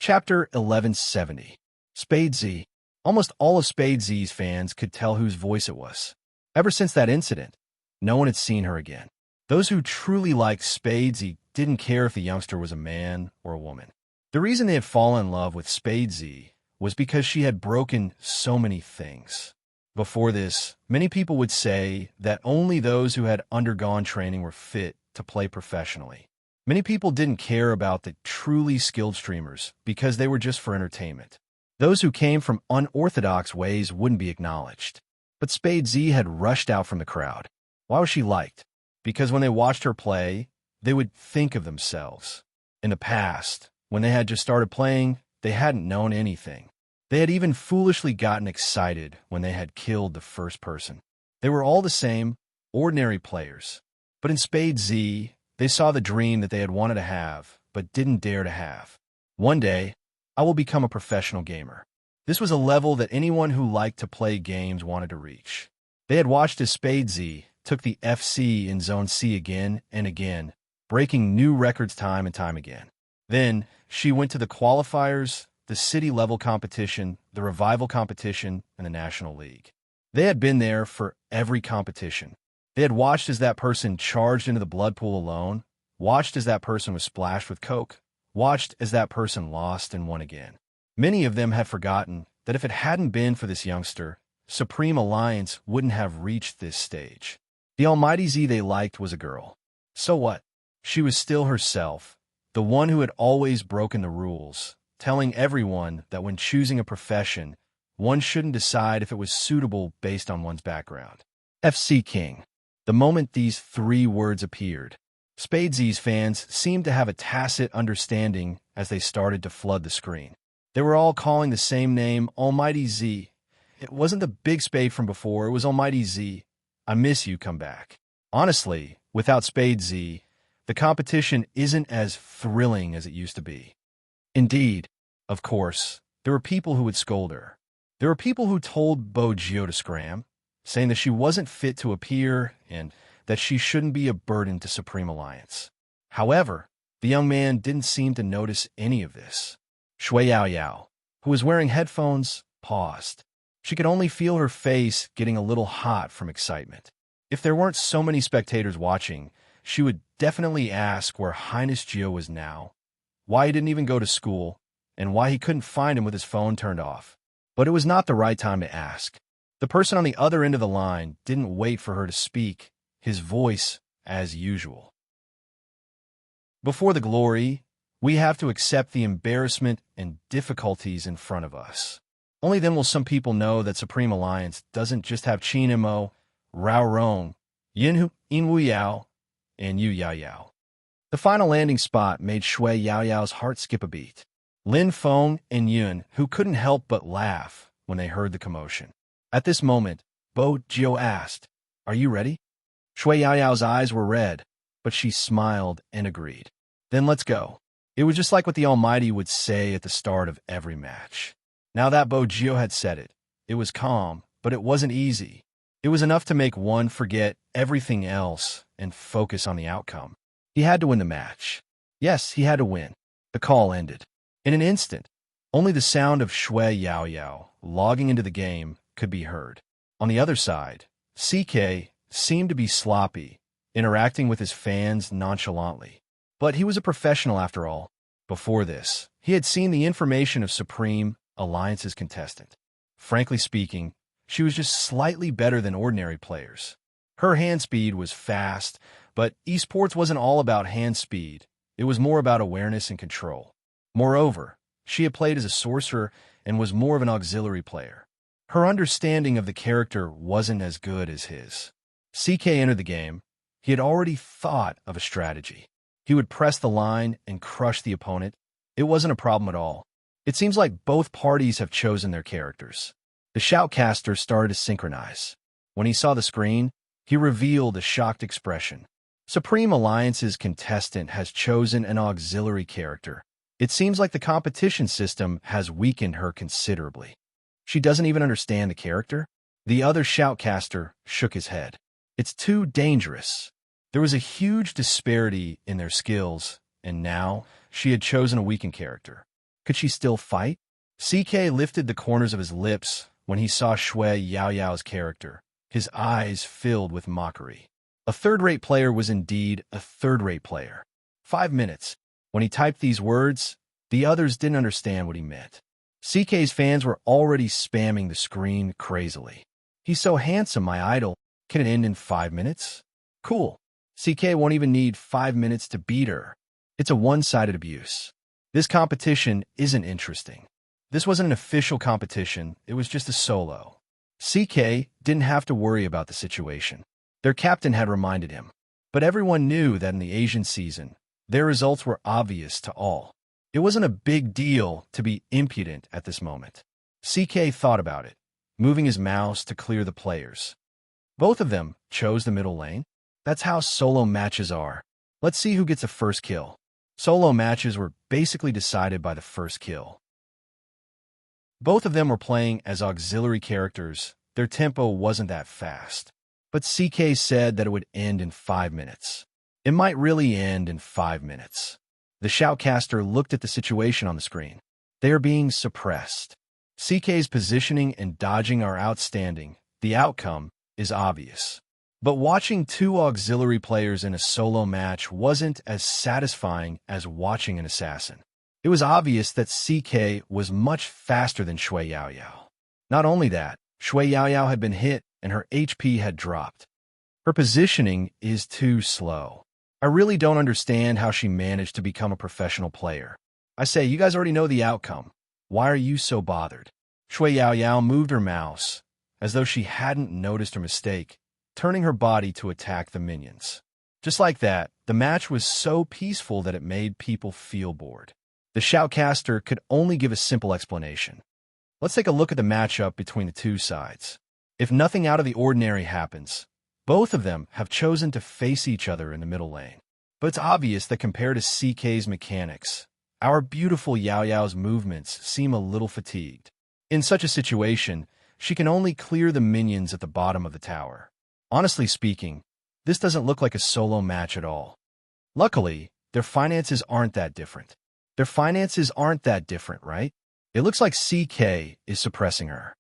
Chapter 1170. Spade Z. Almost all of Spade Z's fans could tell whose voice it was. Ever since that incident, no one had seen her again. Those who truly liked Spade Z didn't care if the youngster was a man or a woman. The reason they had fallen in love with Spade Z was because she had broken so many things. Before this, many people would say that only those who had undergone training were fit to play professionally. Many people didn't care about the truly skilled streamers because they were just for entertainment. Those who came from unorthodox ways wouldn't be acknowledged. But Spade Z had rushed out from the crowd. Why was she liked? Because when they watched her play, they would think of themselves. In the past, when they had just started playing, they hadn't known anything. They had even foolishly gotten excited when they had killed the first person. They were all the same, ordinary players. But in Spade Z, they saw the dream that they had wanted to have, but didn't dare to have. One day, I will become a professional gamer. This was a level that anyone who liked to play games wanted to reach. They had watched as Spade Z took the FC in Zone C again and again, breaking new records time and time again. Then, she went to the qualifiers, the city-level competition, the revival competition, and the National League. They had been there for every competition. They had watched as that person charged into the blood pool alone, watched as that person was splashed with coke, watched as that person lost and won again. Many of them had forgotten that if it hadn't been for this youngster, Supreme Alliance wouldn't have reached this stage. The almighty Z they liked was a girl. So what? She was still herself, the one who had always broken the rules, telling everyone that when choosing a profession, one shouldn't decide if it was suitable based on one's background. FC King. The moment these three words appeared, Spade Z's fans seemed to have a tacit understanding as they started to flood the screen. They were all calling the same name, Almighty Z. It wasn't the big Spade from before, it was Almighty Z. I miss you, come back. Honestly, without Spade Z, the competition isn't as thrilling as it used to be. Indeed, of course, there were people who would scold her. There were people who told Gio to scram, saying that she wasn't fit to appear and that she shouldn't be a burden to Supreme Alliance. However, the young man didn't seem to notice any of this. Shui Yao Yao, who was wearing headphones, paused. She could only feel her face getting a little hot from excitement. If there weren't so many spectators watching, she would definitely ask where Highness Gio was now, why he didn't even go to school, and why he couldn't find him with his phone turned off. But it was not the right time to ask. The person on the other end of the line didn't wait for her to speak, his voice as usual. Before the glory, we have to accept the embarrassment and difficulties in front of us. Only then will some people know that Supreme Alliance doesn't just have Qin Mo, Rao Rong, Yinhu Inwu Yao, and Yu Yao Yao. The final landing spot made Shui Yao Yao's heart skip a beat. Lin Feng and Yun, who couldn't help but laugh when they heard the commotion. At this moment, Gio asked, "Are you ready?" Shui Yao Yao's eyes were red, but she smiled and agreed. "Then let's go." It was just like what the Almighty would say at the start of every match. Now that Gio had said it, it was calm, but it wasn't easy. It was enough to make one forget everything else and focus on the outcome. He had to win the match. Yes, he had to win. The call ended. In an instant, only the sound of Shui Yao Yao logging into the game could be heard. On the other side, CK seemed to be sloppy, interacting with his fans nonchalantly. But he was a professional after all. Before this, he had seen the information of Supreme Alliance's contestant. Frankly speaking, she was just slightly better than ordinary players. Her hand speed was fast, but esports wasn't all about hand speed. It was more about awareness and control. Moreover, she had played as a sorcerer and was more of an auxiliary player. Her understanding of the character wasn't as good as his. CK entered the game. He had already thought of a strategy. He would press the line and crush the opponent. It wasn't a problem at all. It seems like both parties have chosen their characters. The shoutcaster started to synchronize. When he saw the screen, he revealed a shocked expression. Supreme Alliance's contestant has chosen an auxiliary character. It seems like the competition system has weakened her considerably. She doesn't even understand the character? The other shoutcaster shook his head. It's too dangerous. There was a huge disparity in their skills, and now she had chosen a weakened character. Could she still fight? CK lifted the corners of his lips when he saw Shui Yaoyao's character, his eyes filled with mockery. A third-rate player was indeed a third-rate player. 5 minutes. When he typed these words, the others didn't understand what he meant. CK's fans were already spamming the screen crazily. He's so handsome, my idol. Can it end in 5 minutes? Cool. CK won't even need 5 minutes to beat her. It's a one-sided abuse. This competition isn't interesting. This wasn't an official competition, it was just a solo. CK didn't have to worry about the situation. Their captain had reminded him. But everyone knew that in the Asian season, their results were obvious to all. It wasn't a big deal to be impudent at this moment. CK thought about it, moving his mouse to clear the players. Both of them chose the middle lane. That's how solo matches are. Let's see who gets a first kill. Solo matches were basically decided by the first kill. Both of them were playing as auxiliary characters. Their tempo wasn't that fast. But CK said that it would end in 5 minutes. It might really end in 5 minutes. The shoutcaster looked at the situation on the screen. They are being suppressed. CK's positioning and dodging are outstanding. The outcome is obvious. But watching two auxiliary players in a solo match wasn't as satisfying as watching an assassin. It was obvious that CK was much faster than Shui Yaoyao. Not only that, Shui Yaoyao had been hit and her HP had dropped. Her positioning is too slow. I really don't understand how she managed to become a professional player. I say, you guys already know the outcome. Why are you so bothered? Shui Yaoyao moved her mouse, as though she hadn't noticed her mistake, turning her body to attack the minions. Just like that, the match was so peaceful that it made people feel bored. The shoutcaster could only give a simple explanation. Let's take a look at the matchup between the two sides. If nothing out of the ordinary happens, both of them have chosen to face each other in the middle lane. But it's obvious that compared to CK's mechanics, our beautiful Yaoyao's movements seem a little fatigued. In such a situation, she can only clear the minions at the bottom of the tower. Honestly speaking, this doesn't look like a solo match at all. Luckily, their finances aren't that different. Right? It looks like CK is suppressing her.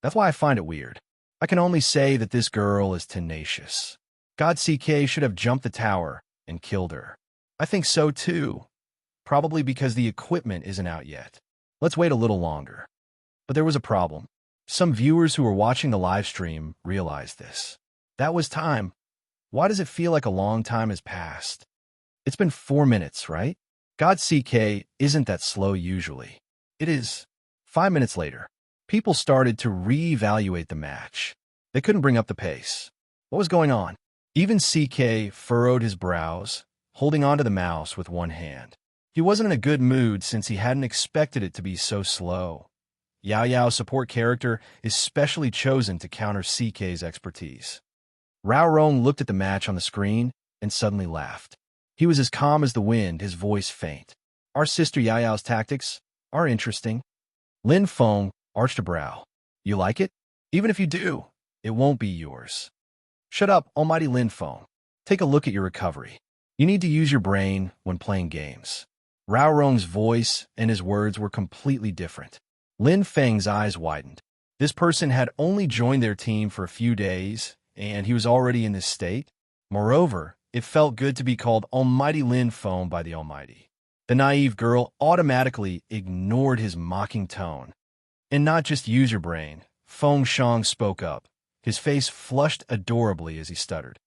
That's why I find it weird. I can only say that this girl is tenacious. God, CK should have jumped the tower and killed her. I think so too. Probably because the equipment isn't out yet. Let's wait a little longer. But there was a problem. Some viewers who were watching the live stream realized this. That was time. Why does it feel like a long time has passed? It's been 4 minutes, right? God, CK isn't that slow usually. It is. 5 minutes later, people started to re-evaluate the match. They couldn't bring up the pace. What was going on? Even CK furrowed his brows, holding onto the mouse with one hand. He wasn't in a good mood since he hadn't expected it to be so slow. Yaoyao's support character is specially chosen to counter CK's expertise. Rao Rong looked at the match on the screen and suddenly laughed. He was as calm as the wind, his voice faint. Our sister Yaoyao's tactics are interesting. Lin Feng arched a brow. You like it? Even if you do, it won't be yours. Shut up, almighty Lin Feng. Take a look at your recovery. You need to use your brain when playing games. Rao Rong's voice and his words were completely different. Lin Feng's eyes widened. This person had only joined their team for a few days, and he was already in this state. Moreover, it felt good to be called Almighty Lin Feng by the Almighty. The naive girl automatically ignored his mocking tone. And not just use your brain, Feng Shang spoke up. His face flushed adorably as he stuttered.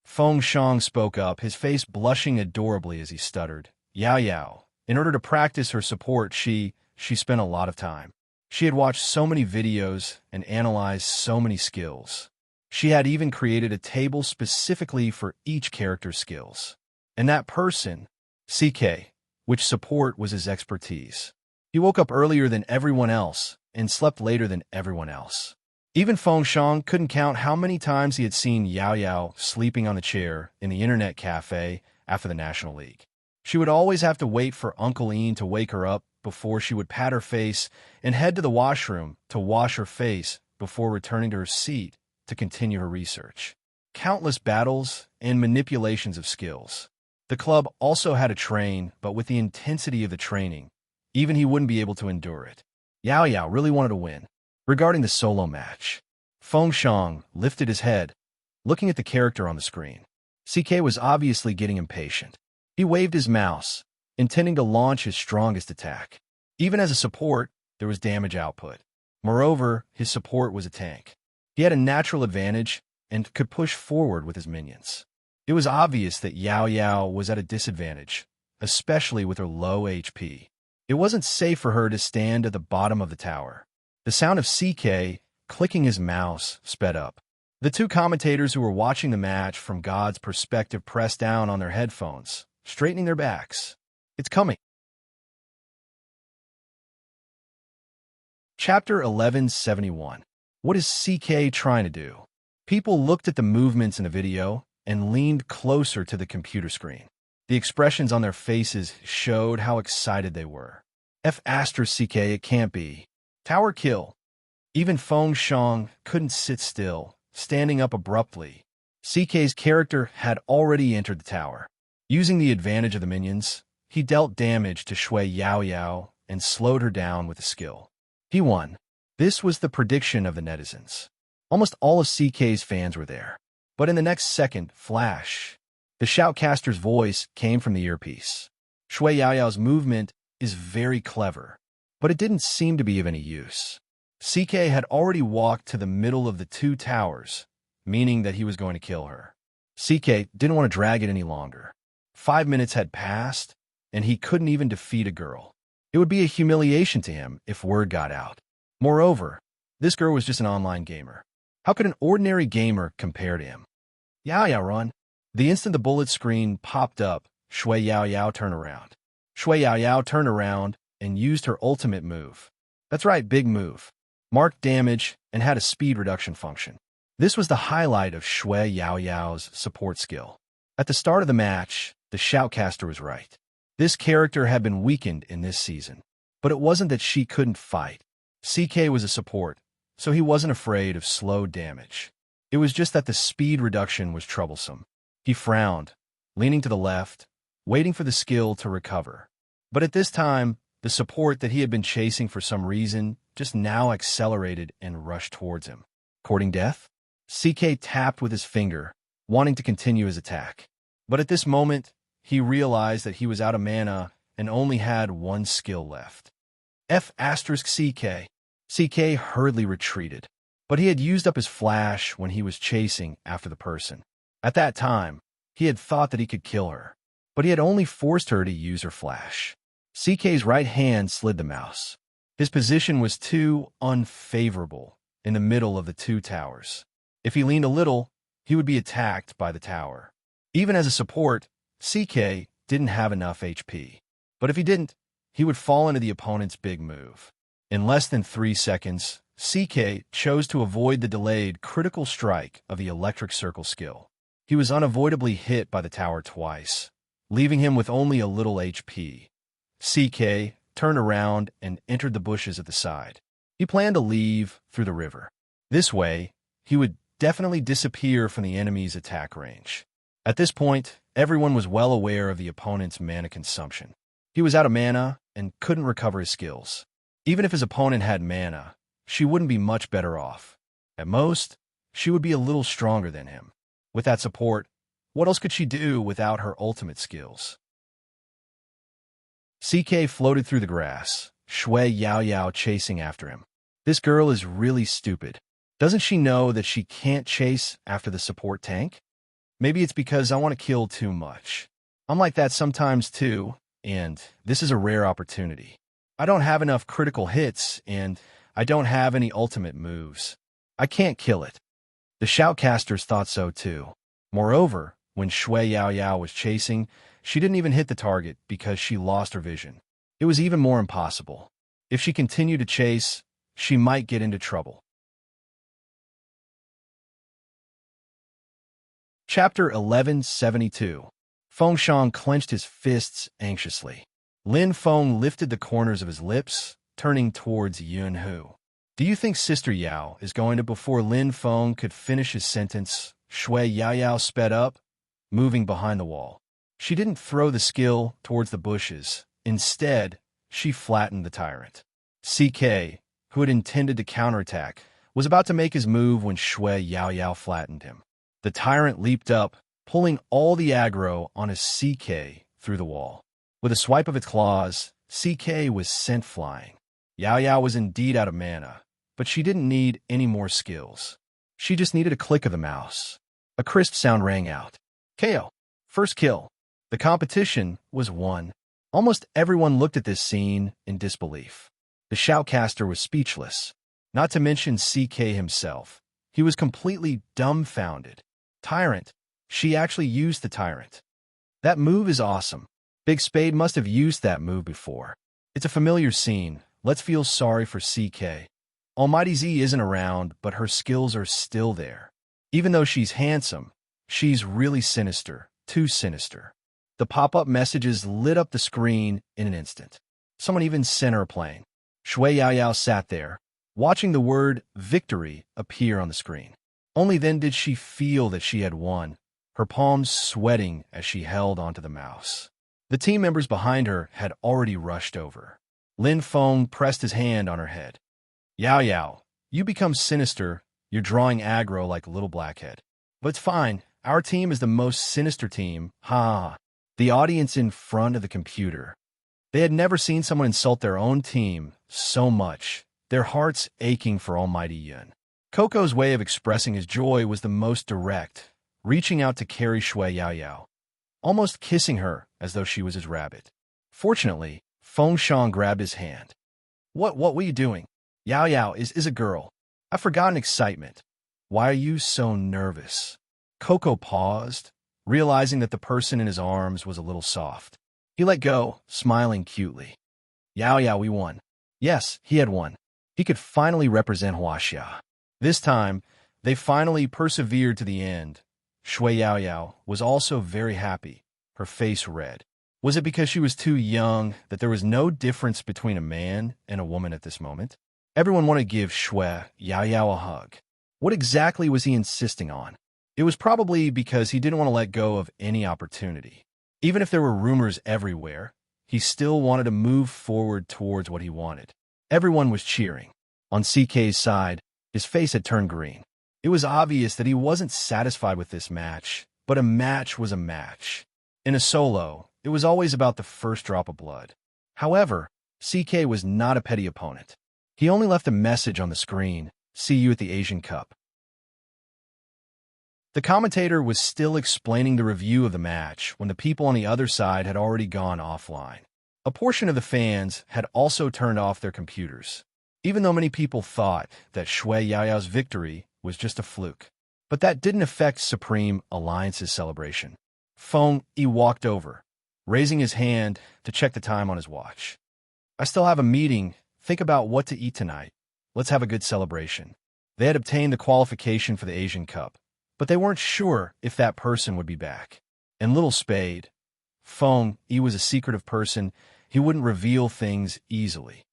Feng Shang spoke up, his face blushing adorably as he stuttered. Yaoyao. In order to practice her support, she spent a lot of time. She had watched so many videos and analyzed so many skills. She had even created a table specifically for each character's skills. And that person, CK, which support was his expertise. He woke up earlier than everyone else and slept later than everyone else. Even Feng Shang couldn't count how many times he had seen Yaoyao sleeping on the chair in the internet cafe after the National League. She would always have to wait for Uncle Ian to wake her up before she would pat her face and head to the washroom to wash her face before returning to her seat to continue her research. Countless battles and manipulations of skills. The club also had a train, but with the intensity of the training, even he wouldn't be able to endure it. Yao Yao really wanted to win. Regarding the solo match, Feng Shang lifted his head, looking at the character on the screen. CK was obviously getting impatient. He waved his mouse, intending to launch his strongest attack. Even as a support, there was damage output. Moreover, his support was a tank. He had a natural advantage and could push forward with his minions. It was obvious that Yao Yao was at a disadvantage, especially with her low HP. It wasn't safe for her to stand at the bottom of the tower. The sound of CK clicking his mouse sped up. The two commentators who were watching the match from God's perspective pressed down on their headphones, straightening their backs. It's coming. Chapter 1171. What is CK trying to do? People looked at the movements in the video and leaned closer to the computer screen. The expressions on their faces showed how excited they were. CK, it can't be. Tower kill. Even Feng Shang couldn't sit still, standing up abruptly. CK's character had already entered the tower. Using the advantage of the minions, he dealt damage to Shui Yao Yao and slowed her down with a skill. He won. This was the prediction of the netizens. Almost all of CK's fans were there. But in the next second, flash, the shoutcaster's voice came from the earpiece. Shui Yao Yao's movement is very clever, but it didn't seem to be of any use. CK had already walked to the middle of the two towers, meaning that he was going to kill her. CK didn't want to drag it any longer. 5 minutes had passed, and he couldn't even defeat a girl. It would be a humiliation to him if word got out. Moreover, this girl was just an online gamer. How could an ordinary gamer compare to him? Yao Yao run. The instant the bullet screen popped up, Shui Yao Yao turned around. Shui Yao Yao turned around and used her ultimate move. That's right, big move. Marked damage and had a speed reduction function. This was the highlight of Shui Yao Yao's support skill. At the start of the match, the shoutcaster was right. This character had been weakened in this season, but it wasn't that she couldn't fight. CK was a support, so he wasn't afraid of slow damage. It was just that the speed reduction was troublesome. He frowned, leaning to the left, waiting for the skill to recover. But at this time, the support that he had been chasing for some reason just now accelerated and rushed towards him. Courting death? CK tapped with his finger, wanting to continue his attack. But at this moment, he realized that he was out of mana and only had one skill left. CK. CK hurriedly retreated, but he had used up his flash when he was chasing after the person. At that time, he had thought that he could kill her, but he had only forced her to use her flash. CK's right hand slid the mouse. His position was too unfavorable in the middle of the two towers. If he leaned a little, he would be attacked by the tower. Even as a support, CK didn't have enough HP. But if he didn't, he would fall into the opponent's big move. In less than 3 seconds, CK chose to avoid the delayed critical strike of the electric circle skill. He was unavoidably hit by the tower twice, leaving him with only a little HP. CK turned around and entered the bushes at the side. He planned to leave through the river. This way, he would definitely disappear from the enemy's attack range. At this point, everyone was well aware of the opponent's mana consumption. He was out of mana and couldn't recover his skills. Even if his opponent had mana, she wouldn't be much better off. At most, she would be a little stronger than him. With that support, what else could she do without her ultimate skills? CK floated through the grass, Shui Yao Yao chasing after him. This girl is really stupid. Doesn't she know that she can't chase after the support tank? Maybe it's because I want to kill too much. I'm like that sometimes too, and this is a rare opportunity. I don't have enough critical hits, and I don't have any ultimate moves. I can't kill it. The shoutcasters thought so too. Moreover, when Shui Yao Yao was chasing, she didn't even hit the target because she lost her vision. It was even more impossible. If she continued to chase, she might get into trouble. Chapter 1172. Feng Shang clenched his fists anxiously. Lin Feng lifted the corners of his lips, turning towards Yun Hu. Do you think Sister Yao is going to? Before Lin Feng could finish his sentence, Shui Yao Yao sped up, moving behind the wall. She didn't throw the skill towards the bushes. Instead, she flattened the tyrant. CK, who had intended to counterattack, was about to make his move when Shui Yaoyao flattened him. The tyrant leaped up, pulling all the aggro on his CK through the wall. With a swipe of its claws, CK was sent flying. Yaoyao was indeed out of mana, but she didn't need any more skills. She just needed a click of the mouse. A crisp sound rang out. KO. First kill. The competition was won. Almost everyone looked at this scene in disbelief. The shoutcaster was speechless. Not to mention CK himself. He was completely dumbfounded. Tyrant. She actually used the tyrant. That move is awesome. Big Spade must have used that move before. It's a familiar scene. Let's feel sorry for CK. Almighty Z isn't around, but her skills are still there. Even though she's handsome, she's really sinister. Too sinister. The pop-up messages lit up the screen in an instant. Someone even sent her a plane. Shui Yaoyao sat there, watching the word victory appear on the screen. Only then did she feel that she had won, her palms sweating as she held onto the mouse. The team members behind her had already rushed over. Lin Feng pressed his hand on her head. Yaoyao, you become sinister, you're drawing aggro like a little blackhead. But it's fine, our team is the most sinister team, ha. The audience in front of the computer. They had never seen someone insult their own team so much, their hearts aching for Almighty Yun. Coco's way of expressing his joy was the most direct, reaching out to carry Shui Yaoyao, almost kissing her as though she was his rabbit. Fortunately, Feng Shang grabbed his hand. What were you doing? Yaoyao is a girl. I've forgotten excitement. Why are you so nervous? Coco paused, realizing that the person in his arms was a little soft. He let go, smiling cutely. Yaoyao, we won. Yes, he had won. He could finally represent Huaxia. This time, they finally persevered to the end. Shui Yaoyao was also very happy, her face red. Was it because she was too young that there was no difference between a man and a woman at this moment? Everyone wanted to give Shui Yaoyao a hug. What exactly was he insisting on? It was probably because he didn't want to let go of any opportunity. Even if there were rumors everywhere, he still wanted to move forward towards what he wanted. Everyone was cheering. On CK's side, his face had turned green. It was obvious that he wasn't satisfied with this match, but a match was a match. In a solo, it was always about the first drop of blood. However, CK was not a petty opponent. He only left a message on the screen, "See you at the Asian Cup." The commentator was still explaining the review of the match when the people on the other side had already gone offline. A portion of the fans had also turned off their computers, even though many people thought that Shui Yaoyao's victory was just a fluke. But that didn't affect Supreme Alliance's celebration. Feng Yi walked over, raising his hand to check the time on his watch. I still have a meeting. Think about what to eat tonight. Let's have a good celebration. They had obtained the qualification for the Asian Cup, but they weren't sure if that person would be back. And Little Spade, Feng Yi was a secretive person. He wouldn't reveal things easily.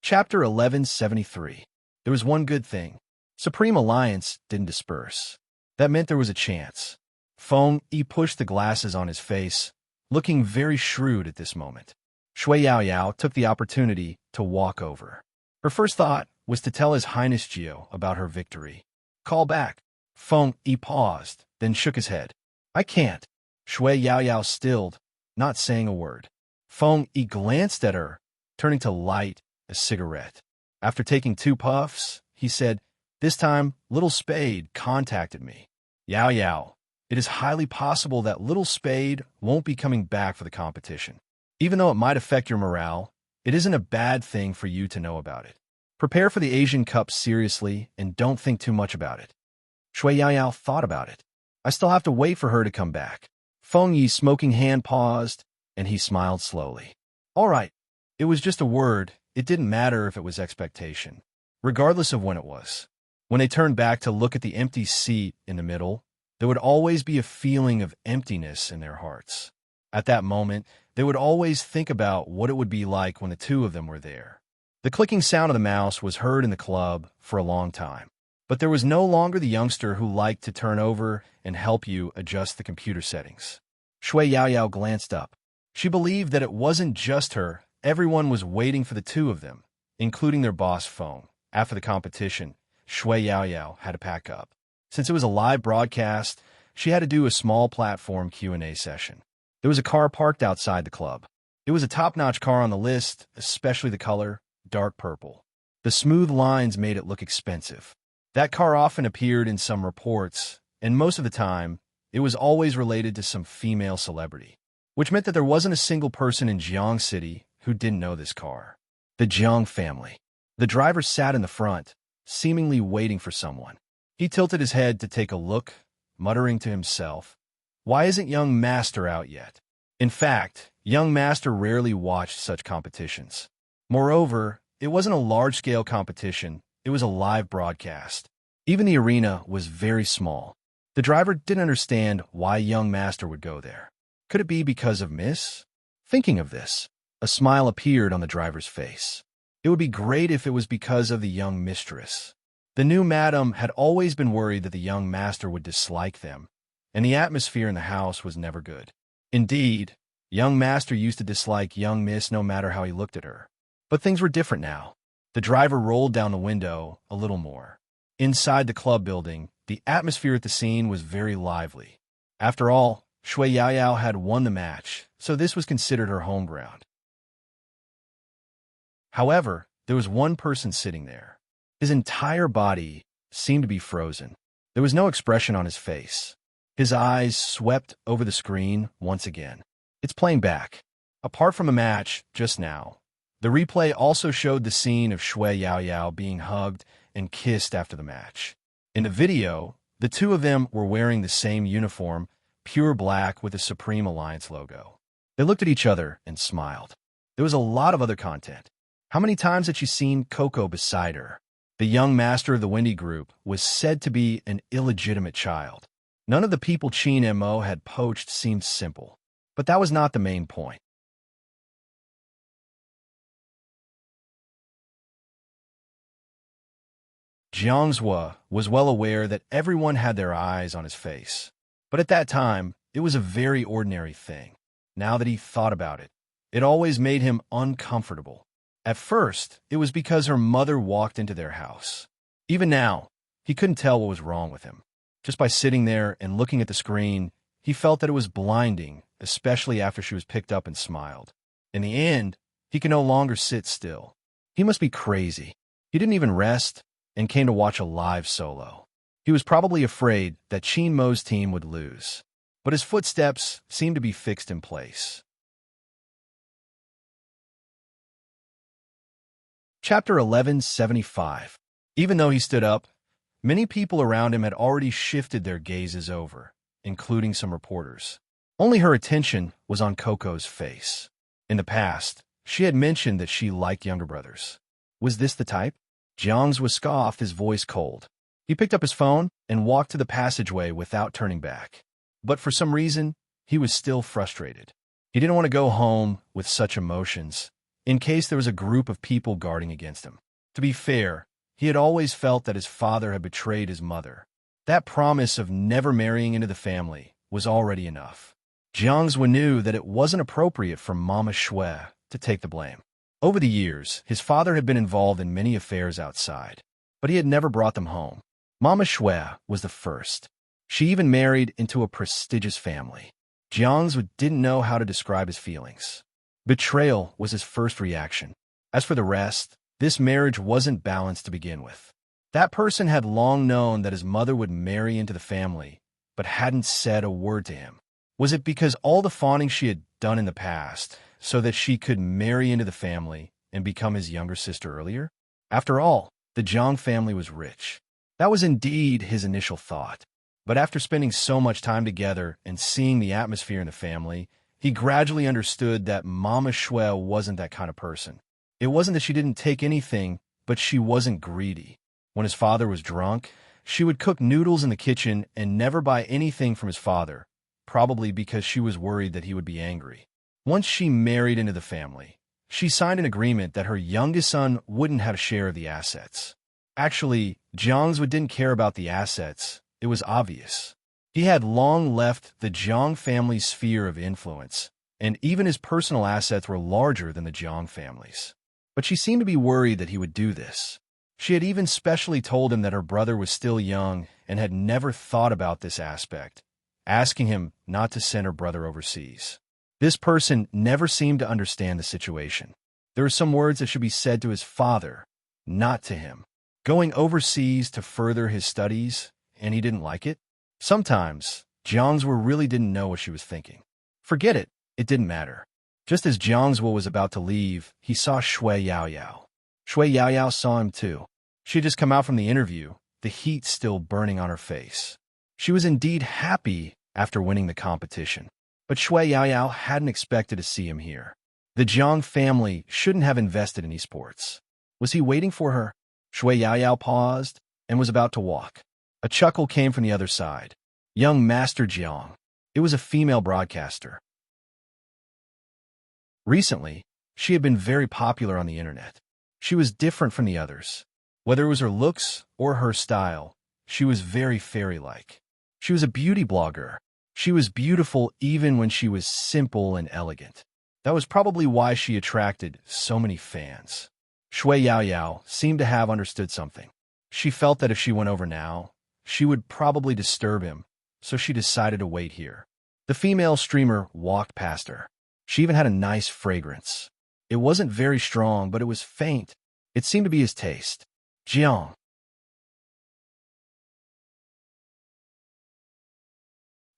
Chapter 1173. There was one good thing. Supreme Alliance didn't disperse. That meant there was a chance. Feng Yi pushed the glasses on his face, looking very shrewd at this moment. Shui Yaoyao took the opportunity to walk over. Her first thought was to tell His Highness Gio about her victory. Call back. Feng Yi paused, then shook his head. I can't. Shui Yaoyao stilled, not saying a word. Feng Yi glanced at her, turning to light a cigarette. After taking 2 puffs, he said, "This time, Little Spade contacted me. Yaoyao, it is highly possible that Little Spade won't be coming back for the competition. Even though it might affect your morale, it isn't a bad thing for you to know about it. Prepare for the Asian Cup seriously and don't think too much about it." Shui Yaoyao thought about it. I still have to wait for her to come back. Feng Yi's smoking hand paused, and he smiled slowly. All right, it was just a word. It didn't matter if it was expectation, regardless of when it was. When they turned back to look at the empty seat in the middle, there would always be a feeling of emptiness in their hearts. At that moment, they would always think about what it would be like when the two of them were there. The clicking sound of the mouse was heard in the club for a long time. But there was no longer the youngster who liked to turn over and help you adjust the computer settings. Shui Yaoyao glanced up. She believed that it wasn't just her. Everyone was waiting for the two of them, including their boss Feng. After the competition, Shui Yaoyao had to pack up. Since it was a live broadcast, she had to do a small platform Q&A session. There was a car parked outside the club. It was a top-notch car on the list, especially the color, dark purple. The smooth lines made it look expensive. That car often appeared in some reports, and most of the time, it was always related to some female celebrity, which meant that there wasn't a single person in Jiang City who didn't know this car. The Jiang family. The driver sat in the front, seemingly waiting for someone. He tilted his head to take a look, muttering to himself, "Why isn't young Master out yet?" In fact, young Master rarely watched such competitions. Moreover, it wasn't a large-scale competition, it was a live broadcast. Even the arena was very small. The driver didn't understand why young Master would go there. Could it be because of Miss? Thinking of this, a smile appeared on the driver's face. It would be great if it was because of the young mistress. The new madam had always been worried that the young Master would dislike them, and the atmosphere in the house was never good. Indeed, young Master used to dislike young Miss no matter how he looked at her. But things were different now. The driver rolled down the window a little more. Inside the club building, the atmosphere at the scene was very lively. After all, Shui Yaoyao had won the match, so this was considered her home ground. However, there was one person sitting there. His entire body seemed to be frozen. There was no expression on his face. His eyes swept over the screen once again. It's playing back. Apart from a match just now, the replay also showed the scene of Shui Yaoyao being hugged and kissed after the match. In the video, the two of them were wearing the same uniform, pure black with the Supreme Alliance logo. They looked at each other and smiled. There was a lot of other content. How many times had she seen Coco beside her? The young master of the Windy Group was said to be an illegitimate child. None of the people Qin Mo had poached seemed simple. But that was not the main point. Jiang Zhua was well aware that everyone had their eyes on his face. But at that time, it was a very ordinary thing. Now that he thought about it, it always made him uncomfortable. At first, it was because her mother walked into their house. Even now, he couldn't tell what was wrong with him. Just by sitting there and looking at the screen, he felt that it was blinding, especially after she was picked up and smiled. In the end, he could no longer sit still. He must be crazy. He didn't even rest and came to watch a live solo. He was probably afraid that Qin Mo's team would lose. But his footsteps seemed to be fixed in place. Chapter 1175. Even though he stood up, many people around him had already shifted their gazes over, including some reporters. Only her attention was on Coco's face. In the past, she had mentioned that she liked younger brothers. Was this the type? Jiang was scoffed, his voice cold. He picked up his phone and walked to the passageway without turning back. But for some reason, he was still frustrated. He didn't want to go home with such emotions, in case there was a group of people guarding against him. To be fair, he had always felt that his father had betrayed his mother. That promise of never marrying into the family was already enough. Jiang Zhua knew that it wasn't appropriate for Mama Shui to take the blame. Over the years, his father had been involved in many affairs outside, but he had never brought them home. Mama Shui was the first. She even married into a prestigious family. Jiang Zhua didn't know how to describe his feelings. Betrayal was his first reaction. As for the rest, this marriage wasn't balanced to begin with. That person had long known that his mother would marry into the family, but hadn't said a word to him. Was it because all the fawning she had done in the past, so that she could marry into the family and become his younger sister earlier? After all, the Zhang family was rich. That was indeed his initial thought. But after spending so much time together and seeing the atmosphere in the family, he gradually understood that Mama Shui wasn't that kind of person. It wasn't that she didn't take anything, but she wasn't greedy. When his father was drunk, she would cook noodles in the kitchen and never buy anything from his father, probably because she was worried that he would be angry. Once she married into the family, she signed an agreement that her youngest son wouldn't have a share of the assets. Actually, Jiang's didn't care about the assets, it was obvious. He had long left the Jiang family's sphere of influence, and even his personal assets were larger than the Jiang family's. But she seemed to be worried that he would do this. She had even specially told him that her brother was still young and had never thought about this aspect, asking him not to send her brother overseas. This person never seemed to understand the situation. There were some words that should be said to his father, not to him. Going overseas to further his studies, and he didn't like it? Sometimes, Jiang's really didn't know what she was thinking. Forget it, it didn't matter. Just as Jiang's was about to leave, he saw Shui Yaoyao. Shui Yaoyao saw him too. She had just come out from the interview, the heat still burning on her face. She was indeed happy after winning the competition. But Shui Yaoyao hadn't expected to see him here. The Jiang family shouldn't have invested in esports. Was he waiting for her? Shui Yaoyao paused and was about to walk. A chuckle came from the other side. Young Master Jiang. It was a female broadcaster. Recently, she had been very popular on the internet. She was different from the others. Whether it was her looks or her style, she was very fairy-like. She was a beauty blogger. She was beautiful even when she was simple and elegant. That was probably why she attracted so many fans. Shui Yaoyao seemed to have understood something. She felt that if she went over now, she would probably disturb him, so she decided to wait here. The female streamer walked past her. She even had a nice fragrance. It wasn't very strong, but it was faint. It seemed to be his taste. Jiang.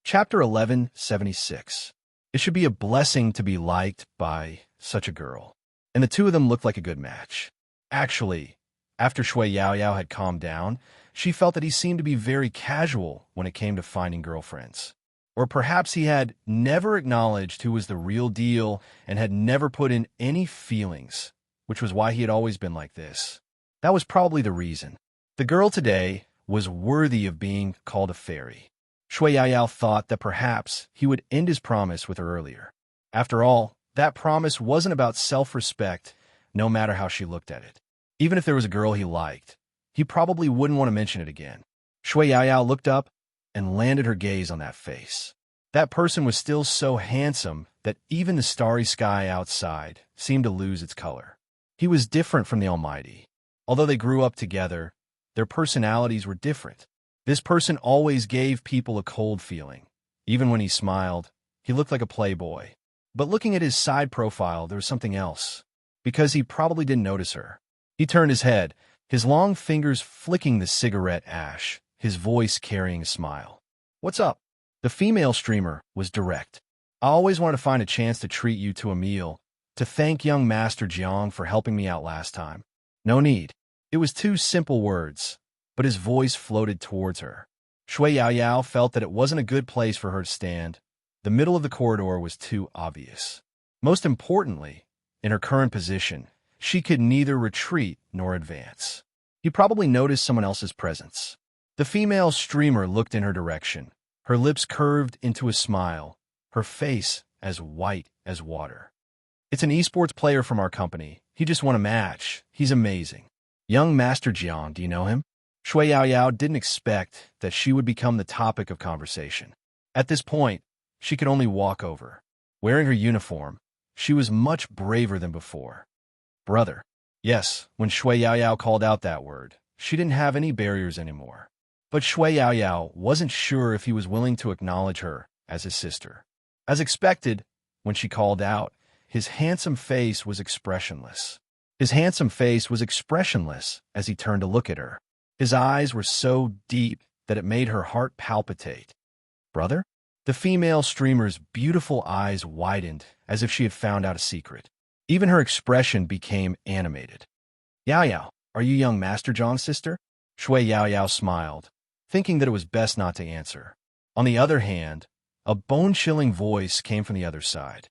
Chapter 1176. It should be a blessing to be liked by such a girl. And the two of them looked like a good match. Actually, after Shui Yaoyao had calmed down, she felt that he seemed to be very casual when it came to finding girlfriends. Or perhaps he had never acknowledged who was the real deal and had never put in any feelings, which was why he had always been like this. That was probably the reason. The girl today was worthy of being called a fairy. Shui Yaoyao thought that perhaps he would end his promise with her earlier. After all, that promise wasn't about self-respect, no matter how she looked at it. Even if there was a girl he liked, he probably wouldn't want to mention it again. Shui Yaoyao looked up and landed her gaze on that face. That person was still so handsome that even the starry sky outside seemed to lose its color. He was different from the Almighty. Although they grew up together, their personalities were different. This person always gave people a cold feeling. Even when he smiled, he looked like a playboy. But looking at his side profile, there was something else. Because he probably didn't notice her. He turned his head, his long fingers flicking the cigarette ash, his voice carrying a smile. "What's up?" The female streamer was direct. "I always wanted to find a chance to treat you to a meal, to thank young Master Jiang for helping me out last time." "No need." It was two simple words, but his voice floated towards her. Shui Yaoyao felt that it wasn't a good place for her to stand. The middle of the corridor was too obvious. Most importantly, in her current position, she could neither retreat nor advance. He probably noticed someone else's presence. The female streamer looked in her direction, her lips curved into a smile, her face as white as water. "It's an esports player from our company. He just won a match. He's amazing." "Young Master Jiang, do you know him?" Shui Yaoyao didn't expect that she would become the topic of conversation. At this point, she could only walk over. Wearing her uniform, she was much braver than before. "Brother." Yes, when Shui Yaoyao called out that word, she didn't have any barriers anymore. But Shui Yaoyao wasn't sure if he was willing to acknowledge her as his sister. As expected, when she called out, his handsome face was expressionless. His handsome face was expressionless as he turned to look at her. His eyes were so deep that it made her heart palpitate. "Brother?" The female streamer's beautiful eyes widened as if she had found out a secret. Even her expression became animated. "Yaoyao, are you young Master Jiang's sister?" Shui Yaoyao smiled, thinking that it was best not to answer. On the other hand, a bone-chilling voice came from the other side.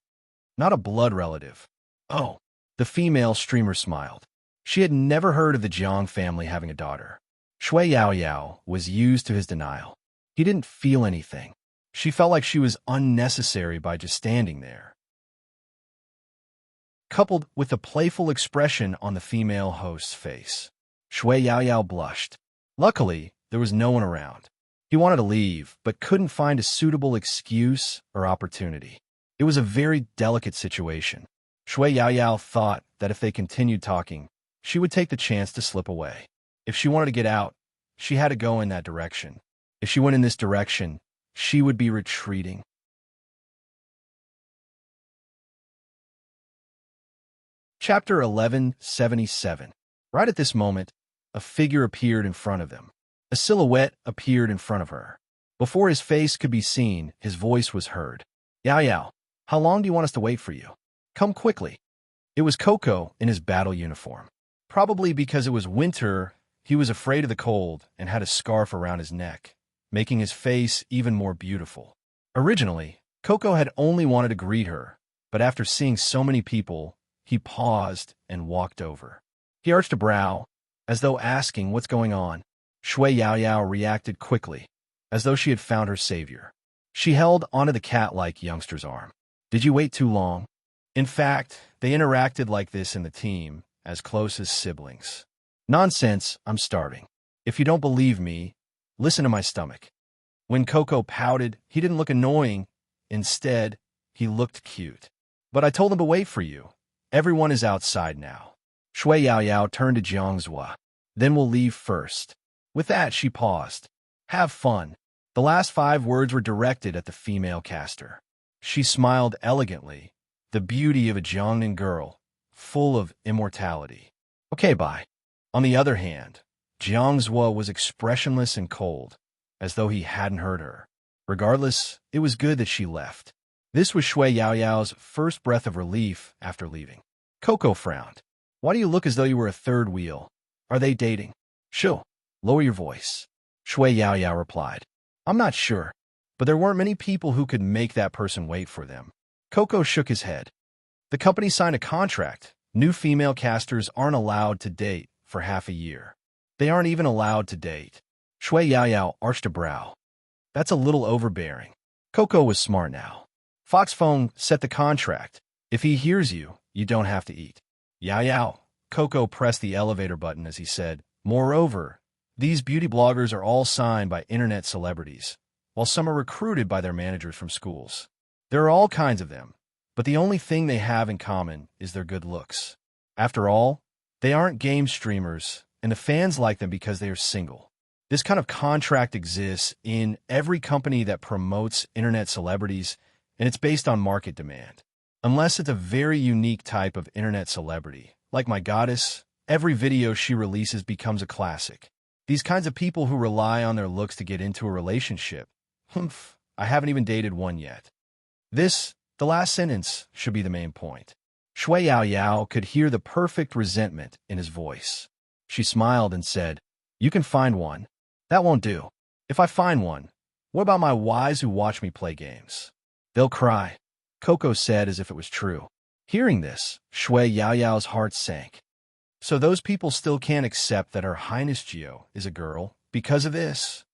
"Not a blood relative." "Oh." The female streamer smiled. She had never heard of the Jiang family having a daughter. Shui Yaoyao was used to his denial. He didn't feel anything. She felt like she was unnecessary by just standing there. Coupled with the playful expression on the female host's face, Shui Yaoyao blushed. Luckily, there was no one around. He wanted to leave, but couldn't find a suitable excuse or opportunity. It was a very delicate situation. Shui Yaoyao thought that if they continued talking, she would take the chance to slip away. If she wanted to get out, she had to go in that direction. If she went in this direction, she would be retreating. Chapter 1177. Right at this moment, a figure appeared in front of them. A silhouette appeared in front of her. Before his face could be seen, his voice was heard. Yao Yao, how long do you want us to wait for you? Come quickly. It was Coco in his battle uniform. Probably because it was winter, he was afraid of the cold and had a scarf around his neck, making his face even more beautiful. Originally, Coco had only wanted to greet her, but after seeing so many people, he paused and walked over. He arched a brow, as though asking what's going on. Shui Yaoyao reacted quickly, as though she had found her savior. She held onto the cat-like youngster's arm. Did you wait too long? In fact, they interacted like this in the team, as close as siblings. Nonsense, I'm starving. If you don't believe me, listen to my stomach. When Coco pouted, he didn't look annoying. Instead, he looked cute. But I told him to wait for you. Everyone is outside now. Shui Yaoyao turned to Jiangzhua. Then we'll leave first. With that, she paused. Have fun. The last 5 words were directed at the female caster. She smiled elegantly, the beauty of a Jiangnan girl, full of immortality. Okay, bye. On the other hand, Jiangzhua was expressionless and cold, as though he hadn't heard her. Regardless, it was good that she left. This was Shui Yaoyao's first breath of relief after leaving. Coco frowned. Why do you look as though you were a third wheel? Are they dating? Shoo, lower your voice. Shui Yaoyao replied. I'm not sure, but there weren't many people who could make that person wait for them. Coco shook his head. The company signed a contract. New female casters aren't allowed to date for half a year. They aren't even allowed to date. Shui Yaoyao arched a brow. That's a little overbearing. Coco was smart now. Foxphone set the contract. If he hears you, you don't have to eat. Yaoyao. Coco pressed the elevator button as he said, moreover, these beauty bloggers are all signed by internet celebrities, while some are recruited by their managers from schools. There are all kinds of them, but the only thing they have in common is their good looks. After all, they aren't game streamers, and the fans like them because they are single. This kind of contract exists in every company that promotes internet celebrities, and it's based on market demand. Unless it's a very unique type of internet celebrity, like my goddess, every video she releases becomes a classic. These kinds of people who rely on their looks to get into a relationship. Humph, I haven't even dated one yet. The last sentence, should be the main point. Shui Yaoyao could hear the perfect resentment in his voice. She smiled and said, you can find one. That won't do. If I find one, what about my wives who watch me play games? They'll cry, Coco said as if it was true. Hearing this, Shui Yaoyao's heart sank. So those people still can't accept that Her Highness Geo is a girl because of this?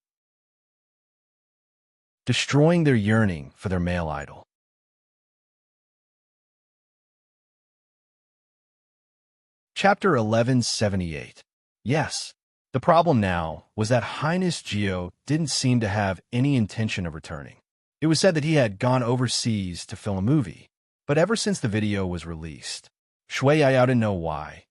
Destroying their yearning for their male idol. Chapter 1178. Yes. The problem now was that Highness Geo didn't seem to have any intention of returning. It was said that he had gone overseas to film a movie, but ever since the video was released, Shui Yaoyao didn't know why,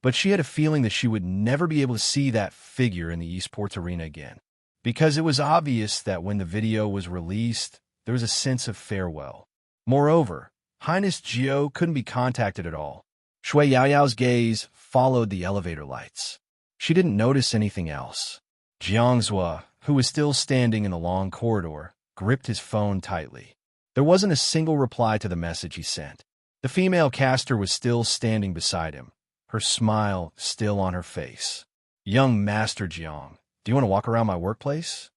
but she had a feeling that she would never be able to see that figure in the esports arena again, because it was obvious that when the video was released, there was a sense of farewell. Moreover, Highness Geo couldn't be contacted at all. Shui Yaoyao's gaze followed the elevator lights. She didn't notice anything else. Jiangzhua, who was still standing in the long corridor, gripped his phone tightly. There wasn't a single reply to the message he sent. The female caster was still standing beside him, her smile still on her face. Young Master Jiang, do you want to walk around my workplace?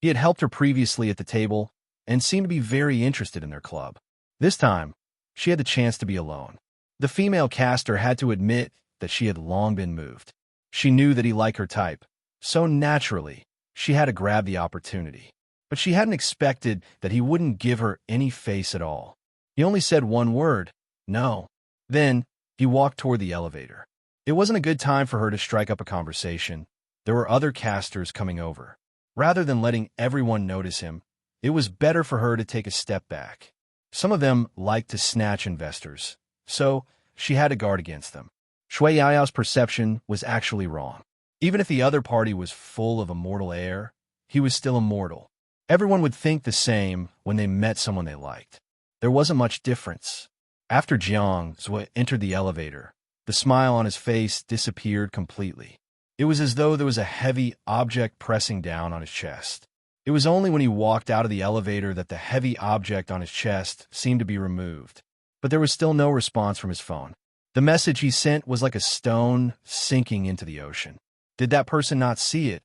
He had helped her previously at the table and seemed to be very interested in their club. This time, she had the chance to be alone. The female caster had to admit that she had long been moved. She knew that he liked her type, so naturally, she had to grab the opportunity. But she hadn't expected that he wouldn't give her any face at all. He only said one word, no. Then, he walked toward the elevator. It wasn't a good time for her to strike up a conversation, There were other casters coming over. Rather than letting everyone notice him, it was better for her to take a step back. Some of them liked to snatch investors, so she had to guard against them. Shui Yaoyao's perception was actually wrong. Even if the other party was full of immortal air, he was still immortal. Everyone would think the same when they met someone they liked. There wasn't much difference. After Jiang Zhou entered the elevator, the smile on his face disappeared completely. It was as though there was a heavy object pressing down on his chest. It was only when he walked out of the elevator that the heavy object on his chest seemed to be removed. But there was still no response from his phone. The message he sent was like a stone sinking into the ocean. Did that person not see it?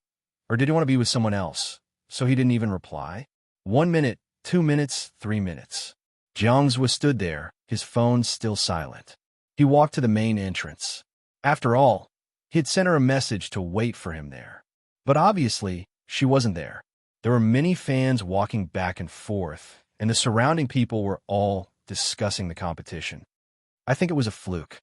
Or did he want to be with someone else? So he didn't even reply? 1 minute, 2 minutes, 3 minutes. Jiang Zhou stood there, his phone still silent. He walked to the main entrance. After all, he had sent her a message to wait for him there. But obviously, she wasn't there. There were many fans walking back and forth, and the surrounding people were all discussing the competition. I think it was a fluke.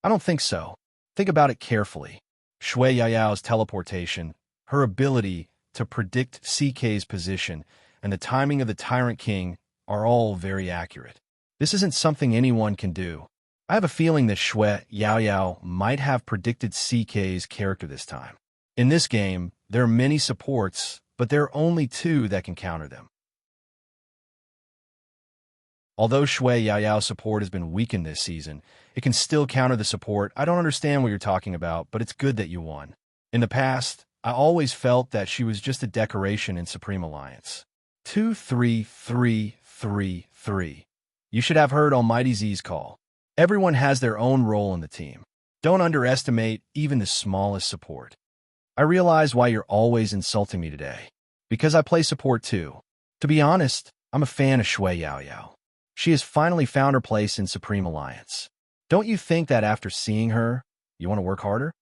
I don't think so. Think about it carefully. Shui Yaoyao's teleportation, her ability to predict CK's position, and the timing of the Tyrant King are all very accurate. This isn't something anyone can do. I have a feeling that Shui Yaoyao might have predicted CK's character this time. In this game, there are many supports, but there are only 2 that can counter them. Although Shui Yaoyao's support has been weakened this season, it can still counter the support. I don't understand what you're talking about, but it's good that you won. In the past, I always felt that she was just a decoration in Supreme Alliance. 2, 3, 3, 3, 3. You should have heard Almighty Z's call. Everyone has their own role in the team. Don't underestimate even the smallest support. I realize why you're always insulting me today. Because I play support too. To be honest, I'm a fan of Shui Yaoyao. She has finally found her place in Supreme Alliance. Don't you think that after seeing her, you want to work harder?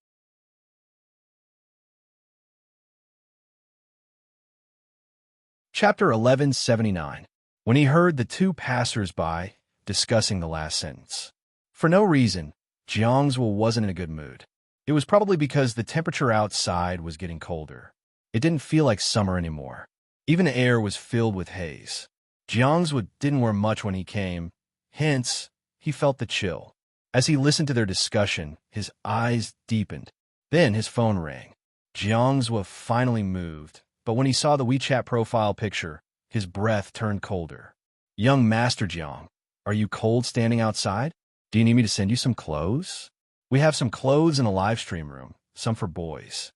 Chapter 1179. When he heard the 2 passers-by discussing the last sentence. For no reason, Jiang Zhou wasn't in a good mood. It was probably because the temperature outside was getting colder. It didn't feel like summer anymore. Even the air was filled with haze. Jiang Zhou didn't wear much when he came, hence, he felt the chill. As he listened to their discussion, his eyes deepened. Then his phone rang. Jiang Zhou finally moved, but when he saw the WeChat profile picture, his breath turned colder. Young Master Jiang, are you cold standing outside? Do you need me to send you some clothes? We have some clothes in the live stream room, some for boys.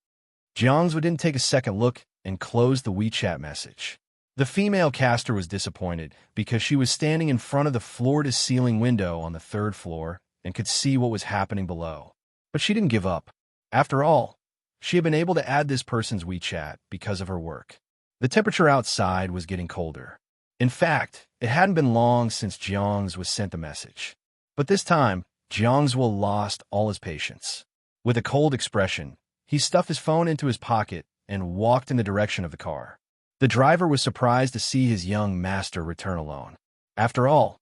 Jiang Zhou didn't take a second look and closed the WeChat message. The female caster was disappointed because she was standing in front of the floor-to-ceiling window on the 3rd floor and could see what was happening below. But she didn't give up. After all, she had been able to add this person's WeChat because of her work. The temperature outside was getting colder. In fact, it hadn't been long since Jiang Zhou was sent the message. But this time, Jiang Zhou lost all his patience. With a cold expression, he stuffed his phone into his pocket and walked in the direction of the car. The driver was surprised to see his young master return alone. After all,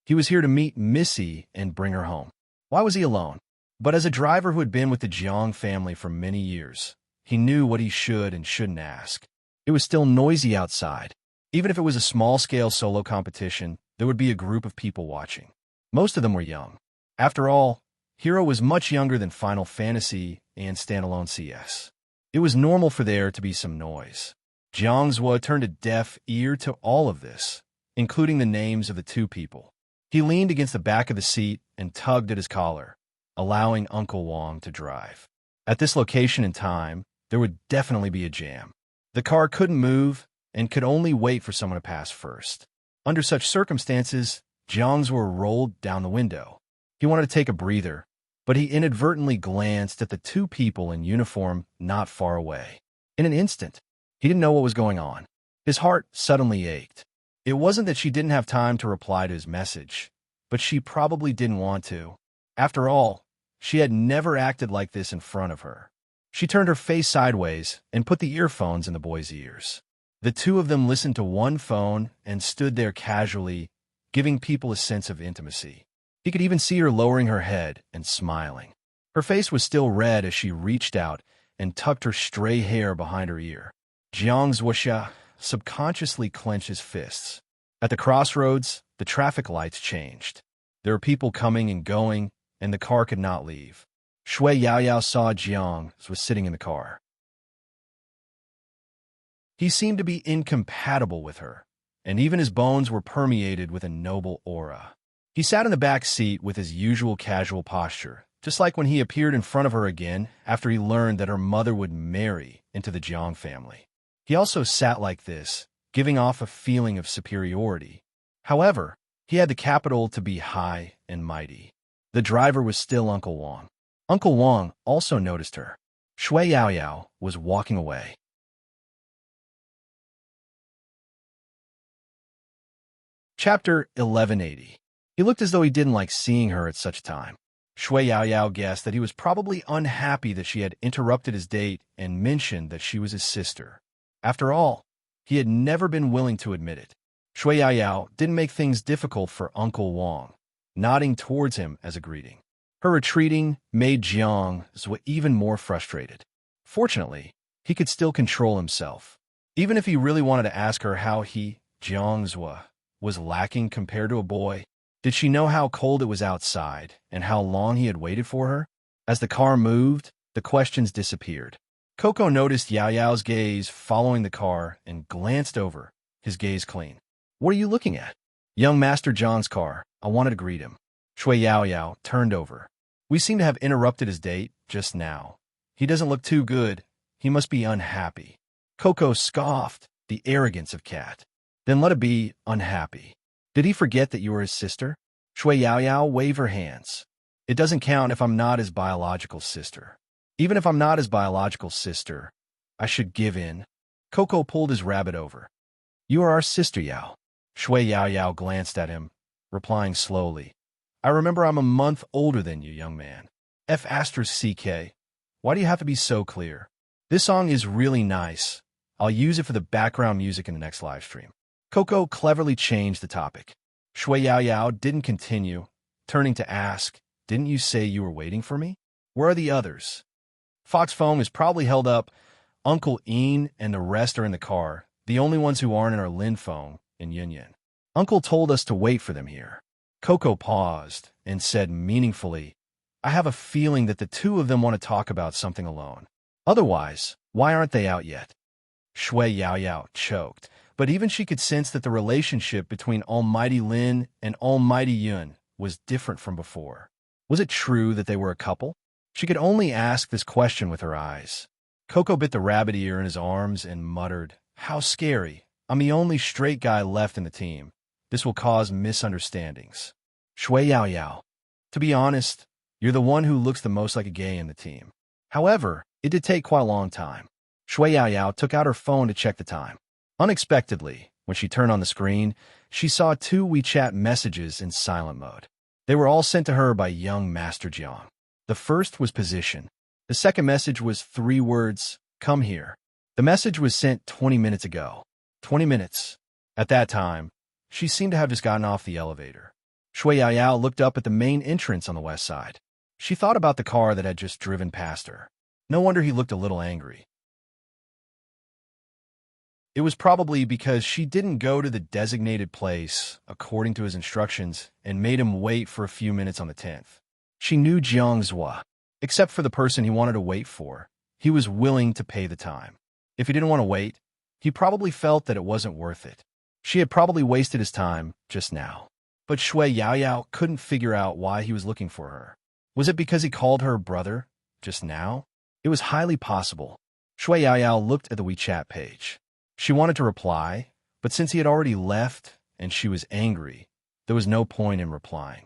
he was here to meet Missy and bring her home. Why was he alone? But as a driver who had been with the Jiang family for many years, he knew what he should and shouldn't ask. It was still noisy outside. Even if it was a small-scale solo competition, there would be a group of people watching. Most of them were young. After all, Hero was much younger than Final Fantasy and standalone CS. It was normal for there to be some noise. Jiang Zhou turned a deaf ear to all of this, including the names of the 2 people. He leaned against the back of the seat and tugged at his collar, allowing Uncle Wong to drive. At this location and time, there would definitely be a jam. The car couldn't move and could only wait for someone to pass first. Under such circumstances, Jiang Zhou rolled down the window. He wanted to take a breather, but he inadvertently glanced at the 2 people in uniform not far away. In an instant, he didn't know what was going on. His heart suddenly ached. It wasn't that she didn't have time to reply to his message, but she probably didn't want to. After all, she had never acted like this in front of her. She turned her face sideways and put the earphones in the boy's ears. The 2 of them listened to one phone and stood there casually, giving people a sense of intimacy. He could even see her lowering her head and smiling. Her face was still red as she reached out and tucked her stray hair behind her ear. Jiang Zhuoxia subconsciously clenched his fists. At the crossroads, the traffic lights changed. There were people coming and going, and the car could not leave. Shui Yaoyao saw Jiang was sitting in the car. He seemed to be incompatible with her, and even his bones were permeated with a noble aura. He sat in the back seat with his usual casual posture, just like when he appeared in front of her again after he learned that her mother would marry into the Jiang family. He also sat like this, giving off a feeling of superiority. However, he had the capital to be high and mighty. The driver was still Uncle Wang. Uncle Wang also noticed her. Shui Yaoyao was walking away. Chapter 1180. He looked as though he didn't like seeing her at such a time. Shui Yaoyao guessed that he was probably unhappy that she had interrupted his date and mentioned that she was his sister. After all, he had never been willing to admit it. Shui Yaoyao didn't make things difficult for Uncle Wang, nodding towards him as a greeting. Her retreating made Jiang Zhuo even more frustrated. Fortunately, he could still control himself. Even if he really wanted to ask her how he, Jiang Zhuo, was lacking compared to a boy, did she know how cold it was outside and how long he had waited for her? As the car moved, the questions disappeared. Coco noticed Yao Yao's gaze following the car and glanced over, his gaze clean. "What are you looking at?" "Young Master John's car. I wanted to greet him." Shui Yaoyao turned over. "We seem to have interrupted his date just now. He doesn't look too good. He must be unhappy." Coco scoffed, the arrogance of Cat. "Then let it be unhappy. Did he forget that you were his sister?" Shui Yaoyao waved her hands. "It doesn't count if I'm not his biological sister. Even if I'm not his biological sister, I should give in." Coco pulled his rabbit over. "You are our sister, Yao." Shui Yaoyao glanced at him, replying slowly. "I remember I'm a month older than you, young man." F***CK. Why do you have to be so clear? This song is really nice. I'll use it for the background music in the next live stream. Coco cleverly changed the topic. Shui Yaoyao didn't continue, turning to ask, "Didn't you say you were waiting for me? Where are the others?" Fox Foam is probably held up. Uncle Ian and the rest are in the car. The only ones who aren't are Lin Feng and Yun Yun. Uncle told us to wait for them here. Coco paused and said meaningfully, "I have a feeling that the two of them want to talk about something alone. Otherwise, why aren't they out yet?" Shui Yaoyao choked, but even she could sense that the relationship between Almighty Lin and Almighty Yun was different from before. Was it true that they were a couple? She could only ask this question with her eyes. Coco bit the rabbit ear in his arms and muttered, "How scary. I'm the only straight guy left in the team. This will cause misunderstandings." Shui Yaoyao, "To be honest, you're the one who looks the most like a gay in the team." However, it did take quite a long time. Shui Yaoyao took out her phone to check the time. Unexpectedly, when she turned on the screen, she saw 2 WeChat messages in silent mode. They were all sent to her by young Master Jiang. The first was position. The second message was 3 words, "Come here." The message was sent 20 minutes ago. 20 minutes. At that time, she seemed to have just gotten off the elevator. Shui Yaoyao looked up at the main entrance on the west side. She thought about the car that had just driven past her. No wonder he looked a little angry. It was probably because she didn't go to the designated place, according to his instructions, and made him wait for a few minutes on the 10th. She knew Jiang Zhuo. Except for the person he wanted to wait for, he was willing to pay the time. If he didn't want to wait, he probably felt that it wasn't worth it. She had probably wasted his time just now. But Shui Yaoyao couldn't figure out why he was looking for her. Was it because he called her brother just now? It was highly possible. Shui Yaoyao looked at the WeChat page. She wanted to reply, but since he had already left and she was angry, there was no point in replying.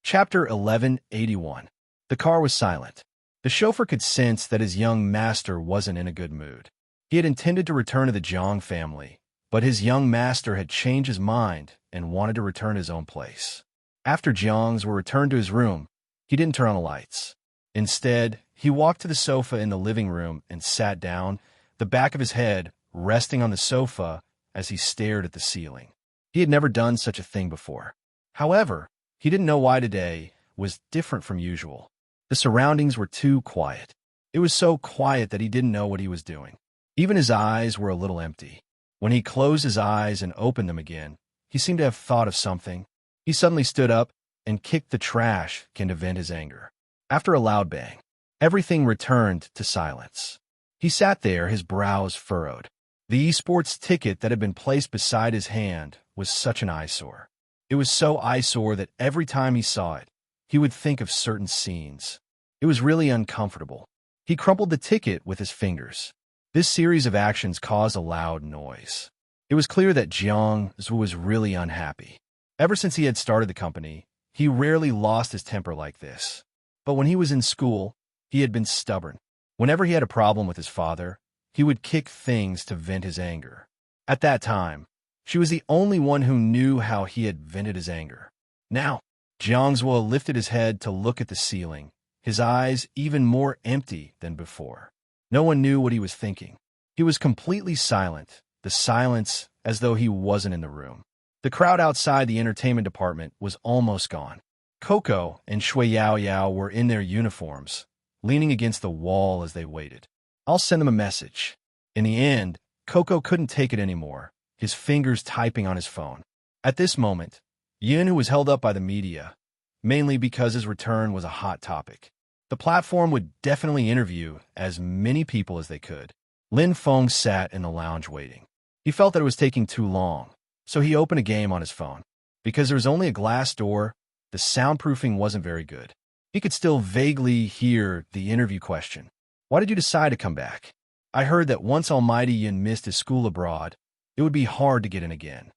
Chapter 1181. The car was silent. The chauffeur could sense that his young master wasn't in a good mood. He had intended to return to the Jiang family, but his young master had changed his mind and wanted to return to his own place. After Jiang's were returned to his room, he didn't turn on the lights. Instead, he walked to the sofa in the living room and sat down, the back of his head resting on the sofa as he stared at the ceiling. He had never done such a thing before. However, He didn't know why today was different from usual. The surroundings were too quiet. It was so quiet that he didn't know what he was doing. Even his eyes were a little empty. When he closed his eyes and opened them again, he seemed to have thought of something. He suddenly stood up and kicked the trash can to vent his anger. After a loud bang, everything returned to silence. He sat there, his brows furrowed. The esports ticket that had been placed beside his hand was such an eyesore. It was so eyesore that every time he saw it, he would think of certain scenes. It was really uncomfortable. He crumpled the ticket with his fingers. This series of actions caused a loud noise. It was clear that Jiang was really unhappy. Ever since he had started the company, he rarely lost his temper like this. But when he was in school, he had been stubborn. Whenever he had a problem with his father, he would kick things to vent his anger. At that time, she was the only one who knew how he had vented his anger. Now, Jiang lifted his head to look at the ceiling, his eyes even more empty than before. No one knew what he was thinking. He was completely silent, the silence as though he wasn't in the room. The crowd outside the entertainment department was almost gone. Coco and Shui Yao Yao were in their uniforms, leaning against the wall as they waited. I'll send them a message. In the end, Coco couldn't take it anymore, his fingers typing on his phone. At this moment, Yin, who was held up by the media, mainly because his return was a hot topic. The platform would definitely interview as many people as they could. Lin Feng sat in the lounge waiting. He felt that it was taking too long, so he opened a game on his phone. Because there was only a glass door, the soundproofing wasn't very good. He could still vaguely hear the interview question. Why did you decide to come back? I heard that once Almighty Yin missed his school abroad, it would be hard to get in again.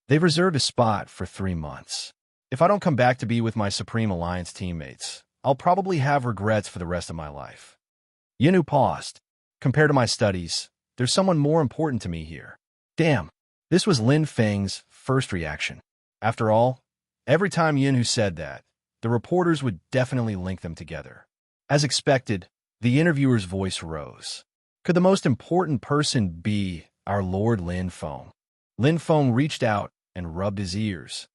They've reserved a spot for 3 months. If I don't come back to be with my Supreme Alliance teammates, I'll probably have regrets for the rest of my life. Yinu paused. Compared to my studies, there's someone more important to me here. Damn, this was Lin Feng's first reaction. After all, every time Yinhu said that, the reporters would definitely link them together. As expected, the interviewer's voice rose. Could the most important person be our Lord Lin Feng? Lin Feng reached out and rubbed his ears.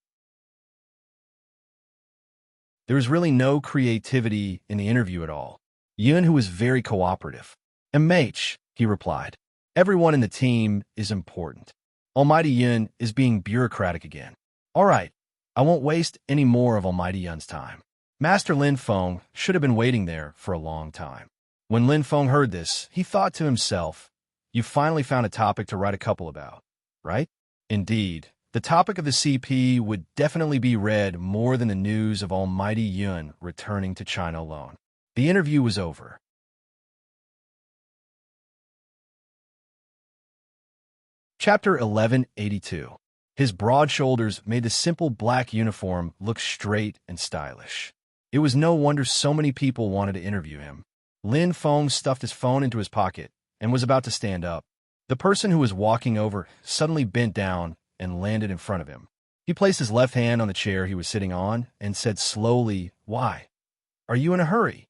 There was really no creativity in the interview at all. Yun, who was very cooperative. MH, he replied. Everyone in the team is important. Almighty Yun is being bureaucratic again. All right, I won't waste any more of Almighty Yun's time. Master Lin Feng should have been waiting there for a long time. When Lin Feng heard this, he thought to himself, you finally found a topic to write a couple about, right? Indeed, the topic of the CP would definitely be read more than the news of Almighty Yun returning to China alone. The interview was over. Chapter 1182. His broad shoulders made the simple black uniform look straight and stylish. It was no wonder so many people wanted to interview him. Lin Feng stuffed his phone into his pocket and was about to stand up. The person who was walking over suddenly bent down and landed in front of him. He placed his left hand on the chair he was sitting on and said slowly, "Why? Are you in a hurry?"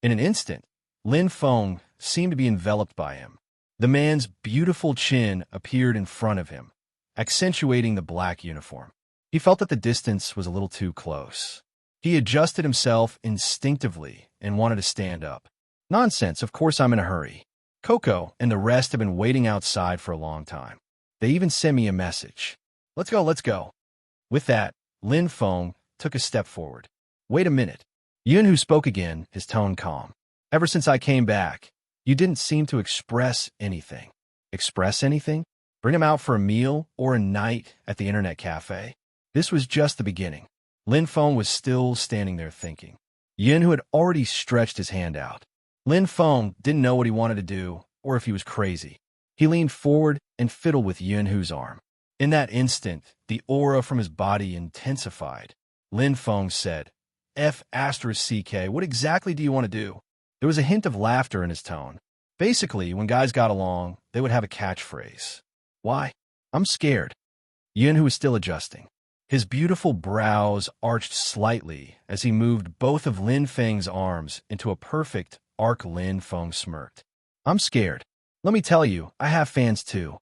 In an instant, Lin Feng seemed to be enveloped by him. The man's beautiful chin appeared in front of him, accentuating the black uniform. He felt that the distance was a little too close. He adjusted himself instinctively and wanted to stand up. Nonsense, of course I'm in a hurry. Coco and the rest have been waiting outside for a long time. They even sent me a message. Let's go, let's go. With that, Lin Feng took a step forward. Wait a minute. Yun, who spoke again, his tone calm. Ever since I came back, you didn't seem to express anything. Express anything? Bring him out for a meal or a night at the internet cafe? This was just the beginning. Lin Feng was still standing there thinking. Yin, who had already stretched his hand out. Lin Feng didn't know what he wanted to do or if he was crazy. He leaned forward and fiddled with Yin Hu's arm. In that instant, the aura from his body intensified. Lin Feng said, F***CK, what exactly do you want to do? There was a hint of laughter in his tone. Basically, when guys got along, they would have a catchphrase. Why? I'm scared. Yin, who was still adjusting. His beautiful brows arched slightly as he moved both of Lin Feng's arms into a perfect arc. Lin Feng smirked. I'm scared. Let me tell you, I have fans too.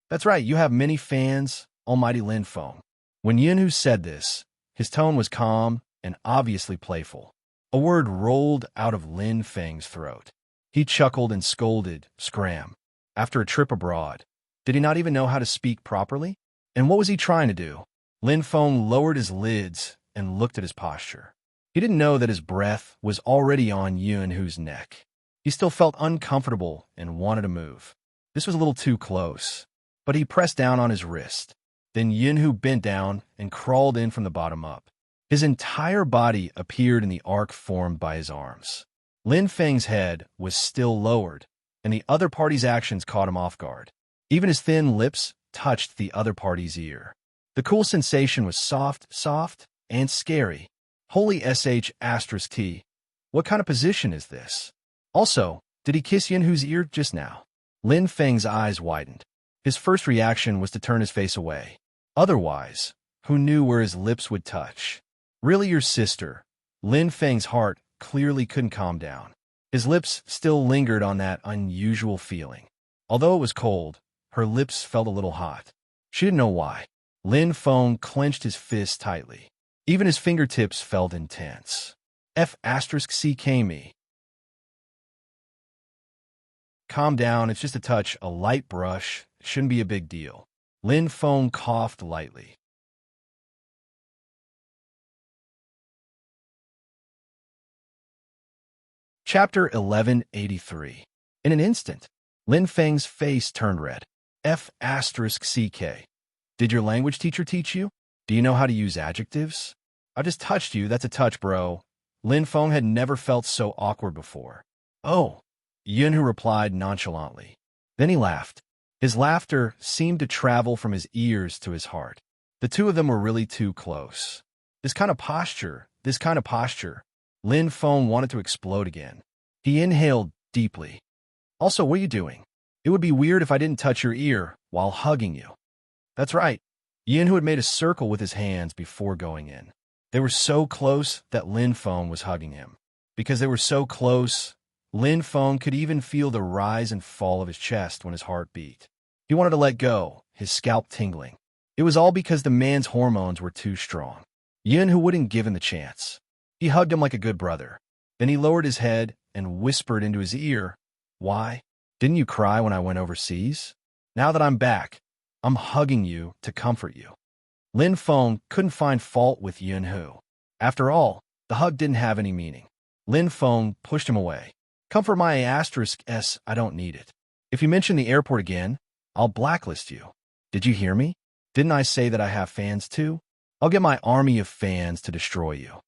That's right, you have many fans, Almighty Lin Feng. When Yin Hu said this, His tone was calm and obviously playful. A word rolled out of Lin Feng's throat. He chuckled and scolded, "Scram. After a trip abroad, did he not even know how to speak properly? And what was he trying to do?" Lin Feng lowered his lids and looked at his posture. He didn't know that his breath was already on Yunhu's neck. He still felt uncomfortable and wanted to move. This was a little too close, but he pressed down on his wrist. Then Yunhu bent down and crawled in from the bottom up. His entire body appeared in the arc formed by his arms. Lin Feng's head was still lowered, and the other party's actions caught him off guard. Even his thin lips touched the other party's ear. The cool sensation was soft, and scary. Holy sh*t. What kind of position is this? Also, did he kiss Yunhu's ear just now? Lin Feng's eyes widened. His first reaction was to turn his face away. Otherwise, who knew where his lips would touch? Really, your sister? Lin Feng's heart clearly couldn't calm down. His lips still lingered on that unusual feeling. Although it was cold, her lips felt a little hot. She didn't know why. Lin Feng clenched his fist tightly. Even his fingertips felt intense. F***ck me. Calm down, it's just a touch, a light brush. Shouldn't be a big deal. Lin Feng coughed lightly. Chapter 1183. In an instant, Lin Feng's face turned red. F***ck. Did your language teacher teach you? Do you know how to use adjectives? I just touched you, that's a touch, bro. Lin Feng had never felt so awkward before. Oh, Yunhu replied nonchalantly. Then he laughed. His laughter seemed to travel from his ears to his heart. The two of them were really too close. This kind of posture. Lin Feng wanted to explode again. He inhaled deeply. Also, what are you doing? It would be weird if I didn't touch your ear while hugging you. That's right. Yunhu had made a circle with his hands before going in. They were so close that Lin Feng was hugging him. Because they were so close, Lin Feng could even feel the rise and fall of his chest when his heart beat. He wanted to let go, his scalp tingling. It was all because the man's hormones were too strong. Yunhu wouldn't give him the chance. He hugged him like a good brother. Then he lowered his head and whispered into his ear, "Why? Didn't you cry when I went overseas? Now that I'm back, I'm hugging you to comfort you." Lin Feng couldn't find fault with Yunhu. After all, the hug didn't have any meaning. Lin Feng pushed him away. "Comfort my *s, I don't need it. If you mention the airport again, I'll blacklist you. Did you hear me? Didn't I say that I have fans too? I'll get my army of fans to destroy you."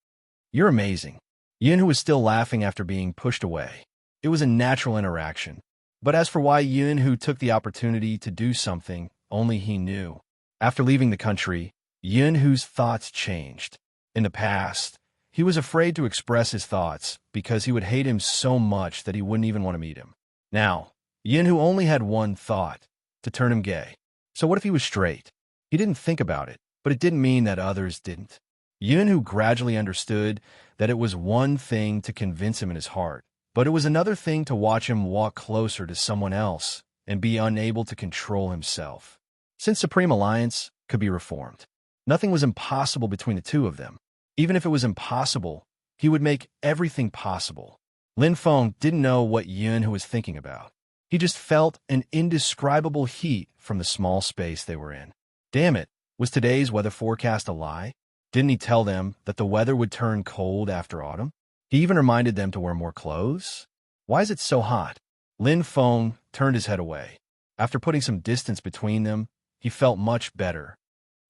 "You're amazing." Yunhu was still laughing after being pushed away. It was a natural interaction. But as for why Yunhu took the opportunity to do something, only he knew. After leaving the country, Yunhu's thoughts changed. In the past, he was afraid to express his thoughts because he would hate him so much that he wouldn't even want to meet him. Now, Yunhu only had one thought, to turn him gay. So what if he was straight? He didn't think about it, but it didn't mean that others didn't. Yunhu gradually understood that it was one thing to convince him in his heart, but it was another thing to watch him walk closer to someone else and be unable to control himself. Since Supreme Alliance could be reformed, nothing was impossible between the two of them. Even if it was impossible, he would make everything possible. Lin Feng didn't know what Yunhu was thinking about. He just felt an indescribable heat from the small space they were in. Damn it, was today's weather forecast a lie? Didn't he tell them that the weather would turn cold after autumn? He even reminded them to wear more clothes? Why is it so hot? Lin Feng turned his head away. After putting some distance between them, he felt much better.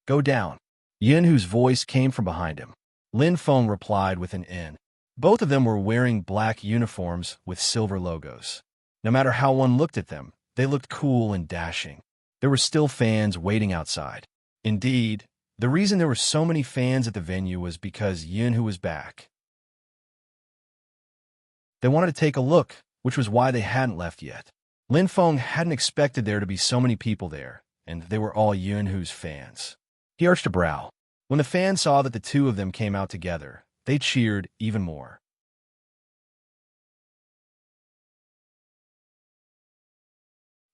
"Go down." Yunhu's voice came from behind him. Lin Feng replied with an "in." Both of them were wearing black uniforms with silver logos. No matter how one looked at them, they looked cool and dashing. There were still fans waiting outside. Indeed, the reason there were so many fans at the venue was because Yunhu was back. They wanted to take a look, which was why they hadn't left yet. Lin Feng hadn't expected there to be so many people there, and they were all Yunhu's fans. He arched a brow. When the fans saw that the two of them came out together, they cheered even more.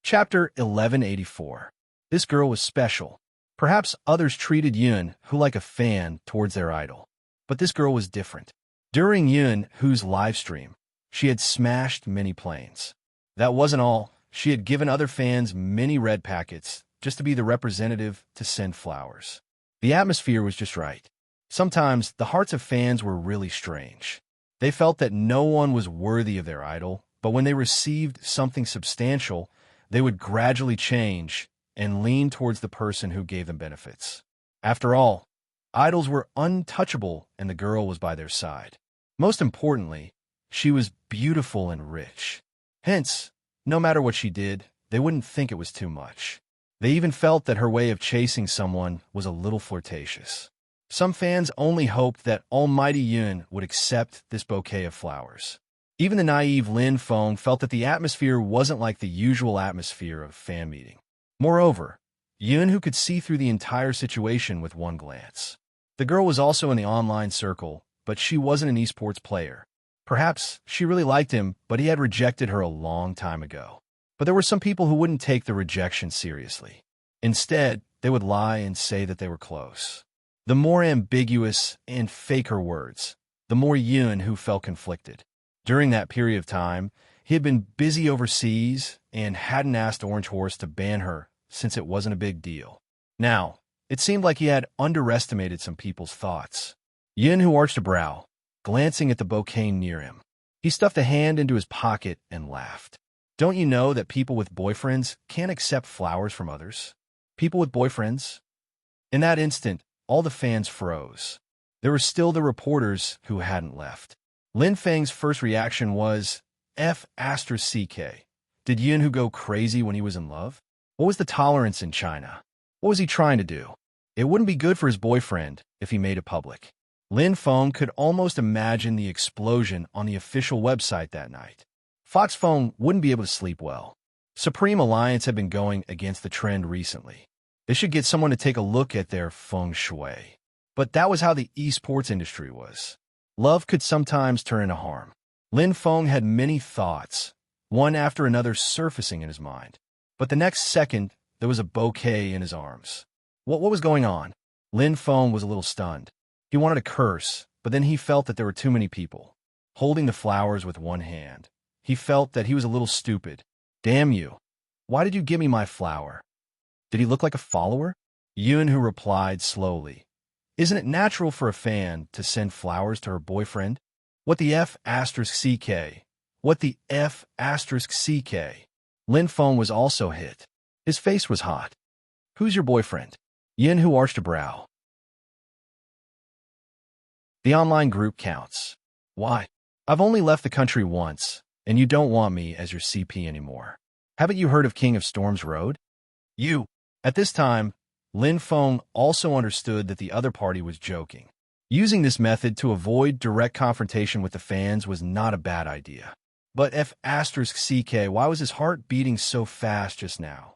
Chapter 1184. This girl was special. Perhaps others treated Yun Hu like a fan towards their idol. But this girl was different. During Yun Hu's livestream, she had smashed many planes. That wasn't all. She had given other fans many red packets just to be the representative to send flowers. The atmosphere was just right. Sometimes the hearts of fans were really strange. They felt that no one was worthy of their idol, but when they received something substantial, they would gradually change and lean towards the person who gave them benefits. After all, idols were untouchable and the girl was by their side. Most importantly, she was beautiful and rich. Hence, no matter what she did, they wouldn't think it was too much. They even felt that her way of chasing someone was a little flirtatious. Some fans only hoped that Almighty Yun would accept this bouquet of flowers. Even the naive Lin Feng felt that the atmosphere wasn't like the usual atmosphere of fan meeting. Moreover, Yun Hu could see through the entire situation with one glance. The girl was also in the online circle, but she wasn't an esports player. Perhaps she really liked him, but he had rejected her a long time ago. But there were some people who wouldn't take the rejection seriously. Instead, they would lie and say that they were close. The more ambiguous and fake her words, the more Yun Hu felt conflicted. During that period of time, he had been busy overseas and hadn't asked Orange Horse to ban her since it wasn't a big deal. Now, it seemed like he had underestimated some people's thoughts. Yun Hu arched a brow, glancing at the bouquet near him. He stuffed a hand into his pocket and laughed. Don't you know that people with boyfriends can't accept flowers from others? People with boyfriends? In that instant, all the fans froze. There were still the reporters who hadn't left. Lin Feng's first reaction was, F***CK. Did Yun Hu go crazy when he was in love? What was the tolerance in China? What was he trying to do? It wouldn't be good for his boyfriend if he made it public. Lin Feng could almost imagine the explosion on the official website that night. Fox Feng wouldn't be able to sleep well. Supreme Alliance had been going against the trend recently. They should get someone to take a look at their feng shui. But that was how the esports industry was. Love could sometimes turn into harm. Lin Feng had many thoughts, one after another surfacing in his mind. But the next second, there was a bouquet in his arms. What was going on? Lin Feng was a little stunned. He wanted to curse, but then he felt that there were too many people. Holding the flowers with one hand, he felt that he was a little stupid. Damn you. Why did you give me my flower? Did he look like a follower? Yun Hu replied slowly. Isn't it natural for a fan to send flowers to her boyfriend? What the F***CK? What the F***CK? Lin Feng was also hit. His face was hot. Who's your boyfriend? Yun Hu arched a brow. The online group counts. Why? I've only left the country once, and you don't want me as your CP anymore. Haven't you heard of King of Storms Road? You. At this time, Lin Feng also understood that the other party was joking. Using this method to avoid direct confrontation with the fans was not a bad idea. But F***CK, why was his heart beating so fast just now?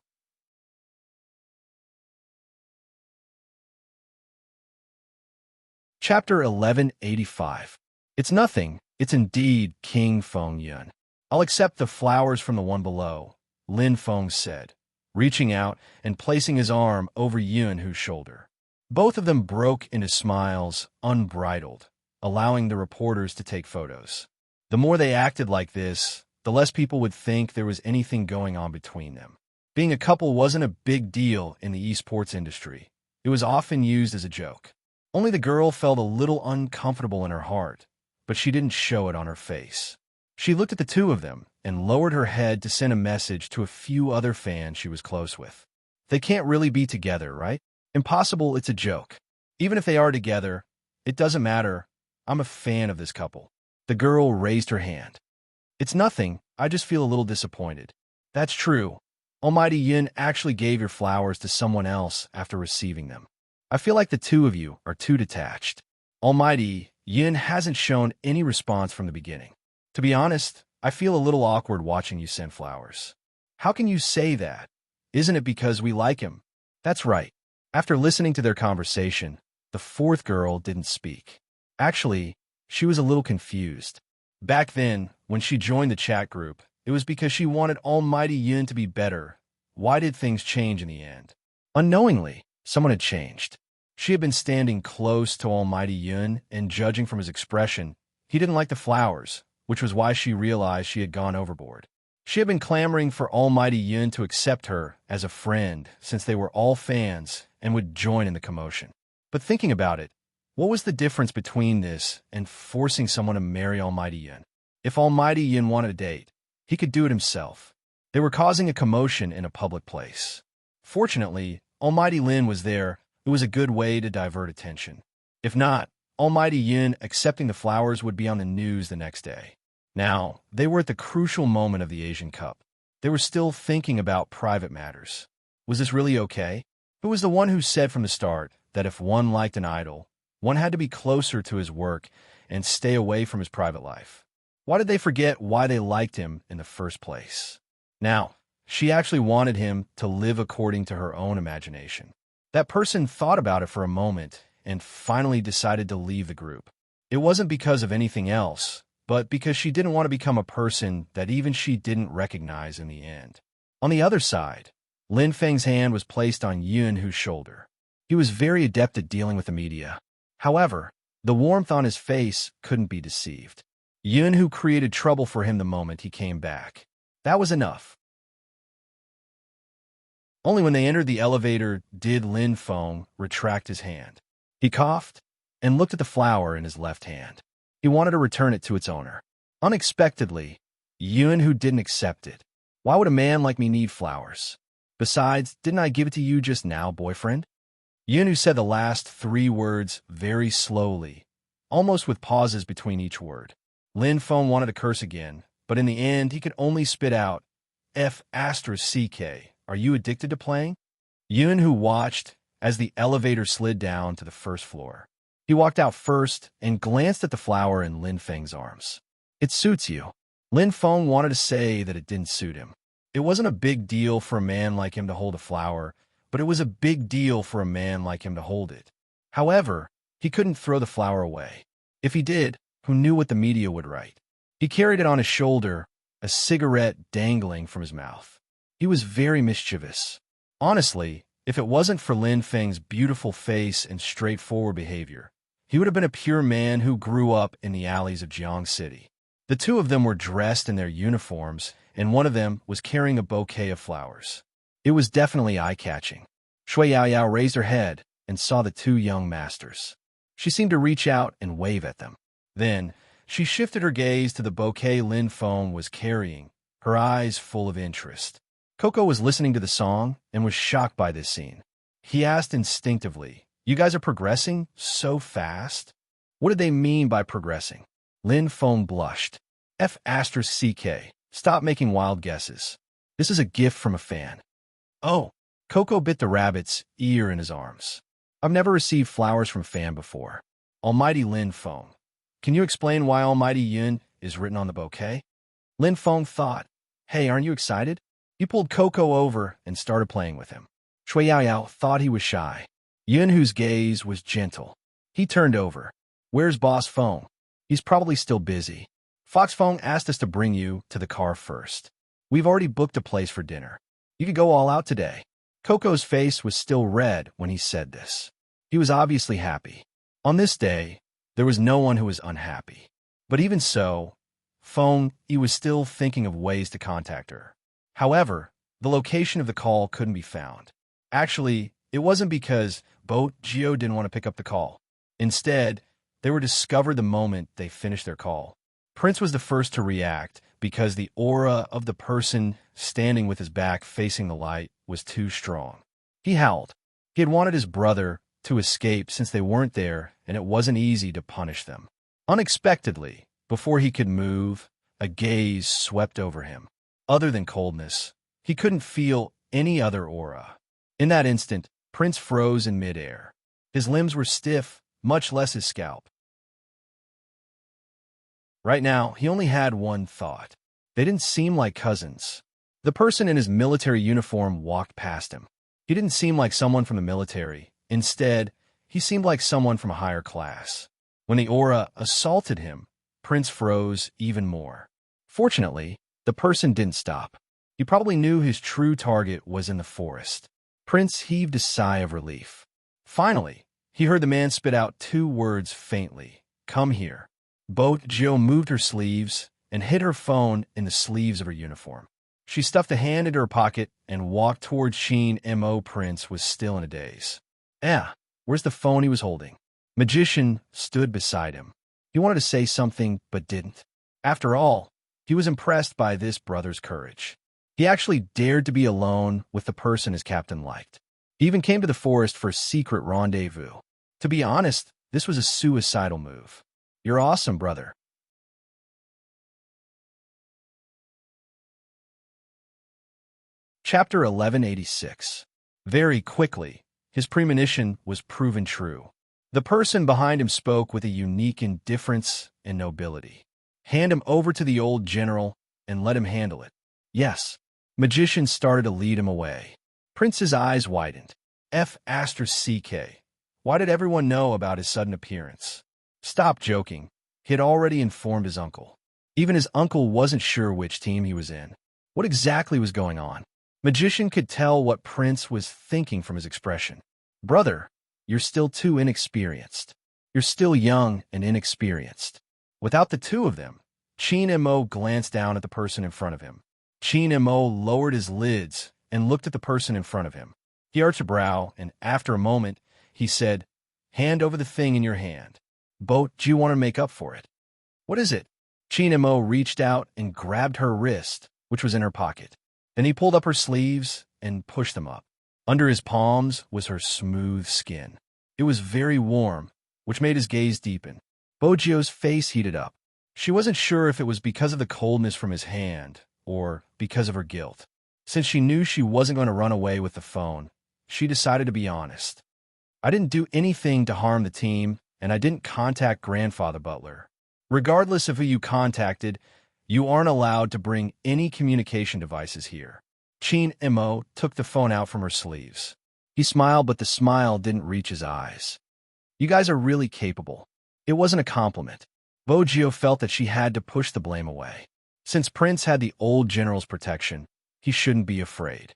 Chapter 1185. It's nothing. It's indeed King Feng Yun. I'll accept the flowers from the one below, Lin Feng said, reaching out and placing his arm over Yun Hu's shoulder. Both of them broke into smiles, unbridled, allowing the reporters to take photos. The more they acted like this, the less people would think there was anything going on between them. Being a couple wasn't a big deal in the esports industry. It was often used as a joke. Only the girl felt a little uncomfortable in her heart, but she didn't show it on her face. She looked at the two of them and lowered her head to send a message to a few other fans she was close with. They can't really be together, right? Impossible, it's a joke. Even if they are together, it doesn't matter. I'm a fan of this couple. The girl raised her hand. It's nothing, I just feel a little disappointed. That's true. Almighty Yin actually gave your flowers to someone else after receiving them. I feel like the two of you are too detached. Almighty Yin hasn't shown any response from the beginning. To be honest, I feel a little awkward watching you send flowers. How can you say that? Isn't it because we like him? That's right. After listening to their conversation, the fourth girl didn't speak. Actually, she was a little confused. Back then, when she joined the chat group, it was because she wanted Almighty Yin to be better. Why did things change in the end? Unknowingly, Someone had changed. She had been standing close to Almighty Yun, and judging from his expression, he didn't like the flowers, which was why she realized she had gone overboard. She had been clamoring for Almighty Yun to accept her as a friend since they were all fans and would join in the commotion. But thinking about it, what was the difference between this and forcing someone to marry Almighty Yun? If Almighty Yun wanted a date, he could do it himself. They were causing a commotion in a public place. Fortunately, Almighty Lin was there. It was a good way to divert attention. If not, Almighty Yun accepting the flowers would be on the news the next day. Now, they were at the crucial moment of the Asian Cup. They were still thinking about private matters. Was this really okay? Who was the one who said from the start that if one liked an idol, one had to be closer to his work and stay away from his private life? Why did they forget why they liked him in the first place? Now, she actually wanted him to live according to her own imagination. That person thought about it for a moment and finally decided to leave the group. It wasn't because of anything else, but because she didn't want to become a person that even she didn't recognize in the end. On the other side, Lin Feng's hand was placed on Yun Hu's shoulder. He was very adept at dealing with the media. However, the warmth on his face couldn't be deceived. Yun Hu created trouble for him the moment he came back. That was enough. Only when they entered the elevator did Lin Feng retract his hand. He coughed and looked at the flower in his left hand. He wanted to return it to its owner. Unexpectedly, Yun Hu didn't accept it. Why would a man like me need flowers? Besides, didn't I give it to you just now, boyfriend? Yun Hu said the last 3 words very slowly, almost with pauses between each word. Lin Feng wanted to curse again, but in the end, he could only spit out, F***, are you addicted to playing? Yun Hu watched as the elevator slid down to the first floor. He walked out first and glanced at the flower in Lin Feng's arms. It suits you. Lin Feng wanted to say that it didn't suit him. It wasn't a big deal for a man like him to hold a flower, but it was a big deal for a man like him to hold it. However, he couldn't throw the flower away. If he did, who knew what the media would write? He carried it on his shoulder, a cigarette dangling from his mouth. He was very mischievous. Honestly, if it wasn't for Lin Feng's beautiful face and straightforward behavior, he would have been a pure man who grew up in the alleys of Jiang City. The two of them were dressed in their uniforms, and one of them was carrying a bouquet of flowers. It was definitely eye-catching. Shui Yaoyao raised her head and saw the 2 young masters. She seemed to reach out and wave at them. Then, she shifted her gaze to the bouquet Lin Feng was carrying, her eyes full of interest. Coco was listening to the song and was shocked by this scene. He asked instinctively, "You guys are progressing so fast?" What did they mean by progressing? Lin Feng blushed. F***, stop making wild guesses. This is a gift from a fan. Oh, Coco bit the rabbit's ear in his arms. I've never received flowers from fan before. Almighty Lin Feng. Can you explain why Almighty Yun is written on the bouquet? Lin Feng thought, hey, aren't you excited? He pulled Coco over and started playing with him. Shui Yaoyao thought he was shy. Yun Hu's gaze was gentle. He turned over. Where's Boss Feng? He's probably still busy. Fox Feng asked us to bring you to the car first. We've already booked a place for dinner. You could go all out today. Coco's face was still red when he said this. He was obviously happy. On this day, there was no one who was unhappy. But even so, he was still thinking of ways to contact her. However, the location of the call couldn't be found. Actually, it wasn't because Bo Gio didn't want to pick up the call. Instead, they were discovered the moment they finished their call. Prince was the first to react because the aura of the person standing with his back facing the light was too strong. He howled. He had wanted his brother to escape since they weren't there, and it wasn't easy to punish them. Unexpectedly, before he could move, a gaze swept over him. Other than coldness, he couldn't feel any other aura. In that instant, Prince froze in midair. His limbs were stiff, much less his scalp. Right now, he only had one thought. They didn't seem like cousins. The person in his military uniform walked past him. He didn't seem like someone from the military. Instead, he seemed like someone from a higher class. When the aura assaulted him, Prince froze even more. Fortunately, the person didn't stop. He probably knew his true target was in the forest. Prince heaved a sigh of relief. Finally, he heard the man spit out 2 words faintly. Come here. Jill moved her sleeves and hid her phone in the sleeves of her uniform. She stuffed a hand into her pocket and walked toward Sheen. Prince was still in a daze. Where's the phone he was holding? Magician stood beside him. He wanted to say something, but didn't. After all, he was impressed by this brother's courage. He actually dared to be alone with the person his captain liked. He even came to the forest for a secret rendezvous. To be honest, this was a suicidal move. You're awesome, brother. Chapter 1186. Very quickly, his premonition was proven true. The person behind him spoke with a unique indifference and nobility. Hand him over to the old general and let him handle it. Yes. Magician started to lead him away. Prince's eyes widened. F***. Why did everyone know about his sudden appearance? Stop joking. He had already informed his uncle. Even his uncle wasn't sure which team he was in. What exactly was going on? Magician could tell what Prince was thinking from his expression. Brother, you're still too inexperienced. You're still young and inexperienced. Without the two of them, Sheen glanced down at the person in front of him. Sheen lowered his lids and looked at the person in front of him. He arched a brow, and after a moment, he said, Hand over the thing in your hand. Do you want to make up for it? What is it? Sheen reached out and grabbed her wrist, which was in her pocket. Then he pulled up her sleeves and pushed them up. Under his palms was her smooth skin. It was very warm, which made his gaze deepen. Bojio's face heated up. She wasn't sure if it was because of the coldness from his hand or because of her guilt. Since she knew she wasn't going to run away with the phone, she decided to be honest. I didn't do anything to harm the team, and I didn't contact Grandfather Butler. Regardless of who you contacted, you aren't allowed to bring any communication devices here. Sheen took the phone out from her sleeves. He smiled, but the smile didn't reach his eyes. You guys are really capable. It wasn't a compliment. Bojio felt that she had to push the blame away. Since Prince had the old general's protection, he shouldn't be afraid.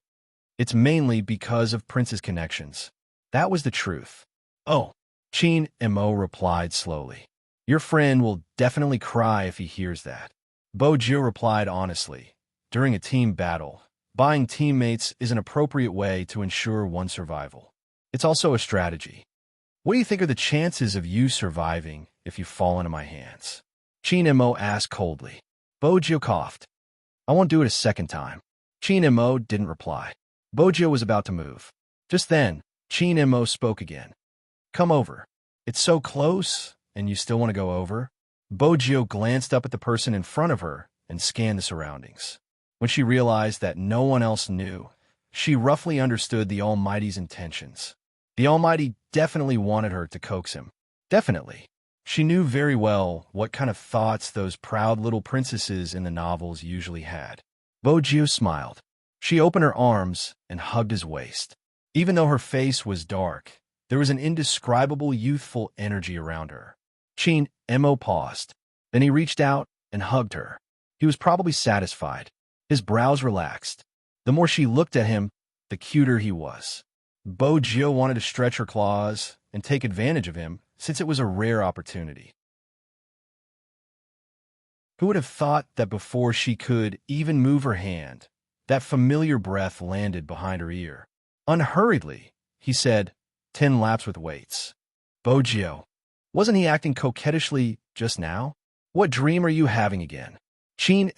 It's mainly because of Prince's connections. That was the truth. Oh, Sheen replied slowly. Your friend will definitely cry if he hears that. Bojio replied honestly. During a team battle, buying teammates is an appropriate way to ensure one's survival. It's also a strategy. What do you think are the chances of you surviving if you fall into my hands? Sheen asked coldly. Bojio coughed. I won't do it a second time. Sheen didn't reply. Bojio was about to move. Just then, Sheen spoke again. Come over. It's so close, and you still want to go over? Bojio glanced up at the person in front of her and scanned the surroundings. When she realized that no one else knew, she roughly understood the Almighty's intentions. The Almighty definitely wanted her to coax him. Definitely. She knew very well what kind of thoughts those proud little princesses in the novels usually had. Bojio smiled. She opened her arms and hugged his waist. Even though her face was dark, there was an indescribable youthful energy around her. Sheen paused. Then he reached out and hugged her. He was probably satisfied. His brows relaxed. The more she looked at him, the cuter he was. Bojio wanted to stretch her claws and take advantage of him, since it was a rare opportunity. Who would have thought that before she could even move her hand, that familiar breath landed behind her ear? Unhurriedly, he said, 10 laps with weights. Bojio, wasn't he acting coquettishly just now? What dream are you having again? Sheen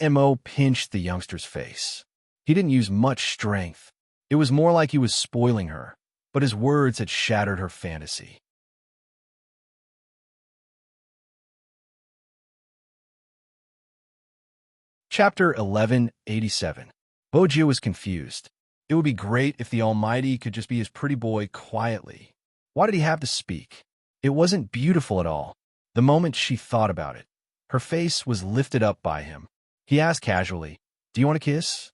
pinched the youngster's face. He didn't use much strength. It was more like he was spoiling her, but his words had shattered her fantasy. Chapter 1187. Bojio was confused. It would be great if the Almighty could just be his pretty boy quietly. Why did he have to speak? It wasn't beautiful at all. The moment she thought about it, her face was lifted up by him. He asked casually, Do you want a kiss?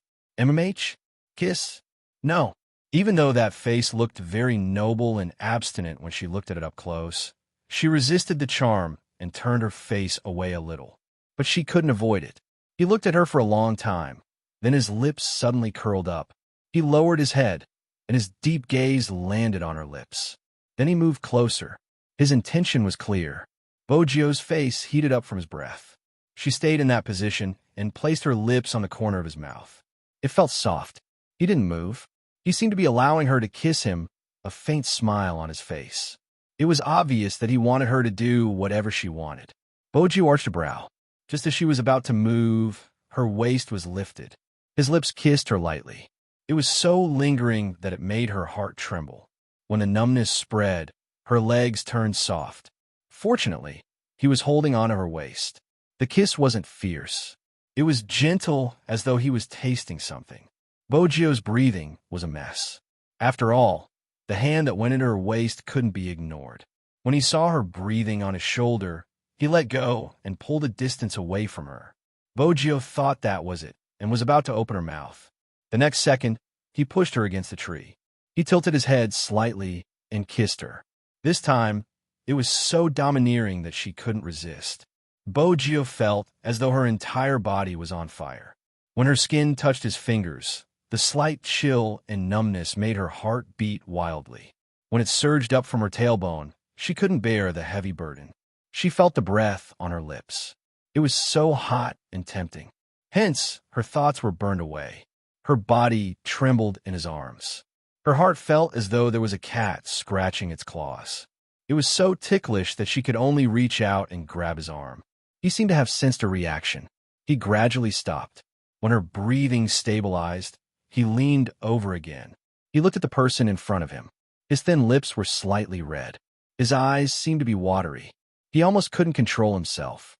Kiss? No. Even though that face looked very noble and abstinent when she looked at it up close, she resisted the charm and turned her face away a little. But she couldn't avoid it. He looked at her for a long time. Then his lips suddenly curled up. He lowered his head. and his deep gaze landed on her lips. Then he moved closer. His intention was clear. Bojio's face heated up from his breath. She stayed in that position and placed her lips on the corner of his mouth. It felt soft. He didn't move. He seemed to be allowing her to kiss him, a faint smile on his face. It was obvious that he wanted her to do whatever she wanted. Bojio arched a brow. Just as she was about to move, her waist was lifted. His lips kissed her lightly. It was so lingering that it made her heart tremble. When the numbness spread, her legs turned soft. Fortunately, he was holding onto her waist. The kiss wasn't fierce. It was gentle, as though he was tasting something. Bojio's breathing was a mess. After all, the hand that went into her waist couldn't be ignored. When he saw her breathing on his shoulder, he let go and pulled a distance away from her. Bojio thought that was it and was about to open her mouth. The next second, he pushed her against the tree. He tilted his head slightly and kissed her. This time, it was so domineering that she couldn't resist. Bojio felt as though her entire body was on fire. When her skin touched his fingers, the slight chill and numbness made her heart beat wildly. When it surged up from her tailbone, she couldn't bear the heavy burden. She felt the breath on her lips. It was so hot and tempting. Hence, her thoughts were burned away. Her body trembled in his arms. Her heart felt as though there was a cat scratching its claws. It was so ticklish that she could only reach out and grab his arm. He seemed to have sensed a reaction. He gradually stopped. When her breathing stabilized, he leaned over again. He looked at the person in front of him. His thin lips were slightly red. His eyes seemed to be watery. He almost couldn't control himself.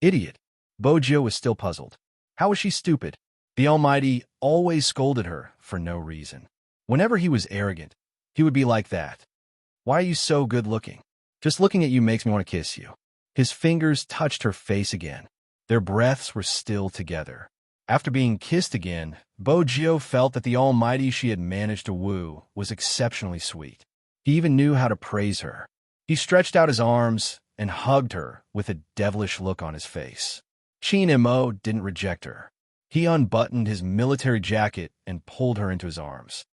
Idiot. Bojio was still puzzled. How was she stupid? The Almighty always scolded her for no reason. Whenever he was arrogant, he would be like that. Why are you so good-looking? Just looking at you makes me want to kiss you. His fingers touched her face again. Their breaths were still together. After being kissed again, Bojio felt that the Almighty she had managed to woo was exceptionally sweet. He even knew how to praise her. He stretched out his arms and hugged her with a devilish look on his face. Chin Mo didn't reject her. He unbuttoned his military jacket and pulled her into his arms.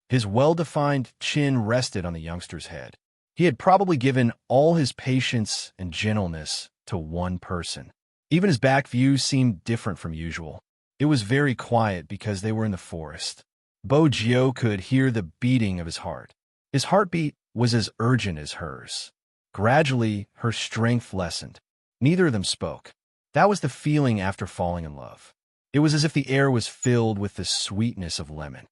His well-defined chin rested on the youngster's head. He had probably given all his patience and gentleness to one person. Even his back view seemed different from usual. It was very quiet because they were in the forest. Bojio could hear the beating of his heart. His heartbeat was as urgent as hers. Gradually, her strength lessened. Neither of them spoke. That was the feeling after falling in love. It was as if the air was filled with the sweetness of lemon.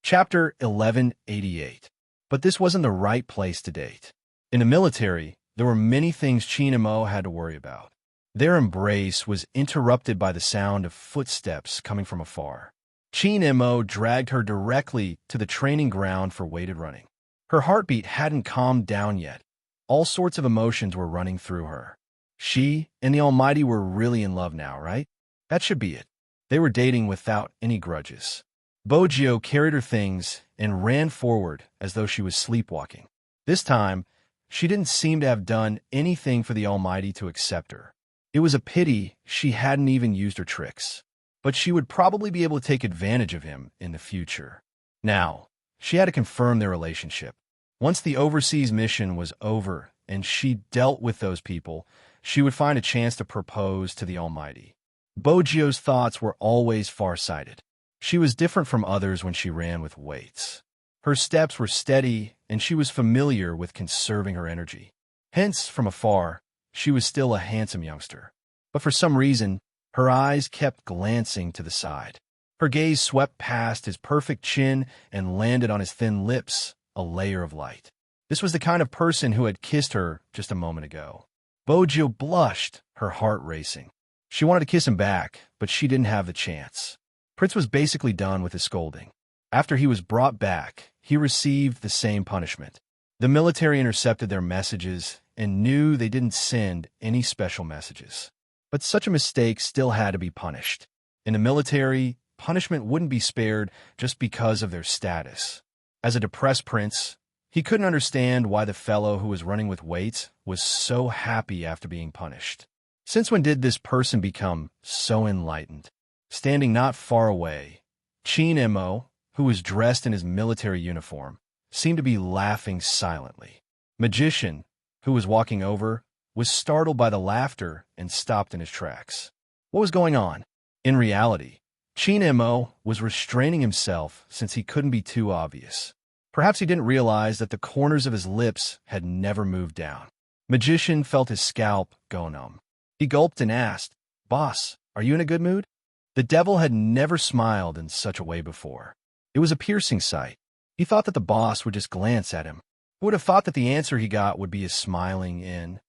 Chapter 1188. But this wasn't the right place to date. In the military, there were many things Chin Mo had to worry about. Their embrace was interrupted by the sound of footsteps coming from afar. Chin Mo dragged her directly to the training ground for weighted running. Her heartbeat hadn't calmed down yet. All sorts of emotions were running through her. She and the Almighty were really in love now, right? That should be it. They were dating without any grudges. Bojio carried her things and ran forward as though she was sleepwalking. This time, she didn't seem to have done anything for the Almighty to accept her. It was a pity she hadn't even used her tricks. But she would probably be able to take advantage of him in the future. Now, she had to confirm their relationship. Once the overseas mission was over and she dealt with those people, she would find a chance to propose to the Almighty. Bojio's thoughts were always far-sighted. She was different from others when she ran with weights. Her steps were steady, and she was familiar with conserving her energy. Hence, from afar, she was still a handsome youngster. But for some reason, her eyes kept glancing to the side. Her gaze swept past his perfect chin and landed on his thin lips, a layer of light. This was the kind of person who had kissed her just a moment ago. Bojio blushed, her heart racing. She wanted to kiss him back, but she didn't have the chance. Prince was basically done with his scolding. After he was brought back, he received the same punishment. The military intercepted their messages and knew they didn't send any special messages. But such a mistake still had to be punished. In the military, punishment wouldn't be spared just because of their status. As a depressed prince, he couldn't understand why the fellow who was running with weights was so happy after being punished. Since when did this person become so enlightened? Standing not far away, Chin Mo, who was dressed in his military uniform, seemed to be laughing silently. Magician, who was walking over, was startled by the laughter and stopped in his tracks. What was going on? In reality, Chin Mo was restraining himself since he couldn't be too obvious. Perhaps he didn't realize that the corners of his lips had never moved down. Magician felt his scalp go numb. He gulped and asked, "Boss, are you in a good mood?" The devil had never smiled in such a way before. It was a piercing sight. He thought that the boss would just glance at him. Who would have thought that the answer he got would be a smiling in?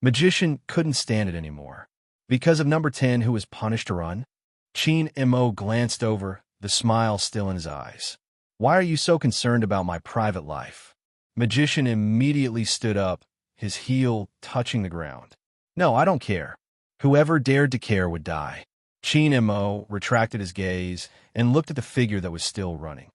Magician couldn't stand it anymore. Because of number 10, who was punished to run? Chin Mo glanced over, the smile still in his eyes. "Why are you so concerned about my private life?" Magician immediately stood up, his heel touching the ground. "No, I don't care. Whoever dared to care would die." Chin Mo retracted his gaze and looked at the figure that was still running.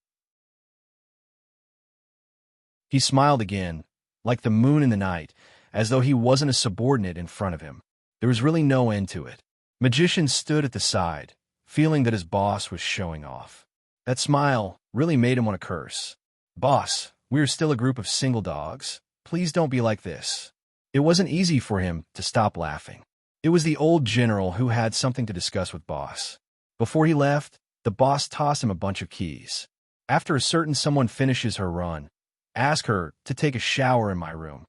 He smiled again, like the moon in the night, as though he wasn't a subordinate in front of him. There was really no end to it. Magician stood at the side, feeling that his boss was showing off. That smile really made him want to curse. "Boss, we are still a group of single dogs. Please don't be like this." It wasn't easy for him to stop laughing. It was the old general who had something to discuss with boss. Before he left, the boss tossed him a bunch of keys. After a certain someone finishes her run, ask her to take a shower in my room.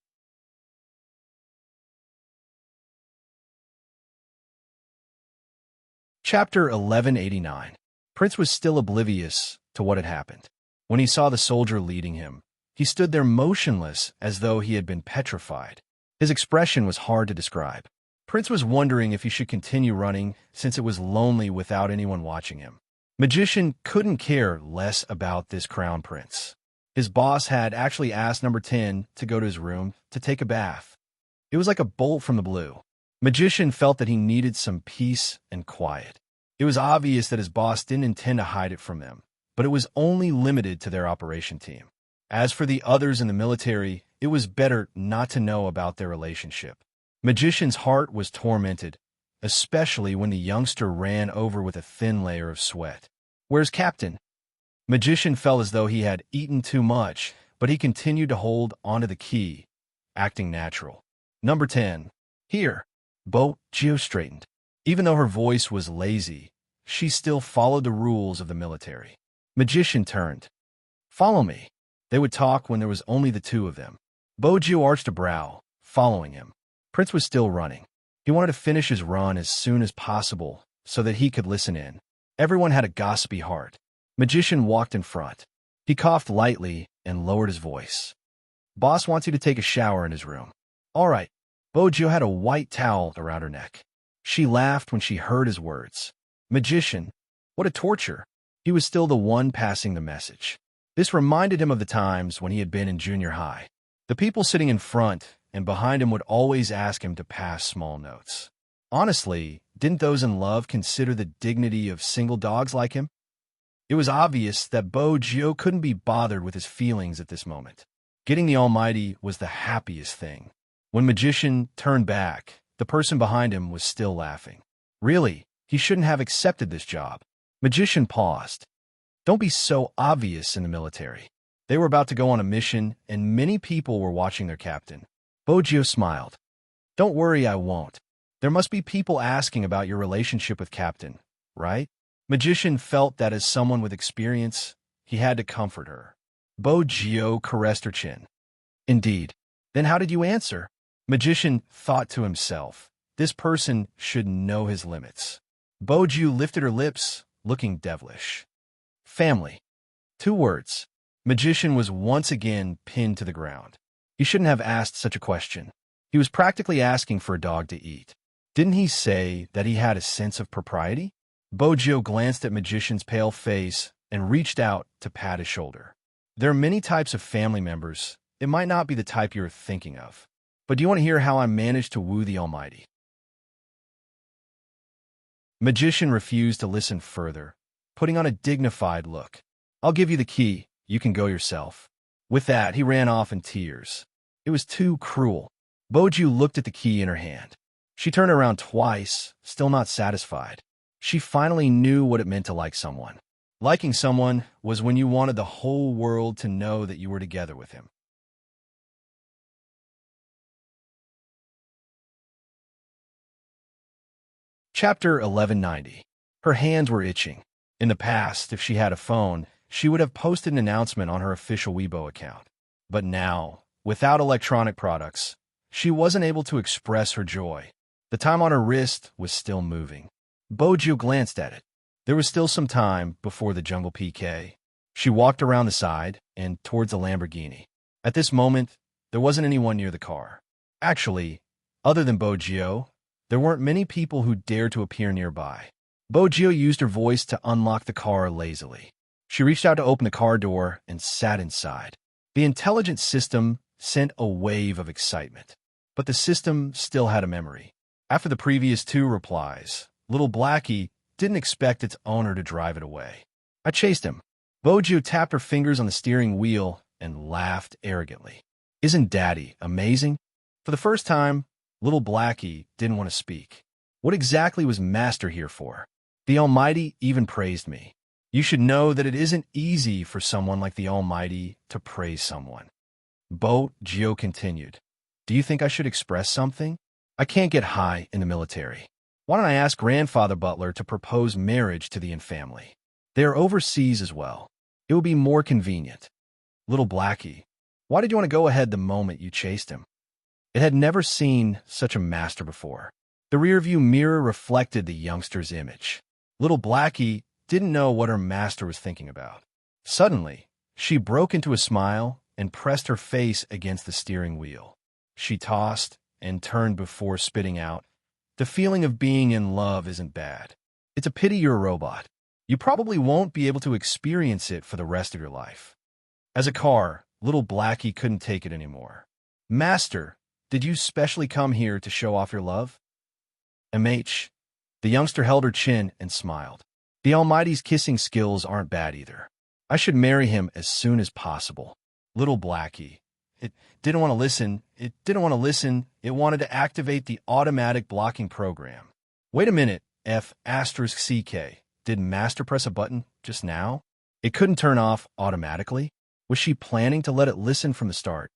Chapter 1189. Prince was still oblivious to what had happened. When he saw the soldier leading him, he stood there motionless as though he had been petrified. His expression was hard to describe. Prince was wondering if he should continue running since it was lonely without anyone watching him. Magician couldn't care less about this crown prince. His boss had actually asked number 10 to go to his room to take a bath. It was like a bolt from the blue. Magician felt that he needed some peace and quiet. It was obvious that his boss didn't intend to hide it from them, but it was only limited to their operation team. As for the others in the military, it was better not to know about their relationship. Magician's heart was tormented, especially when the youngster ran over with a thin layer of sweat. "Where's Captain?" Magician felt as though he had eaten too much, but he continued to hold onto the key, acting natural. "Number 10. Here." Bo Gio straightened. Even though her voice was lazy, she still followed the rules of the military. Magician turned. "Follow me." They would talk when there was only the two of them. Bo Gio arched a brow, following him. Prince was still running. He wanted to finish his run as soon as possible so that he could listen in. Everyone had a gossipy heart. Magician walked in front. He coughed lightly and lowered his voice. "Boss wants you to take a shower in his room." "All right." Bojo had a white towel around her neck. She laughed when she heard his words. Magician, what a torture. He was still the one passing the message. This reminded him of the times when he had been in junior high. The people sitting in front and behind him would always ask him to pass small notes. Honestly, didn't those in love consider the dignity of single dogs like him? It was obvious that Bojo couldn't be bothered with his feelings at this moment. Getting the Almighty was the happiest thing. When Magician turned back, the person behind him was still laughing. Really, he shouldn't have accepted this job. Magician paused. Don't be so obvious in the military. They were about to go on a mission, and many people were watching their captain. Bojo smiled. Don't worry, I won't. There must be people asking about your relationship with Captain, right? Magician felt that as someone with experience, he had to comfort her. Bojo caressed her chin. Indeed. Then how did you answer? Magician thought to himself, this person should know his limits. Bojo lifted her lips, looking devilish. Family. 2 words. Magician was once again pinned to the ground. He shouldn't have asked such a question. He was practically asking for a dog to eat. Didn't he say that he had a sense of propriety? Bojo glanced at Magician's pale face and reached out to pat his shoulder. There are many types of family members. It might not be the type you're thinking of. But do you want to hear how I managed to woo the Almighty? Magician refused to listen further, putting on a dignified look. I'll give you the key. You can go yourself. With that, he ran off in tears. It was too cruel. Bojo looked at the key in her hand. She turned around twice, still not satisfied. She finally knew what it meant to like someone. Liking someone was when you wanted the whole world to know that you were together with him. Chapter 1190. Her hands were itching. In the past, if she had a phone, she would have posted an announcement on her official Weibo account. But now, without electronic products, she wasn't able to express her joy. The time on her wrist was still moving. Bojo glanced at it. There was still some time before the jungle PK. She walked around the side and towards the Lamborghini. At this moment, there wasn't anyone near the car. Actually, other than Bojo, there weren't many people who dared to appear nearby. Bojo used her voice to unlock the car lazily. She reached out to open the car door and sat inside. The intelligent system sent a wave of excitement. But the system still had a memory. After the previous two replies, little Blackie didn't expect its owner to drive it away. I chased him. Bojo tapped her fingers on the steering wheel and laughed arrogantly. Isn't Daddy amazing? For the first time, little Blackie didn't want to speak. What exactly was Master here for? The Almighty even praised me. You should know that it isn't easy for someone like the Almighty to praise someone. Bojo continued. Do you think I should express something? I can't get high in the military. Why don't I ask Grandfather Butler to propose marriage to the family? They are overseas as well. It would be more convenient. Little Blackie, why did you want to go ahead the moment you chased him? It had never seen such a master before. The rearview mirror reflected the youngster's image. Little Blackie didn't know what her master was thinking about. Suddenly, she broke into a smile and pressed her face against the steering wheel. She tossed and turned before spitting out, the feeling of being in love isn't bad. It's a pity you're a robot. You probably won't be able to experience it for the rest of your life. As a car, little Blackie couldn't take it anymore. Master, did you specially come here to show off your love? MH. The youngster held her chin and smiled. The Almighty's kissing skills aren't bad either. I should marry him as soon as possible. Little Blackie. It didn't want to listen. It wanted to activate the automatic blocking program. Wait a minute, F***CK. Did Master press a button just now? It couldn't turn off automatically? Was she planning to let it listen from the start?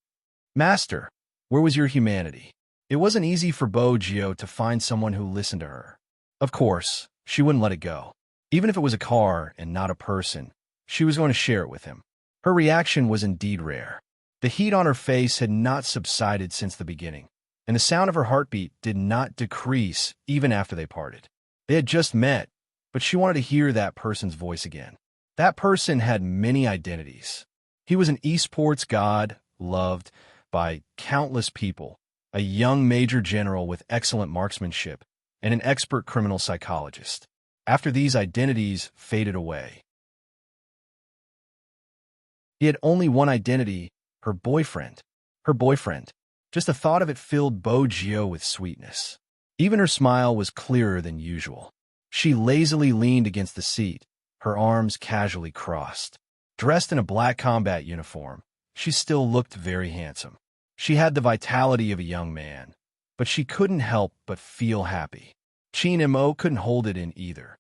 Master, where was your humanity? It wasn't easy for Bojo to find someone who listened to her. Of course, she wouldn't let it go. Even if it was a car and not a person, she was going to share it with him. Her reaction was indeed rare. The heat on her face had not subsided since the beginning, and the sound of her heartbeat did not decrease even after they parted. They had just met, but she wanted to hear that person's voice again. That person had many identities. He was an esports god, loved by countless people, a young major general with excellent marksmanship, and an expert criminal psychologist. After these identities faded away, he had only one identity, her boyfriend. Her boyfriend. Just the thought of it filled Bojo with sweetness. Even her smile was clearer than usual. She lazily leaned against the seat, her arms casually crossed. Dressed in a black combat uniform, she still looked very handsome. She had the vitality of a young man, but she couldn't help but feel happy. Chin Mo couldn't hold it in either.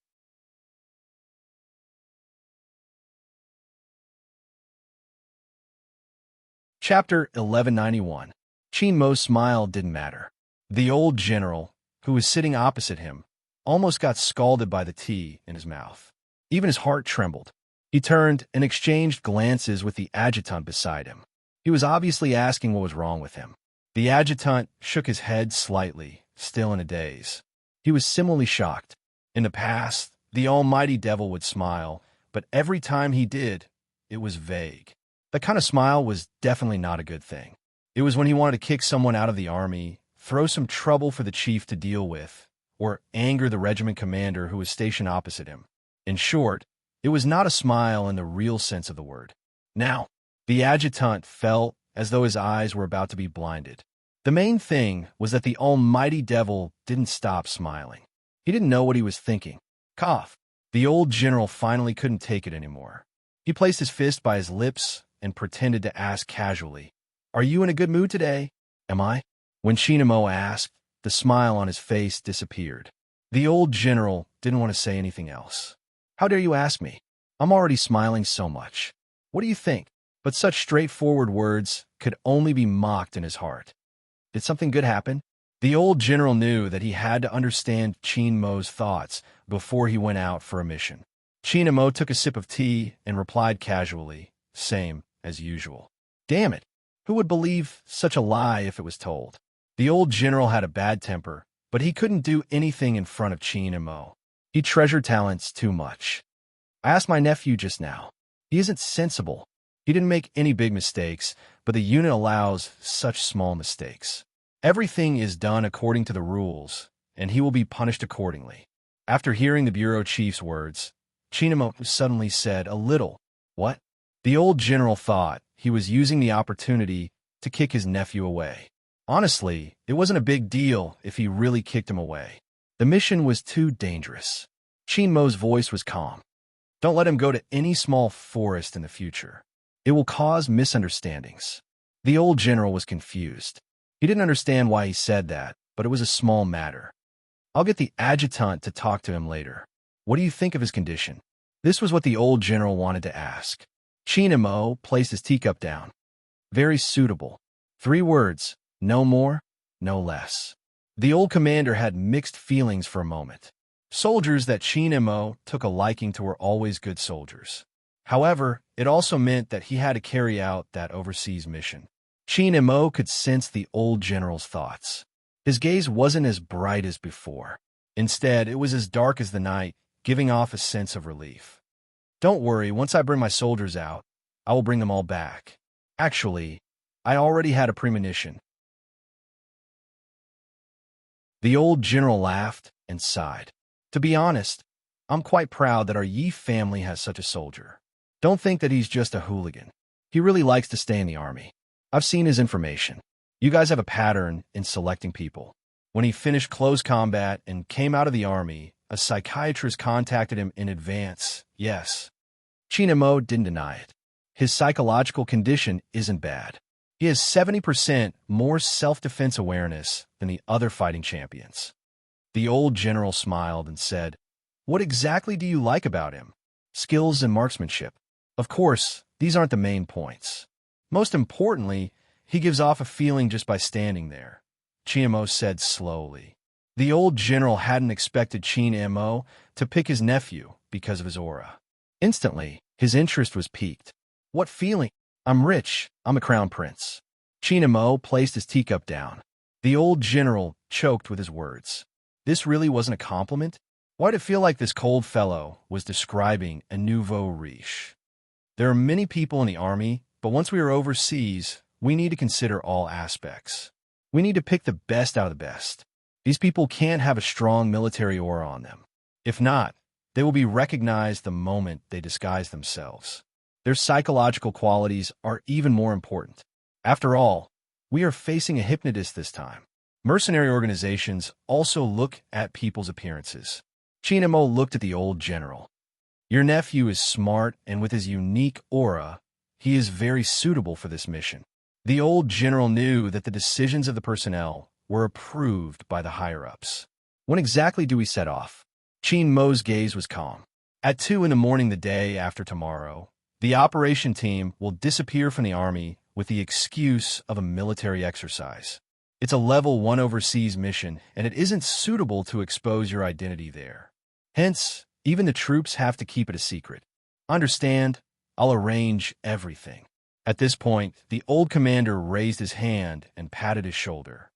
Chapter 1191. Chin Mo's smile didn't matter. The old general, who was sitting opposite him, almost got scalded by the tea in his mouth. Even his heart trembled. He turned and exchanged glances with the adjutant beside him. He was obviously asking what was wrong with him. The adjutant shook his head slightly, still in a daze. He was similarly shocked. In the past, the almighty devil would smile, but every time he did, it was vague. That kind of smile was definitely not a good thing. It was when he wanted to kick someone out of the army, throw some trouble for the chief to deal with, or anger the regiment commander who was stationed opposite him. In short, it was not a smile in the real sense of the word. Now, the adjutant felt as though his eyes were about to be blinded. The main thing was that the almighty devil didn't stop smiling. He didn't know what he was thinking. Cough. The old general finally couldn't take it anymore. He placed his fist by his lips and pretended to ask casually, "Are you in a good mood today?" "Am I?" When Shinamo asked, the smile on his face disappeared. The old general didn't want to say anything else. How dare you ask me? I'm already smiling so much. What do you think? But such straightforward words could only be mocked in his heart. Did something good happen? The old general knew that he had to understand Qin Mo's thoughts before he went out for a mission. Qin Mo took a sip of tea and replied casually, same as usual. Damn it! Who would believe such a lie if it was told? The old general had a bad temper, but he couldn't do anything in front of Qin Mo. He treasured talents too much. I asked my nephew just now. He isn't sensible. He didn't make any big mistakes, but the unit allows such small mistakes. Everything is done according to the rules, and he will be punished accordingly. After hearing the bureau chief's words, Qin Mo suddenly said a little, "What?" The old general thought he was using the opportunity to kick his nephew away. Honestly, it wasn't a big deal if he really kicked him away. The mission was too dangerous. Qin Mo's voice was calm. Don't let him go to any small forest in the future. It will cause misunderstandings. The old general was confused. He didn't understand why he said that, but it was a small matter. I'll get the adjutant to talk to him later. What do you think of his condition? This was what the old general wanted to ask. Qin Mo placed his teacup down. Very suitable. 3 words, no more, no less. The old commander had mixed feelings for a moment. Soldiers that Qin Mo took a liking to were always good soldiers. However, it also meant that he had to carry out that overseas mission. Qin Mo could sense the old general's thoughts. His gaze wasn't as bright as before. Instead, it was as dark as the night, giving off a sense of relief. Don't worry, once I bring my soldiers out, I will bring them all back. Actually, I already had a premonition. The old general laughed and sighed. To be honest, I'm quite proud that our Yi family has such a soldier. Don't think that he's just a hooligan. He really likes to stay in the army. I've seen his information. You guys have a pattern in selecting people. When he finished close combat and came out of the army, a psychiatrist contacted him in advance. Yes. Qin Mo didn't deny it. His psychological condition isn't bad. He has 70% more self-defense awareness than the other fighting champions. The old general smiled and said, What exactly do you like about him? Skills and marksmanship. Of course, these aren't the main points. Most importantly, he gives off a feeling just by standing there, Qin Mo said slowly. The old general hadn't expected Qin Mo to pick his nephew because of his aura. Instantly, his interest was piqued. What feeling? I'm rich. I'm a crown prince. Qin Mo placed his teacup down. The old general choked with his words. This really wasn't a compliment? Why did it feel like this cold fellow was describing a nouveau riche? There are many people in the army, but once we are overseas, we need to consider all aspects. We need to pick the best out of the best. These people can't have a strong military aura on them. If not, they will be recognized the moment they disguise themselves. Their psychological qualities are even more important. After all, we are facing a hypnotist this time. Mercenary organizations also look at people's appearances. Qin Mo looked at the old general. Your nephew is smart, and with his unique aura, he is very suitable for this mission. The old general knew that the decisions of the personnel were approved by the higher-ups. When exactly do we set off? Qin Mo's gaze was calm. At 2 in the morning the day after tomorrow, the operation team will disappear from the army with the excuse of a military exercise. It's a level 1 overseas mission, and it isn't suitable to expose your identity there. Hence, even the troops have to keep it a secret. Understand? I'll arrange everything. At this point, the old commander raised his hand and patted his shoulder.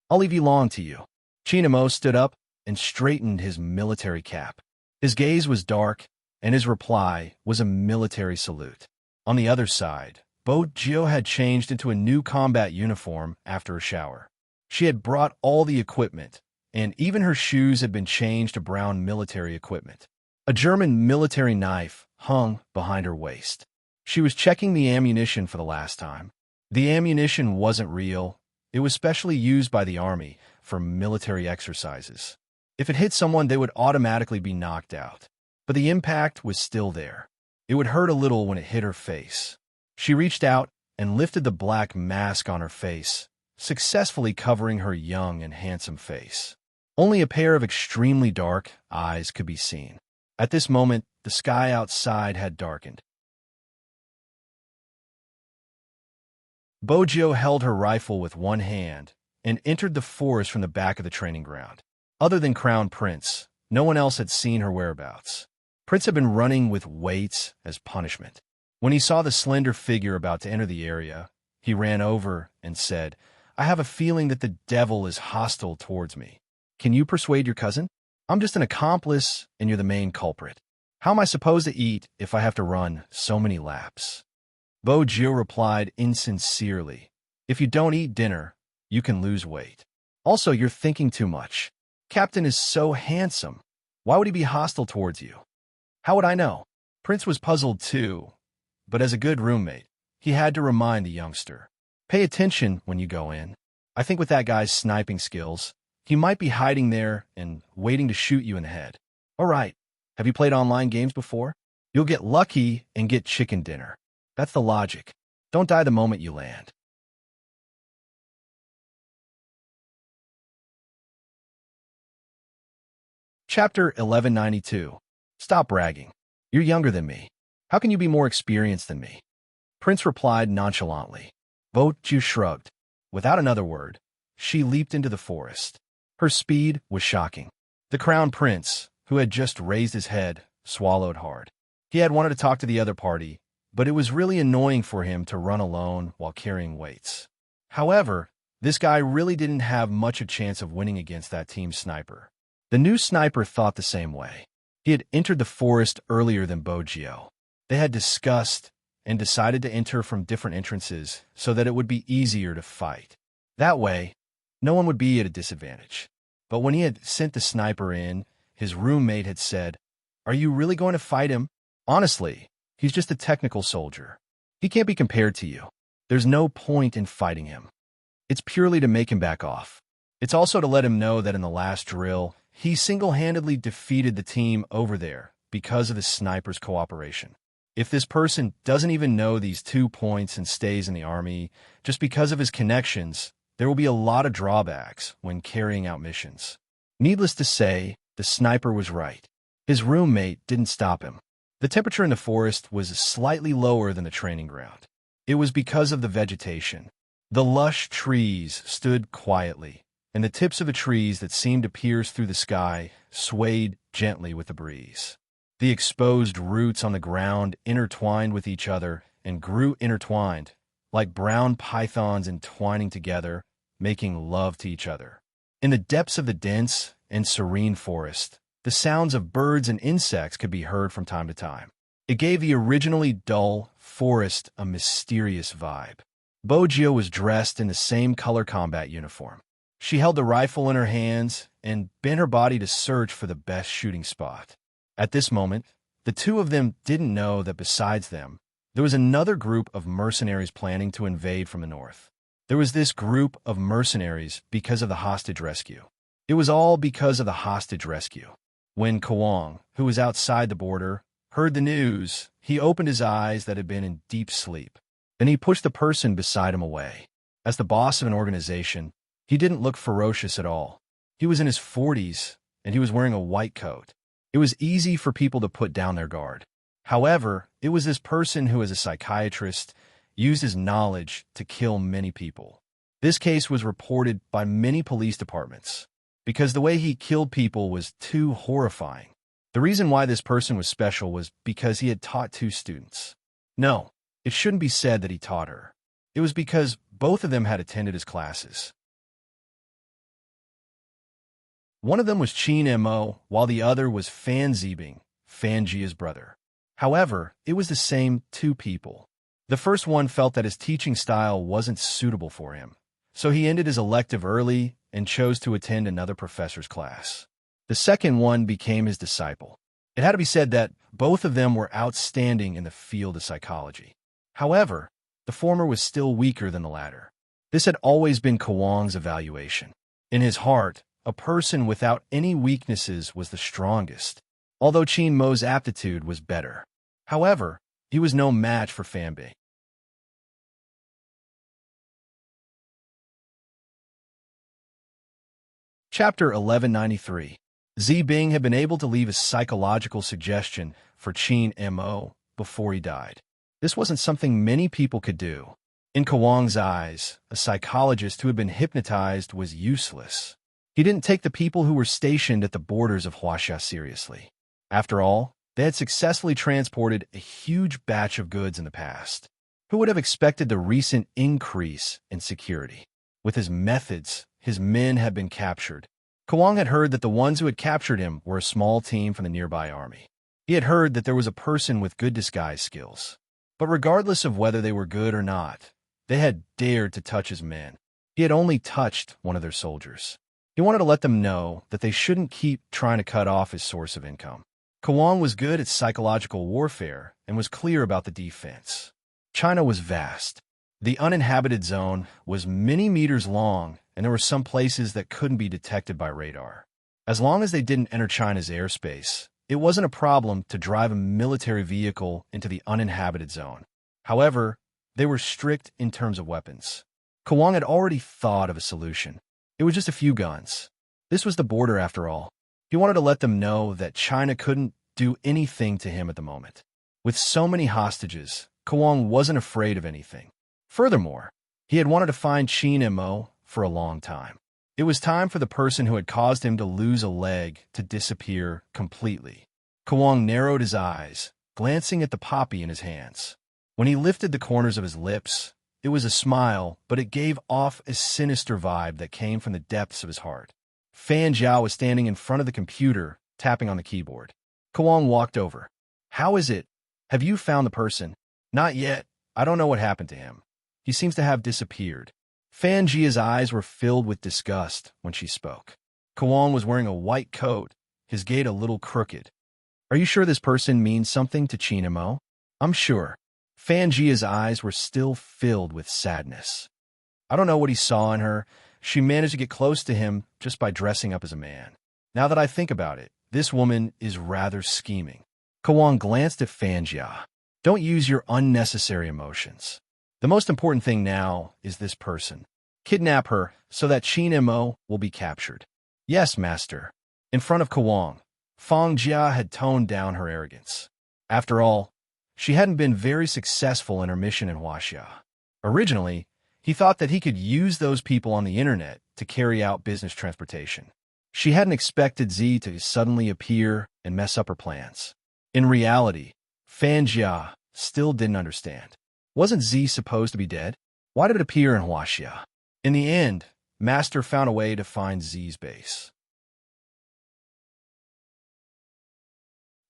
I'll leave you long to you. Qin Mo stood up and straightened his military cap. His gaze was dark, and his reply was a military salute. On the other side, Bo Jio had changed into a new combat uniform after a shower. She had brought all the equipment, and even her shoes had been changed to brown military equipment. A German military knife hung behind her waist. She was checking the ammunition for the last time. The ammunition wasn't real. It was specially used by the army for military exercises. If it hit someone, they would automatically be knocked out. But the impact was still there. It would hurt a little when it hit her face. She reached out and lifted the black mask on her face, successfully covering her young and handsome face. Only a pair of extremely dark eyes could be seen. At this moment, the sky outside had darkened. Bojo held her rifle with one hand and entered the forest from the back of the training ground. Other than Crown Prince, no one else had seen her whereabouts. Prince had been running with weights as punishment. When he saw the slender figure about to enter the area, he ran over and said, "I have a feeling that the devil is hostile towards me. Can you persuade your cousin? I'm just an accomplice and you're the main culprit. How am I supposed to eat if I have to run so many laps?" Bojo replied insincerely, "If you don't eat dinner, you can lose weight. Also, you're thinking too much. Captain is so handsome. Why would he be hostile towards you?" "How would I know?" Prince was puzzled too, but as a good roommate, he had to remind the youngster, "Pay attention when you go in. I think with that guy's sniping skills, he might be hiding there and waiting to shoot you in the head." "All right. Have you played online games before? You'll get lucky and get chicken dinner. That's the logic. Don't die the moment you land." Chapter 1192. Stop bragging. You're younger than me. How can you be more experienced than me? Prince replied nonchalantly. Bojo shrugged. Without another word, she leaped into the forest. Her speed was shocking. The Crown Prince, who had just raised his head, swallowed hard. He had wanted to talk to the other party, but it was really annoying for him to run alone while carrying weights. However, this guy really didn't have much a chance of winning against that team sniper. The new sniper thought the same way. He had entered the forest earlier than Bojo. They had discussed and decided to enter from different entrances so that it would be easier to fight. That way, no one would be at a disadvantage. But when he had sent the sniper in, his roommate had said, "Are you really going to fight him? Honestly, he's just a technical soldier. He can't be compared to you. There's no point in fighting him. It's purely to make him back off. It's also to let him know that in the last drill, he single-handedly defeated the team over there because of the sniper's cooperation. If this person doesn't even know these 2 points and stays in the army just because of his connections, there will be a lot of drawbacks when carrying out missions." Needless to say, the sniper was right. His roommate didn't stop him. The temperature in the forest was slightly lower than the training ground. It was because of the vegetation. The lush trees stood quietly, and the tips of the trees that seemed to pierce through the sky swayed gently with the breeze. The exposed roots on the ground intertwined with each other and grew intertwined, like brown pythons entwining together, making love to each other. In the depths of the dense and serene forest, the sounds of birds and insects could be heard from time to time. It gave the originally dull forest a mysterious vibe. Bojo was dressed in the same color combat uniform. She held the rifle in her hands and bent her body to search for the best shooting spot. At this moment, the two of them didn't know that besides them, there was another group of mercenaries planning to invade from the north. There was this group of mercenaries because of the hostage rescue. It was all because of the hostage rescue. When Kawang, who was outside the border, heard the news, he opened his eyes that had been in deep sleep. Then he pushed the person beside him away. As the boss of an organization, he didn't look ferocious at all. He was in his 40s, and he was wearing a white coat. It was easy for people to put down their guard. However, it was this person who, as a psychiatrist, used his knowledge to kill many people. This case was reported by many police departments because the way he killed people was too horrifying. The reason why this person was special was because he had taught 2 students. No, it shouldn't be said that he taught her. It was because both of them had attended his classes. One of them was Chin Mo, while the other was Fan Zibing, Fanjia's brother. However, it was the same 2 people. The first one felt that his teaching style wasn't suitable for him, so he ended his elective early and chose to attend another professor's class. The second one became his disciple. It had to be said that both of them were outstanding in the field of psychology. However, the former was still weaker than the latter. This had always been Kawang's evaluation. In his heart, a person without any weaknesses was the strongest, although Chin Mo's aptitude was better. However, he was no match for Fanbei. Chapter 1193. Z Bing had been able to leave a psychological suggestion for Qin Mo before he died. This wasn't something many people could do. In Kawang's eyes, a psychologist who had been hypnotized was useless. He didn't take the people who were stationed at the borders of Huaxia seriously. After all, they had successfully transported a huge batch of goods in the past. Who would have expected the recent increase in security? With his methods, his men had been captured. Kawang had heard that the ones who had captured him were a small team from the nearby army. He had heard that there was a person with good disguise skills. But regardless of whether they were good or not, they had dared to touch his men. He had only touched one of their soldiers. He wanted to let them know that they shouldn't keep trying to cut off his source of income. Kawang was good at psychological warfare and was clear about the defense. China was vast. The uninhabited zone was many meters long, and there were some places that couldn't be detected by radar. As long as they didn't enter China's airspace, it wasn't a problem to drive a military vehicle into the uninhabited zone. However, they were strict in terms of weapons. Kawang had already thought of a solution. It was just a few guns. This was the border after all. He wanted to let them know that China couldn't do anything to him at the moment. With so many hostages, Kawang wasn't afraid of anything. Furthermore, he had wanted to find Qin Mo for a long time. It was time for the person who had caused him to lose a leg to disappear completely. Kawang narrowed his eyes, glancing at the poppy in his hands. When he lifted the corners of his lips, it was a smile, but it gave off a sinister vibe that came from the depths of his heart. Fan Jiao was standing in front of the computer, tapping on the keyboard. Kawang walked over. "How is it? Have you found the person?" "Not yet. I don't know what happened to him. He seems to have disappeared." Fan Jia's eyes were filled with disgust when she spoke. Kawang was wearing a white coat, his gait a little crooked. "Are you sure this person means something to Qin Mo?" "I'm sure." Fan Jia's eyes were still filled with sadness. "I don't know what he saw in her. She managed to get close to him just by dressing up as a man. Now that I think about it, this woman is rather scheming." Kawang glanced at Fan Jia. "Don't use your unnecessary emotions. The most important thing now is this person. Kidnap her so that Qin Mo will be captured." "Yes, master." In front of Kawang, Fan Jia had toned down her arrogance. After all, she hadn't been very successful in her mission in Huaxia. Originally, he thought that he could use those people on the internet to carry out business transportation. She hadn't expected Z to suddenly appear and mess up her plans. In reality, Fan Jia still didn't understand. Wasn't Z supposed to be dead? Why did it appear in Huaxia? In the end, Master found a way to find Z's base.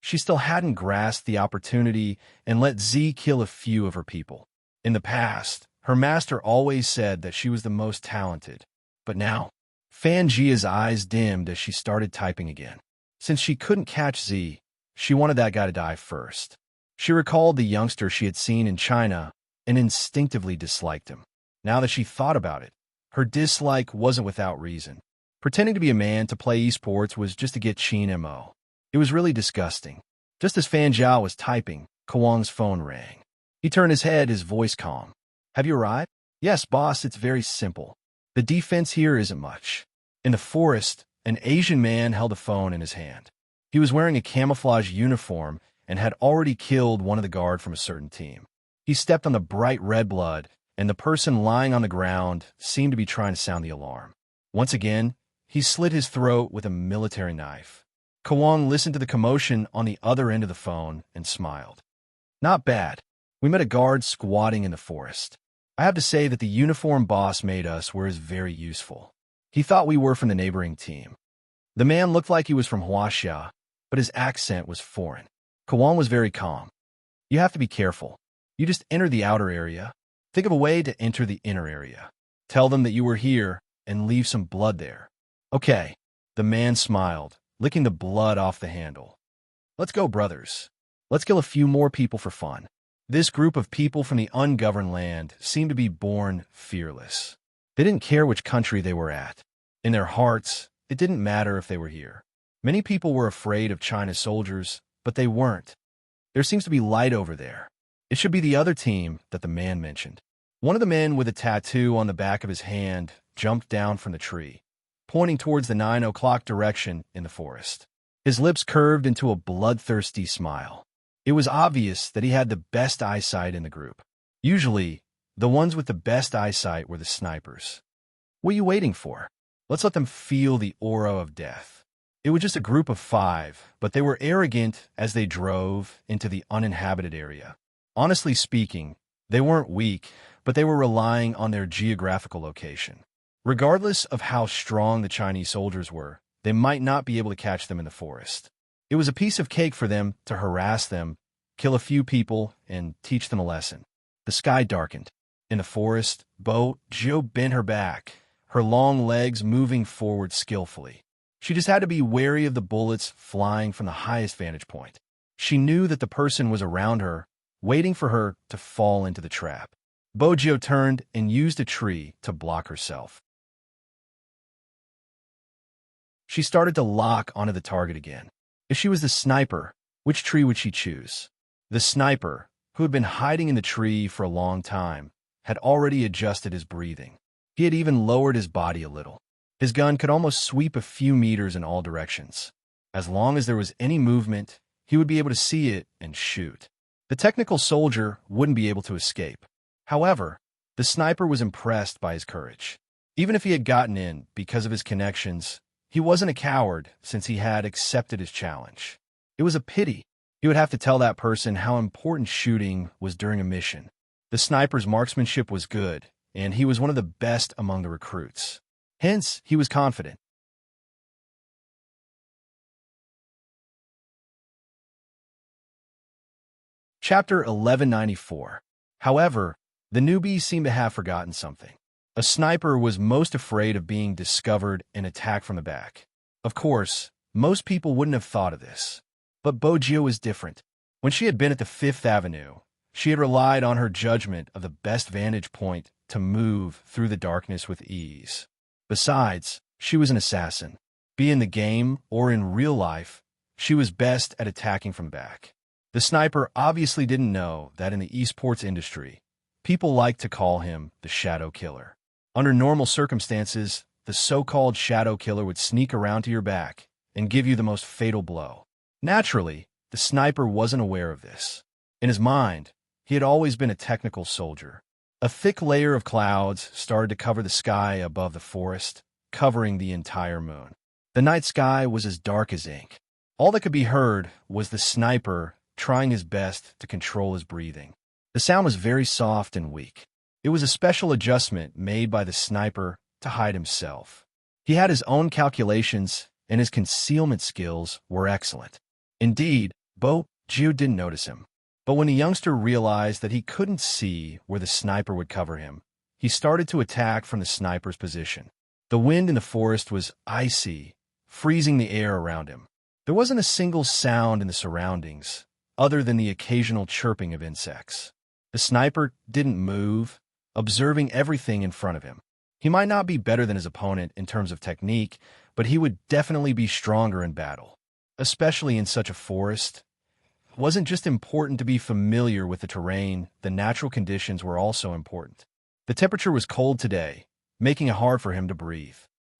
She still hadn't grasped the opportunity and let Z kill a few of her people. In the past, her master always said that she was the most talented. But now, Fan Jia's eyes dimmed as she started typing again. Since she couldn't catch Z, she wanted that guy to die first. She recalled the youngster she had seen in China and instinctively disliked him. Now that she thought about it, her dislike wasn't without reason. Pretending to be a man to play esports was just to get Qin Mo. It was really disgusting. Just as Fan Jiao was typing, Kawang's phone rang. He turned his head, his voice calm. "Have you arrived?" "Yes, boss, it's very simple. The defense here isn't much." In the forest, an Asian man held a phone in his hand. He was wearing a camouflage uniform and had already killed one of the guard from a certain team. He stepped on the bright red blood, and the person lying on the ground seemed to be trying to sound the alarm. Once again, he slit his throat with a military knife. Kawang listened to the commotion on the other end of the phone and smiled. "Not bad. We met a guard squatting in the forest. I have to say that the uniform boss made us was very useful. He thought we were from the neighboring team." The man looked like he was from Huaxia, but his accent was foreign. Kawang was very calm. "You have to be careful. You just enter the outer area. Think of a way to enter the inner area. Tell them that you were here and leave some blood there." "Okay." The man smiled, licking the blood off the handle. "Let's go, brothers. Let's kill a few more people for fun." This group of people from the ungoverned land seemed to be born fearless. They didn't care which country they were at. In their hearts, it didn't matter if they were here. Many people were afraid of China's soldiers, but they weren't. There seems to be light over there. It should be the other team that the man mentioned. One of the men with a tattoo on the back of his hand jumped down from the tree. pointing towards the 9 o'clock direction in the forest. His lips curved into a bloodthirsty smile. It was obvious that he had the best eyesight in the group. Usually, the ones with the best eyesight were the snipers. What are you waiting for? Let's let them feel the aura of death. It was just a group of 5, but they were arrogant as they drove into the uninhabited area. Honestly speaking, they weren't weak, but they were relying on their geographical location. Regardless of how strong the Chinese soldiers were, they might not be able to catch them in the forest. It was a piece of cake for them to harass them, kill a few people, and teach them a lesson. The sky darkened. In the forest, Bo Jiu bent her back, her long legs moving forward skillfully. She just had to be wary of the bullets flying from the highest vantage point. She knew that the person was around her, waiting for her to fall into the trap. Bo Jiu turned and used a tree to block herself. She started to lock onto the target again. If she was the sniper, which tree would she choose? The sniper, who had been hiding in the tree for a long time, had already adjusted his breathing. He had even lowered his body a little. His gun could almost sweep a few meters in all directions. As long as there was any movement, he would be able to see it and shoot. The technical soldier wouldn't be able to escape. However, the sniper was impressed by his courage. Even if he had gotten in because of his connections, he wasn't a coward since he had accepted his challenge. It was a pity. He would have to tell that person how important shooting was during a mission. The sniper's marksmanship was good, and he was one of the best among the recruits. Hence, he was confident. Chapter 1194. However, the newbie seemed to have forgotten something. A sniper was most afraid of being discovered and attacked from the back. Of course, most people wouldn't have thought of this. But Bo Jiu was different. When she had been at the 5th Avenue, she had relied on her judgment of the best vantage point to move through the darkness with ease. Besides, she was an assassin. Be in the game or in real life, she was best at attacking from back. The sniper obviously didn't know that in the esports industry, people like to call him the shadow killer. Under normal circumstances, the so-called shadow killer would sneak around to your back and give you the most fatal blow. Naturally, the sniper wasn't aware of this. In his mind, he had always been a technical soldier. A thick layer of clouds started to cover the sky above the forest, covering the entire moon. The night sky was as dark as ink. All that could be heard was the sniper trying his best to control his breathing. The sound was very soft and weak. It was a special adjustment made by the sniper to hide himself. He had his own calculations, and his concealment skills were excellent. Indeed, Bo Jiu didn't notice him. But when the youngster realized that he couldn't see where the sniper would cover him, he started to attack from the sniper's position. The wind in the forest was icy, freezing the air around him. There wasn't a single sound in the surroundings, other than the occasional chirping of insects. The sniper didn't move, observing everything in front of him. He might not be better than his opponent in terms of technique, but he would definitely be stronger in battle. Especially in such a forest, it wasn't just important to be familiar with the terrain, the natural conditions were also important. The temperature was cold today, making it hard for him to breathe.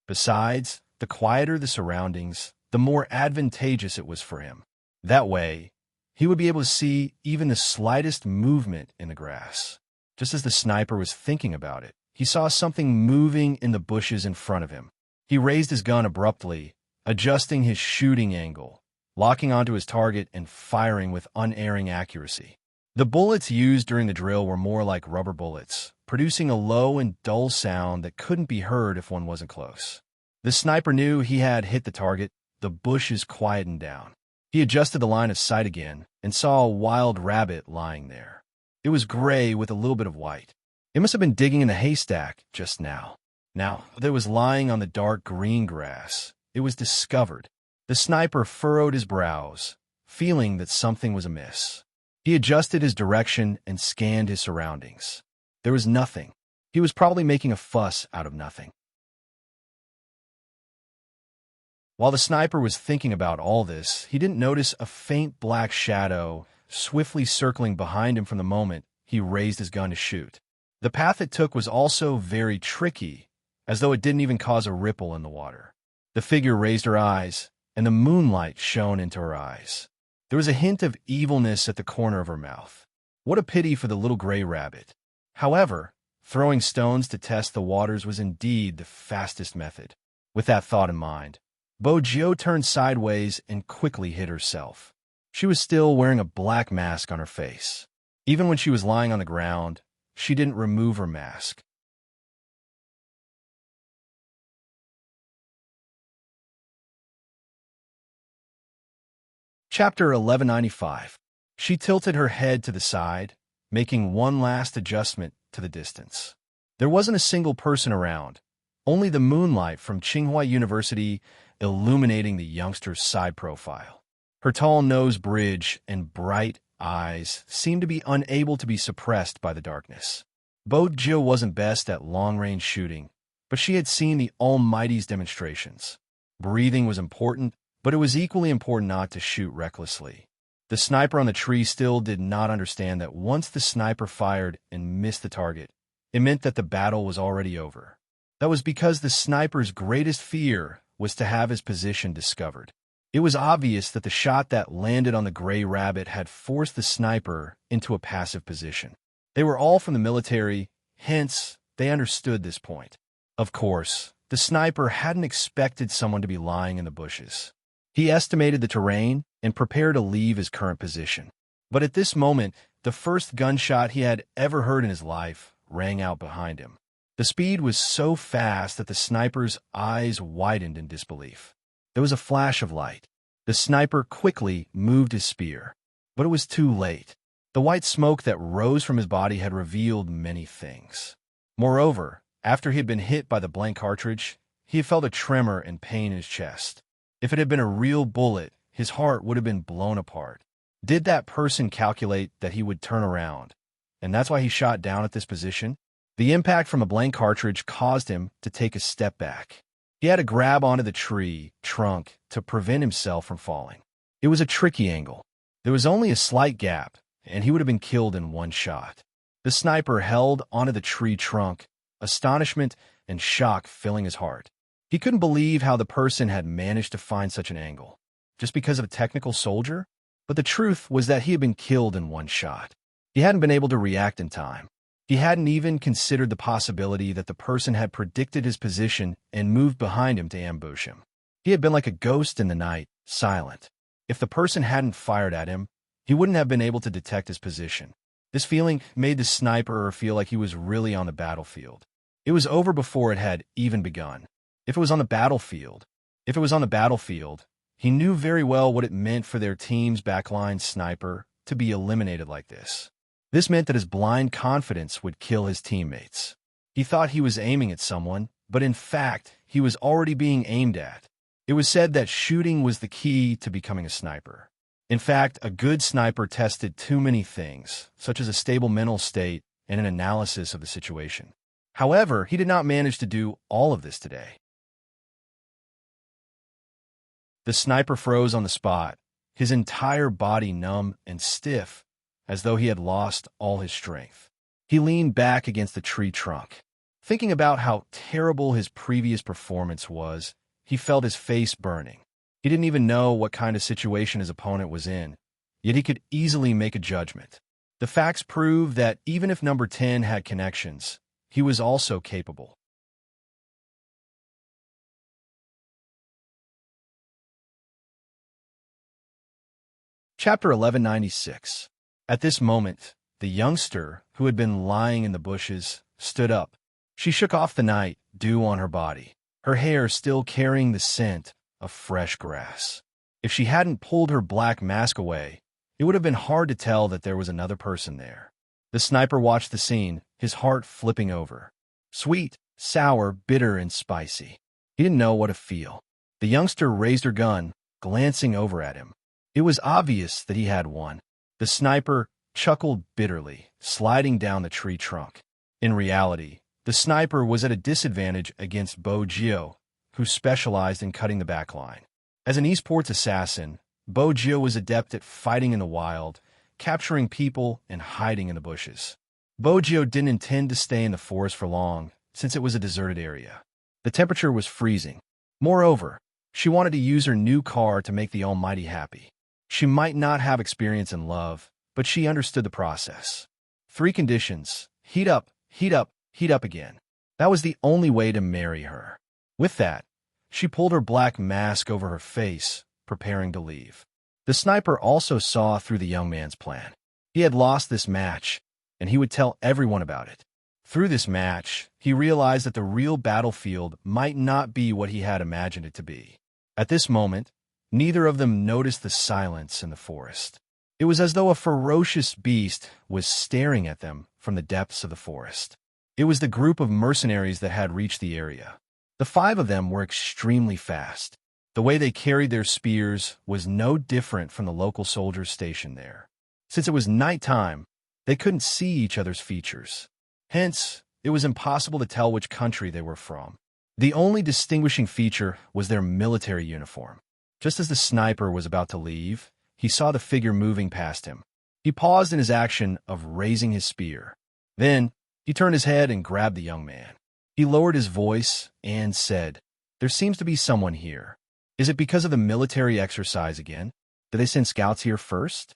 Besides, the quieter the surroundings, the more advantageous it was for him. That way, he would be able to see even the slightest movement in the grass. Just as the sniper was thinking about it, he saw something moving in the bushes in front of him. He raised his gun abruptly, adjusting his shooting angle, locking onto his target and firing with unerring accuracy. The bullets used during the drill were more like rubber bullets, producing a low and dull sound that couldn't be heard if one wasn't close. The sniper knew he had hit the target. The bushes quietened down. He adjusted the line of sight again and saw a wild rabbit lying there. It was gray with a little bit of white. It must have been digging in a haystack just now. Now, that it was lying on the dark green grass. It was discovered. The sniper furrowed his brows, feeling that something was amiss. He adjusted his direction and scanned his surroundings. There was nothing. He was probably making a fuss out of nothing. While the sniper was thinking about all this, he didn't notice a faint black shadow swiftly circling behind him from the moment he raised his gun to shoot. The path it took was also very tricky, as though it didn't even cause a ripple in the water. The figure raised her eyes, and the moonlight shone into her eyes. There was a hint of evilness at the corner of her mouth. What a pity for the little gray rabbit. However, throwing stones to test the waters was indeed the fastest method. With that thought in mind, Bojo turned sideways and quickly hid herself. She was still wearing a black mask on her face. Even when she was lying on the ground, she didn't remove her mask. Chapter 1195. She tilted her head to the side, making one last adjustment to the distance. There wasn't a single person around, only the moonlight from Tsinghua University illuminating the youngster's side profile. Her tall nose bridge and bright eyes seemed to be unable to be suppressed by the darkness. Bojo wasn't best at long-range shooting, but she had seen the Almighty's demonstrations. Breathing was important, but it was equally important not to shoot recklessly. The sniper on the tree still did not understand that once the sniper fired and missed the target, it meant that the battle was already over. That was because the sniper's greatest fear was to have his position discovered. It was obvious that the shot that landed on the gray rabbit had forced the sniper into a passive position. They were all from the military, hence, they understood this point. Of course, the sniper hadn't expected someone to be lying in the bushes. He estimated the terrain and prepared to leave his current position. But at this moment, the first gunshot he had ever heard in his life rang out behind him. The speed was so fast that the sniper's eyes widened in disbelief. There was a flash of light. The sniper quickly moved his spear, but it was too late. The white smoke that rose from his body had revealed many things. Moreover, after he had been hit by the blank cartridge, he had felt a tremor and pain in his chest. If it had been a real bullet, his heart would have been blown apart. Did that person calculate that he would turn around? And that's why he shot down at this position? The impact from a blank cartridge caused him to take a step back. He had to grab onto the tree trunk to prevent himself from falling. It was a tricky angle. There was only a slight gap, and he would have been killed in one shot. The sniper held onto the tree trunk, astonishment and shock filling his heart. He couldn't believe how the person had managed to find such an angle. Just because of a technical soldier? But the truth was that he had been killed in one shot. He hadn't been able to react in time. He hadn't even considered the possibility that the person had predicted his position and moved behind him to ambush him. He had been like a ghost in the night, silent. If the person hadn't fired at him, he wouldn't have been able to detect his position. This feeling made the sniper feel like he was really on the battlefield. It was over before it had even begun. If it was on the battlefield, he knew very well what it meant for their team's backline sniper to be eliminated like this. This meant that his blind confidence would kill his teammates. He thought he was aiming at someone, but in fact, he was already being aimed at. It was said that shooting was the key to becoming a sniper. In fact, a good sniper tested too many things, such as a stable mental state and an analysis of the situation. However, he did not manage to do all of this today. The sniper froze on the spot, his entire body numb and stiff, as though he had lost all his strength. He leaned back against the tree trunk. Thinking about how terrible his previous performance was, he felt his face burning. He didn't even know what kind of situation his opponent was in, yet he could easily make a judgment. The facts proved that even if number 10 had connections, he was also capable. Chapter 1196. At this moment, the youngster, who had been lying in the bushes, stood up. She shook off the night dew on her body, her hair still carrying the scent of fresh grass. If she hadn't pulled her black mask away, it would have been hard to tell that there was another person there. The sniper watched the scene, his heart flipping over. Sweet, sour, bitter, and spicy. He didn't know what to feel. The youngster raised her gun, glancing over at him. It was obvious that he had one. The sniper chuckled bitterly, sliding down the tree trunk. In reality, the sniper was at a disadvantage against Bojo, who specialized in cutting the backline. As an esports assassin, Bojo was adept at fighting in the wild, capturing people and hiding in the bushes. Bojo didn't intend to stay in the forest for long, since it was a deserted area. The temperature was freezing. Moreover, she wanted to use her new car to make the Almighty happy. She might not have experience in love, but she understood the process. 3 conditions: heat up, heat up, heat up again. That was the only way to marry her. With that, she pulled her black mask over her face, preparing to leave. The sniper also saw through the young man's plan. He had lost this match, and he would tell everyone about it. Through this match, he realized that the real battlefield might not be what he had imagined it to be. At this moment, neither of them noticed the silence in the forest. It was as though a ferocious beast was staring at them from the depths of the forest. It was the group of mercenaries that had reached the area. The 5 of them were extremely fast. The way they carried their spears was no different from the local soldiers stationed there. Since it was nighttime, they couldn't see each other's features. Hence, it was impossible to tell which country they were from. The only distinguishing feature was their military uniform. Just as the sniper was about to leave, he saw the figure moving past him. He paused in his action of raising his spear. Then, he turned his head and grabbed the young man. He lowered his voice and said, "There seems to be someone here. Is it because of the military exercise again? Did they send scouts here first?"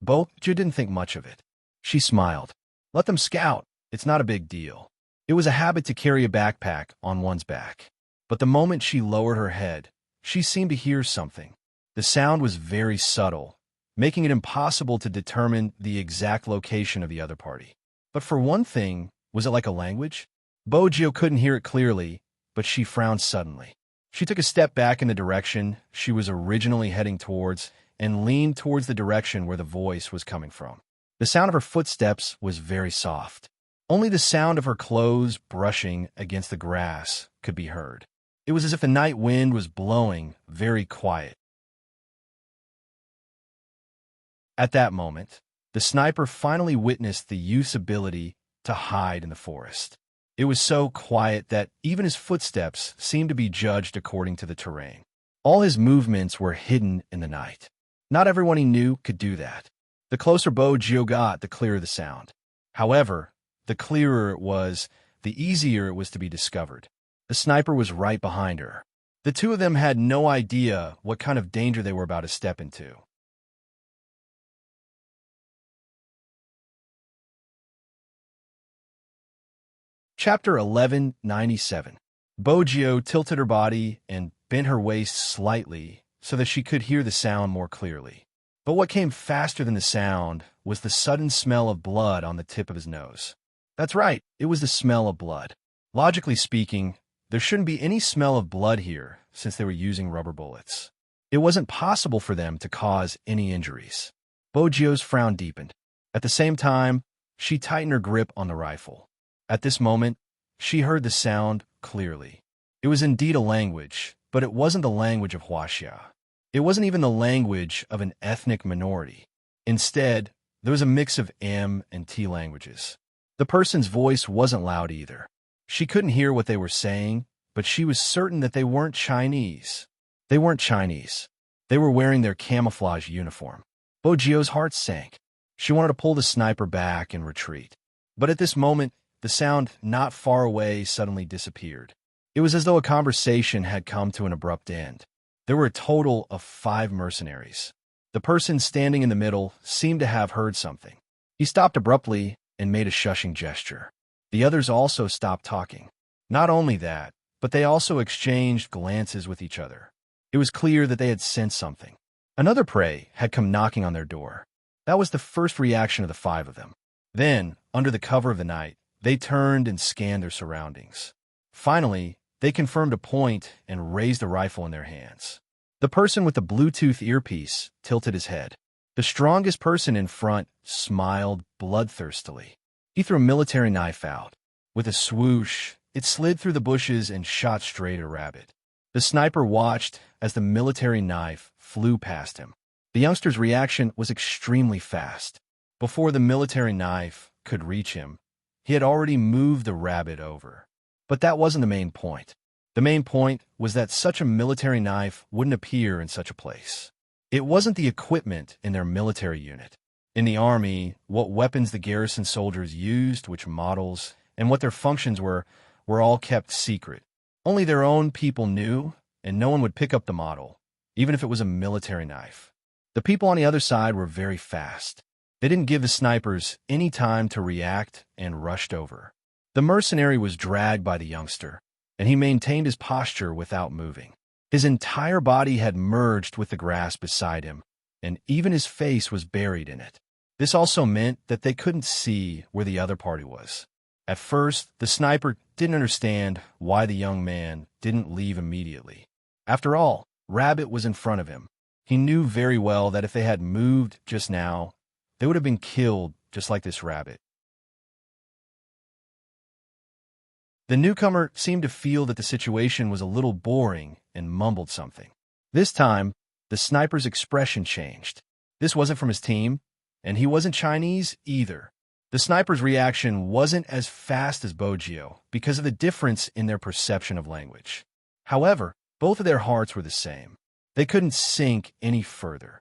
Ju didn't think much of it. She smiled. "Let them scout. It's not a big deal." It was a habit to carry a backpack on one's back. But the moment she lowered her head, she seemed to hear something. The sound was very subtle, making it impossible to determine the exact location of the other party. But for one thing, was it like a language? Bojo couldn't hear it clearly, but she frowned suddenly. She took a step back in the direction she was originally heading towards and leaned towards the direction where the voice was coming from. The sound of her footsteps was very soft. Only the sound of her clothes brushing against the grass could be heard. It was as if the night wind was blowing very quiet. At that moment, the sniper finally witnessed the youth's ability to hide in the forest. It was so quiet that even his footsteps seemed to be judged according to the terrain. All his movements were hidden in the night. Not everyone he knew could do that. The closer Bojo got, the clearer the sound. However, the clearer it was, the easier it was to be discovered. The sniper was right behind her. The 2 of them had no idea what kind of danger they were about to step into. Chapter 1197. Bojo tilted her body and bent her waist slightly so that she could hear the sound more clearly. But what came faster than the sound was the sudden smell of blood on the tip of his nose. That's right, it was the smell of blood. Logically speaking, there shouldn't be any smell of blood here since they were using rubber bullets. It wasn't possible for them to cause any injuries. Bojo's frown deepened. At the same time, she tightened her grip on the rifle. At this moment, she heard the sound clearly. It was indeed a language, but it wasn't the language of Huaxia. It wasn't even the language of an ethnic minority. Instead, there was a mix of M and T languages. The person's voice wasn't loud either. She couldn't hear what they were saying, but she was certain that they weren't Chinese. They weren't Chinese. They were wearing their camouflage uniform. Bojo's heart sank. She wanted to pull the sniper back and retreat. But at this moment, the sound not far away suddenly disappeared. It was as though a conversation had come to an abrupt end. There were a total of 5 mercenaries. The person standing in the middle seemed to have heard something. He stopped abruptly and made a shushing gesture. The others also stopped talking. Not only that, but they also exchanged glances with each other. It was clear that they had sensed something. Another prey had come knocking on their door. That was the first reaction of the 5 of them. Then, under the cover of the night, they turned and scanned their surroundings. Finally, they confirmed a point and raised a rifle in their hands. The person with the Bluetooth earpiece tilted his head. The strongest person in front smiled bloodthirstily. He threw a military knife out. With a swoosh, it slid through the bushes and shot straight at a rabbit. The sniper watched as the military knife flew past him. The youngster's reaction was extremely fast. Before the military knife could reach him, he had already moved the rabbit over. But that wasn't the main point. The main point was that such a military knife wouldn't appear in such a place. It wasn't the equipment in their military unit. In the army, what weapons the garrison soldiers used, which models, and what their functions were all kept secret. Only their own people knew, and no one would pick up the model, even if it was a military knife. The people on the other side were very fast. They didn't give the snipers any time to react and rushed over. The mercenary was dragged by the youngster, and he maintained his posture without moving. His entire body had merged with the grass beside him, and even his face was buried in it. This also meant that they couldn't see where the other party was. At first, the sniper didn't understand why the young man didn't leave immediately. After all, Rabbit was in front of him. He knew very well that if they had moved just now, they would have been killed just like this rabbit. The newcomer seemed to feel that the situation was a little boring and mumbled something. This time, the sniper's expression changed. This wasn't from his team, and he wasn't Chinese either. The sniper's reaction wasn't as fast as Bogio because of the difference in their perception of language. However, both of their hearts were the same. They couldn't sink any further.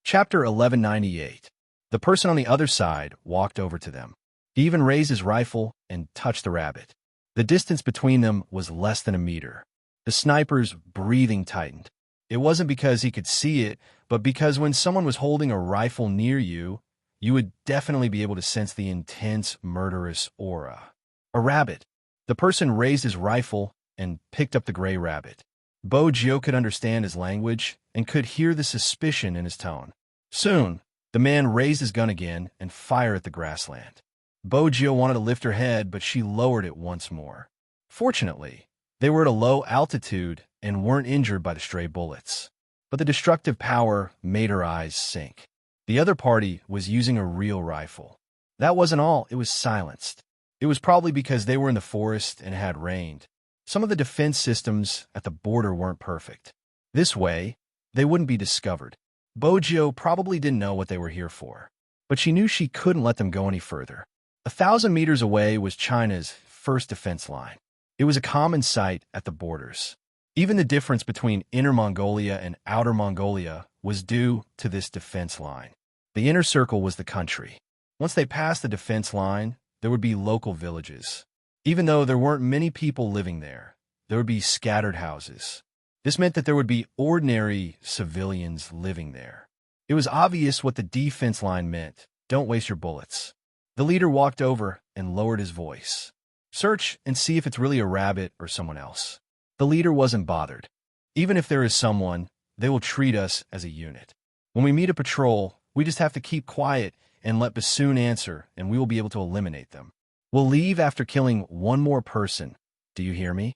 Chapter 1198. The person on the other side walked over to them. He even raised his rifle and touched the rabbit. The distance between them was less than a meter. The sniper's breathing tightened. It wasn't because he could see it, but because when someone was holding a rifle near you, you would definitely be able to sense the intense, murderous aura. A rabbit. The person raised his rifle and picked up the gray rabbit. Bogio could understand his language and could hear the suspicion in his tone. Soon, the man raised his gun again and fired at the grassland. Bogio wanted to lift her head, but she lowered it once more. Fortunately, they were at a low altitude and weren't injured by the stray bullets. But the destructive power made her eyes sink. The other party was using a real rifle. That wasn't all, it was silenced. It was probably because they were in the forest and it had rained. Some of the defense systems at the border weren't perfect. This way, they wouldn't be discovered. Bogio probably didn't know what they were here for, but she knew she couldn't let them go any further. 1,000 meters away was China's first defense line. It was a common sight at the borders. Even the difference between Inner Mongolia and Outer Mongolia was due to this defense line. The inner circle was the country. Once they passed the defense line, there would be local villages. Even though there weren't many people living there, there would be scattered houses. This meant that there would be ordinary civilians living there. It was obvious what the defense line meant. Don't waste your bullets. The leader walked over and lowered his voice. Search and see if it's really a rabbit or someone else. The leader wasn't bothered. Even if there is someone, they will treat us as a unit. When we meet a patrol, we just have to keep quiet and let Bassoon answer, and we will be able to eliminate them. We'll leave after killing one more person. Do you hear me?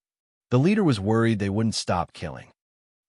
The leader was worried they wouldn't stop killing.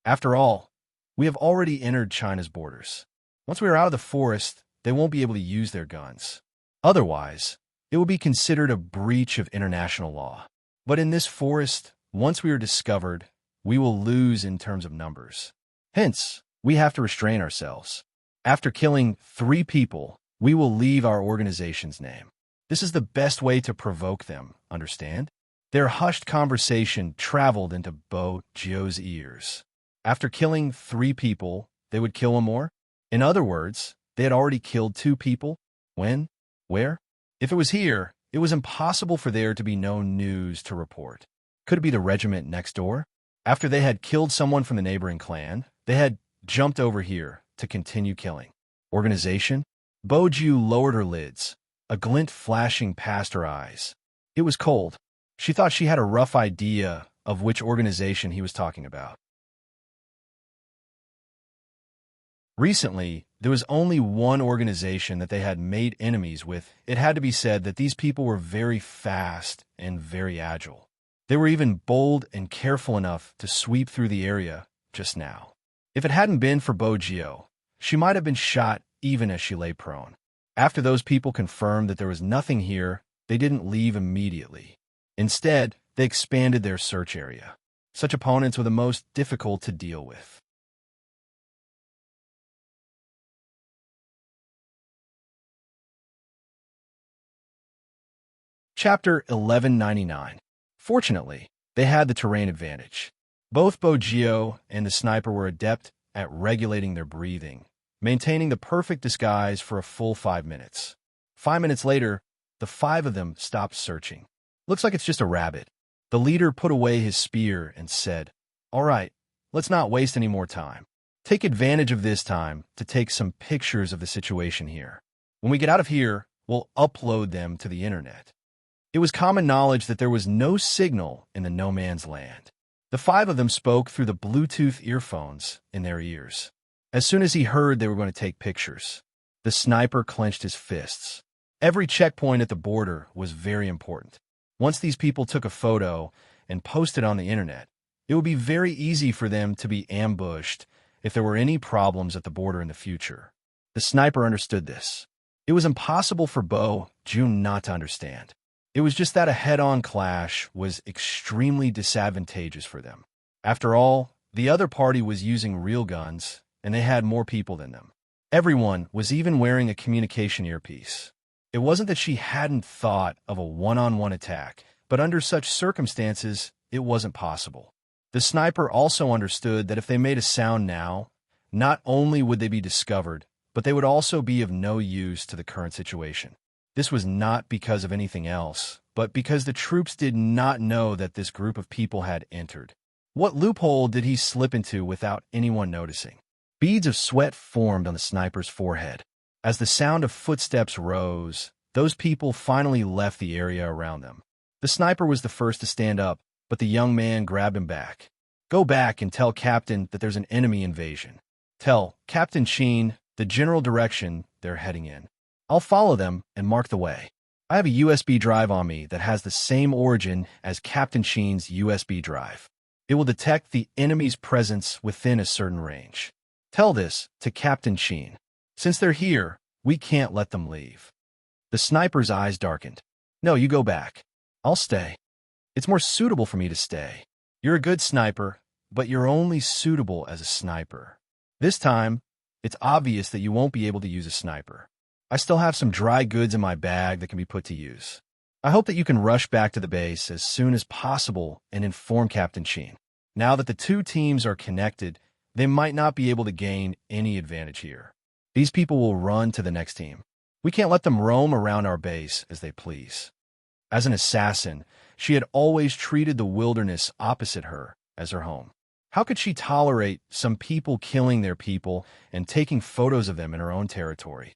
After all, we have already entered China's borders. Once we are out of the forest, they won't be able to use their guns. Otherwise, it will be considered a breach of international law. But in this forest, once we are discovered, we will lose in terms of numbers. Hence, we have to restrain ourselves. After killing 3 people, we will leave our organization's name. This is the best way to provoke them, understand? Their hushed conversation traveled into Bogio's ears. After killing 3 people, they would kill one more? In other words, they had already killed 2 people? When? Where? If it was here, it was impossible for there to be no news to report. Could it be the regiment next door? After they had killed someone from the neighboring clan, they had jumped over here to continue killing. Organization? Bogio lowered her lids, a glint flashing past her eyes. It was cold. She thought she had a rough idea of which organization he was talking about. Recently, there was only one organization that they had made enemies with. It had to be said that these people were very fast and very agile. They were even bold and careful enough to sweep through the area just now. If it hadn't been for Bogio, she might have been shot even as she lay prone. After those people confirmed that there was nothing here, they didn't leave immediately. Instead, they expanded their search area. Such opponents were the most difficult to deal with. Chapter 1199. Fortunately, they had the terrain advantage. Both Bogio and the sniper were adept at regulating their breathing, maintaining the perfect disguise for a full 5 minutes. 5 minutes later, the 5 of them stopped searching. Looks like it's just a rabbit. The leader put away his spear and said, "All right, let's not waste any more time. Take advantage of this time to take some pictures of the situation here. When we get out of here, we'll upload them to the internet." It was common knowledge that there was no signal in the no man's land. The 5 of them spoke through the Bluetooth earphones in their ears. As soon as he heard they were going to take pictures, the sniper clenched his fists. Every checkpoint at the border was very important. Once these people took a photo and posted on the internet, it would be very easy for them to be ambushed if there were any problems at the border in the future. The sniper understood this. It was impossible for Bo Jun not to understand. It was just that a head-on clash was extremely disadvantageous for them. After all, the other party was using real guns, and they had more people than them. Everyone was even wearing a communication earpiece. It wasn't that she hadn't thought of a one-on-one attack, but under such circumstances, it wasn't possible. The sniper also understood that if they made a sound now, not only would they be discovered, but they would also be of no use to the current situation. This was not because of anything else, but because the troops did not know that this group of people had entered. What loophole did he slip into without anyone noticing? Beads of sweat formed on the sniper's forehead. As the sound of footsteps rose, those people finally left the area around them. The sniper was the first to stand up, but the young man grabbed him back. "Go back and tell Captain that there's an enemy invasion. Tell Captain Sheen the general direction they're heading in. I'll follow them and mark the way. I have a USB drive on me that has the same origin as Captain Sheen's USB drive. It will detect the enemy's presence within a certain range. Tell this to Captain Sheen. Since they're here, we can't let them leave." The sniper's eyes darkened. "No, you go back. I'll stay. It's more suitable for me to stay. You're a good sniper, but you're only suitable as a sniper. This time, it's obvious that you won't be able to use a sniper. I still have some dry goods in my bag that can be put to use. I hope that you can rush back to the base as soon as possible and inform Captain Sheen. Now that the two teams are connected, they might not be able to gain any advantage here. These people will run to the next team. We can't let them roam around our base as they please." As an assassin, she had always treated the wilderness opposite her as her home. How could she tolerate some people killing their people and taking photos of them in her own territory?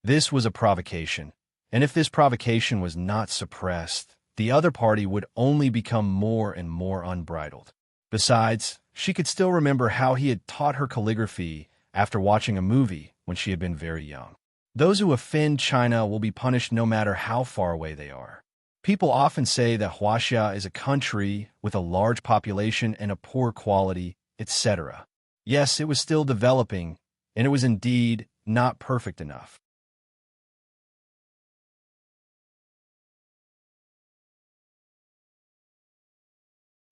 This was a provocation, and if this provocation was not suppressed, the other party would only become more and more unbridled. Besides, she could still remember how he had taught her calligraphy after watching a movie when she had been very young. Those who offend China will be punished no matter how far away they are. People often say that Huaxia is a country with a large population and a poor quality, etc. Yes, it was still developing, and it was indeed not perfect enough.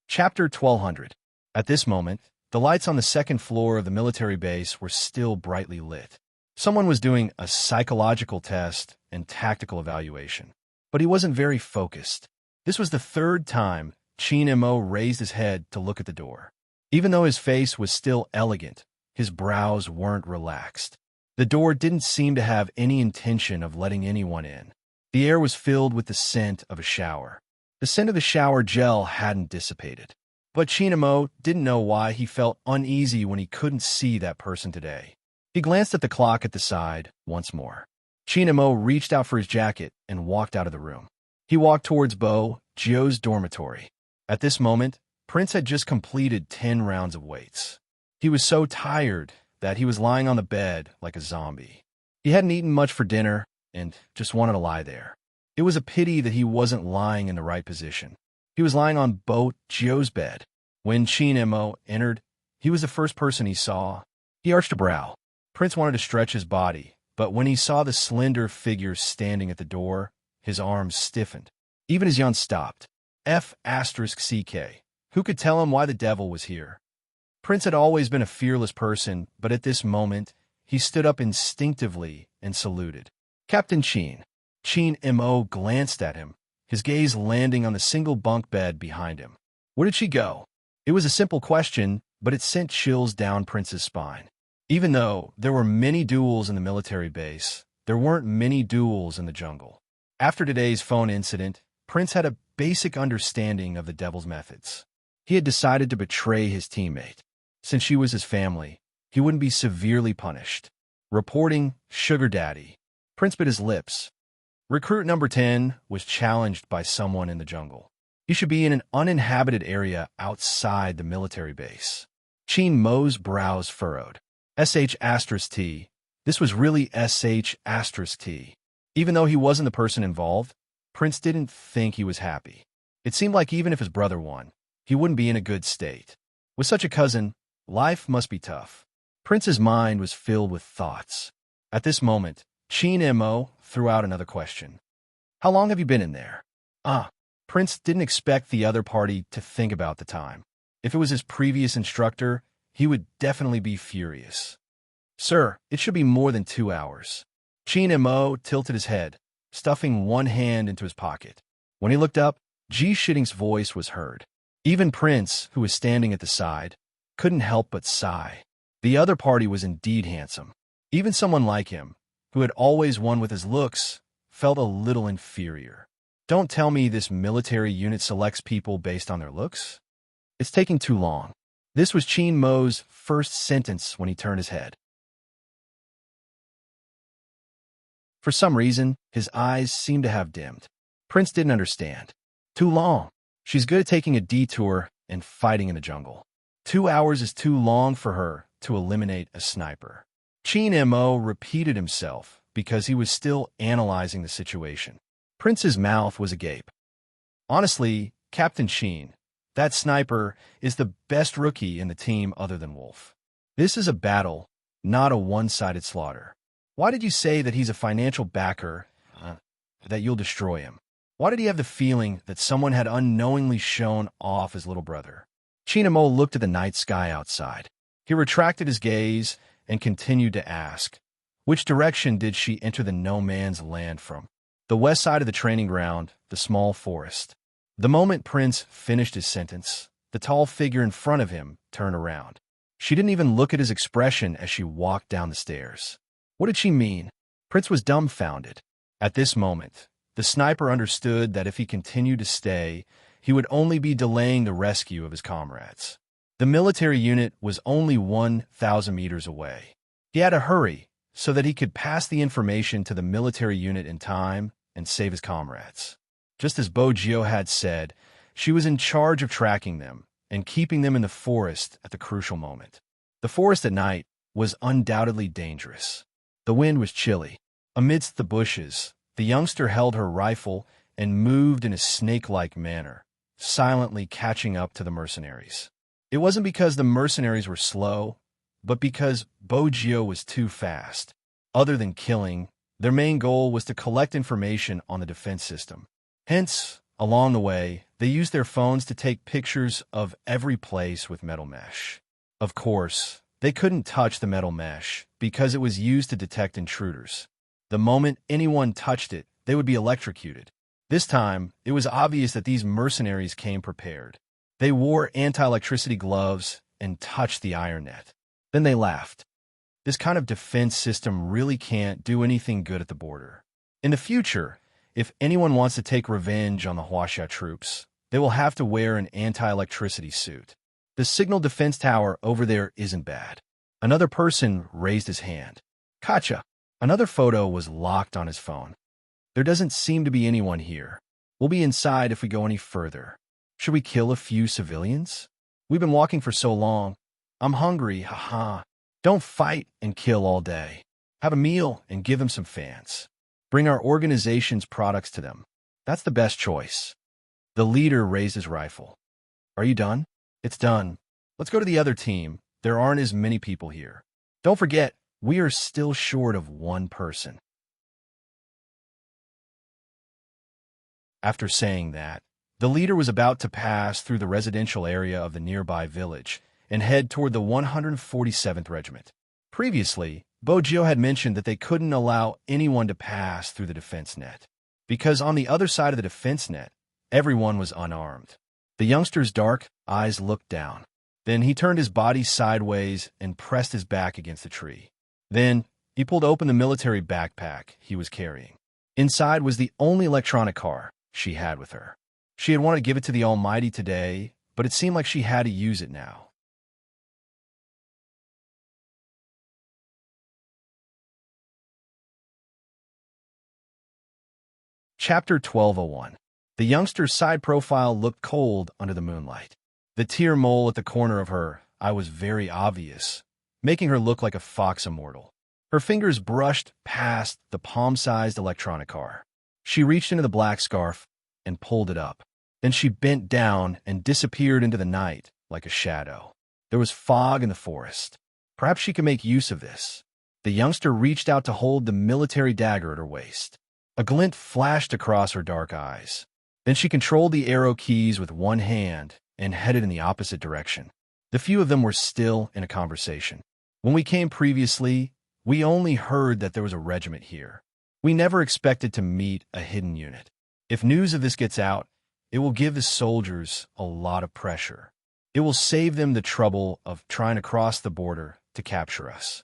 Chapter 1200. At this moment, the lights on the second floor of the military base were still brightly lit. Someone was doing a psychological test and tactical evaluation, but he wasn't very focused. This was the third time Qin Mo raised his head to look at the door. Even though his face was still elegant, his brows weren't relaxed. The door didn't seem to have any intention of letting anyone in. The air was filled with the scent of a shower. The scent of the shower gel hadn't dissipated. But Qin Mo didn't know why he felt uneasy when he couldn't see that person today. He glanced at the clock at the side once more. Qin Mo reached out for his jacket and walked out of the room. He walked towards Bo Jio's dormitory. At this moment, Prince had just completed 10 rounds of weights. He was so tired that he was lying on the bed like a zombie. He hadn't eaten much for dinner and just wanted to lie there. It was a pity that he wasn't lying in the right position. He was lying on Bo Jio's bed. When Qin Mo entered, he was the first person he saw. He arched a brow. Prince wanted to stretch his body, but when he saw the slender figure standing at the door, his arms stiffened. Even his yawn stopped. F***CK. Who could tell him why the devil was here? Prince had always been a fearless person, but at this moment, he stood up instinctively and saluted. "Captain Qin." Qin Mo glanced at him, his gaze landing on the single bunk bed behind him. Where did she go? It was a simple question, but it sent chills down Prince's spine. Even though there were many duels in the military base, there weren't many duels in the jungle. After today's phone incident, Prince had a basic understanding of the devil's methods. He had decided to betray his teammate. Since she was his family, he wouldn't be severely punished. Reporting Sugar Daddy. Prince bit his lips. Recruit number 10 was challenged by someone in the jungle. He should be in an uninhabited area outside the military base. Cheen Mo's brows furrowed. SH*T. This was really SH*T. Even though he wasn't the person involved, Prince didn't think he was happy. It seemed like even if his brother won, he wouldn't be in a good state. With such a cousin, life must be tough. Prince's mind was filled with thoughts. At this moment, Cheen Mo threw out another question. How long have you been in there? Prince didn't expect the other party to think about the time. If it was his previous instructor, he would definitely be furious. Sir, it should be more than 2 hours. Cheen Mo tilted his head, stuffing one hand into his pocket. When he looked up, Ji Shitting's voice was heard. Even Prince, who was standing at the side, couldn't help but sigh. The other party was indeed handsome. Even someone like him, who had always won with his looks, felt a little inferior. Don't tell me this military unit selects people based on their looks? It's taking too long. This was Cheen Mo's first sentence when he turned his head. For some reason, his eyes seemed to have dimmed. Prince didn't understand. Too long. She's good at taking a detour and fighting in the jungle. 2 hours is too long for her to eliminate a sniper. Cheen Mo repeated himself because he was still analyzing the situation. Prince's mouth was agape. Honestly, Captain Cheen, that sniper is the best rookie in the team other than Wolf. This is a battle, not a one-sided slaughter. Why did you say that he's a financial backer, that you'll destroy him? Why did he have the feeling that someone had unknowingly shown off his little brother? Cheen Mo looked at the night sky outside. He retracted his gaze and continued to ask, which direction did she enter the no-man's land from? The west side of the training ground, the small forest. The moment Prince finished his sentence, the tall figure in front of him turned around. She didn't even look at his expression as she walked down the stairs. What did she mean? Prince was dumbfounded. At this moment, the sniper understood that if he continued to stay, he would only be delaying the rescue of his comrades. The military unit was only 1,000 meters away. He had to hurry so that he could pass the information to the military unit in time and save his comrades. Just as Bo Gio had said, she was in charge of tracking them and keeping them in the forest at the crucial moment. The forest at night was undoubtedly dangerous. The wind was chilly. Amidst the bushes, the youngster held her rifle and moved in a snake-like manner, silently catching up to the mercenaries. It wasn't because the mercenaries were slow, but because Bo Gio was too fast. Other than killing, their main goal was to collect information on the defense system. Hence, along the way, they used their phones to take pictures of every place with metal mesh. Of course, they couldn't touch the metal mesh because it was used to detect intruders. The moment anyone touched it, they would be electrocuted. This time, it was obvious that these mercenaries came prepared. They wore anti-electricity gloves and touched the iron net. Then they laughed. This kind of defense system really can't do anything good at the border. In the future, if anyone wants to take revenge on the Huaxia troops, they will have to wear an anti-electricity suit. The signal defense tower over there isn't bad. Another person raised his hand. Kacha. Another photo was locked on his phone. There doesn't seem to be anyone here. We'll be inside if we go any further. Should we kill a few civilians? We've been walking for so long. I'm hungry, haha. Don't fight and kill all day. Have a meal and give them some fans. Bring our organization's products to them. That's the best choice. The leader raised his rifle. Are you done? It's done. Let's go to the other team. There aren't as many people here. Don't forget, we are still short of one person. After saying that, the leader was about to pass through the residential area of the nearby village and head toward the 147th Regiment. Previously, Bo Gio had mentioned that they couldn't allow anyone to pass through the defense net, because on the other side of the defense net, everyone was unarmed. The youngster's dark eyes looked down. Then he turned his body sideways and pressed his back against the tree. Then he pulled open the military backpack he was carrying. Inside was the only electronic car she had with her. She had wanted to give it to the Almighty today, but it seemed like she had to use it now. Chapter 1201. The youngster's side profile looked cold under the moonlight. The tear mole at the corner of her eye was very obvious, making her look like a fox immortal. Her fingers brushed past the palm-sized electronic car. She reached into the black scarf and pulled it up. Then she bent down and disappeared into the night like a shadow. There was fog in the forest. Perhaps she could make use of this. The youngster reached out to hold the military dagger at her waist. A glint flashed across her dark eyes. Then she controlled the arrow keys with one hand and headed in the opposite direction. The few of them were still in a conversation. When we came previously, we only heard that there was a regiment here. We never expected to meet a hidden unit. If news of this gets out, it will give the soldiers a lot of pressure. It will save them the trouble of trying to cross the border to capture us.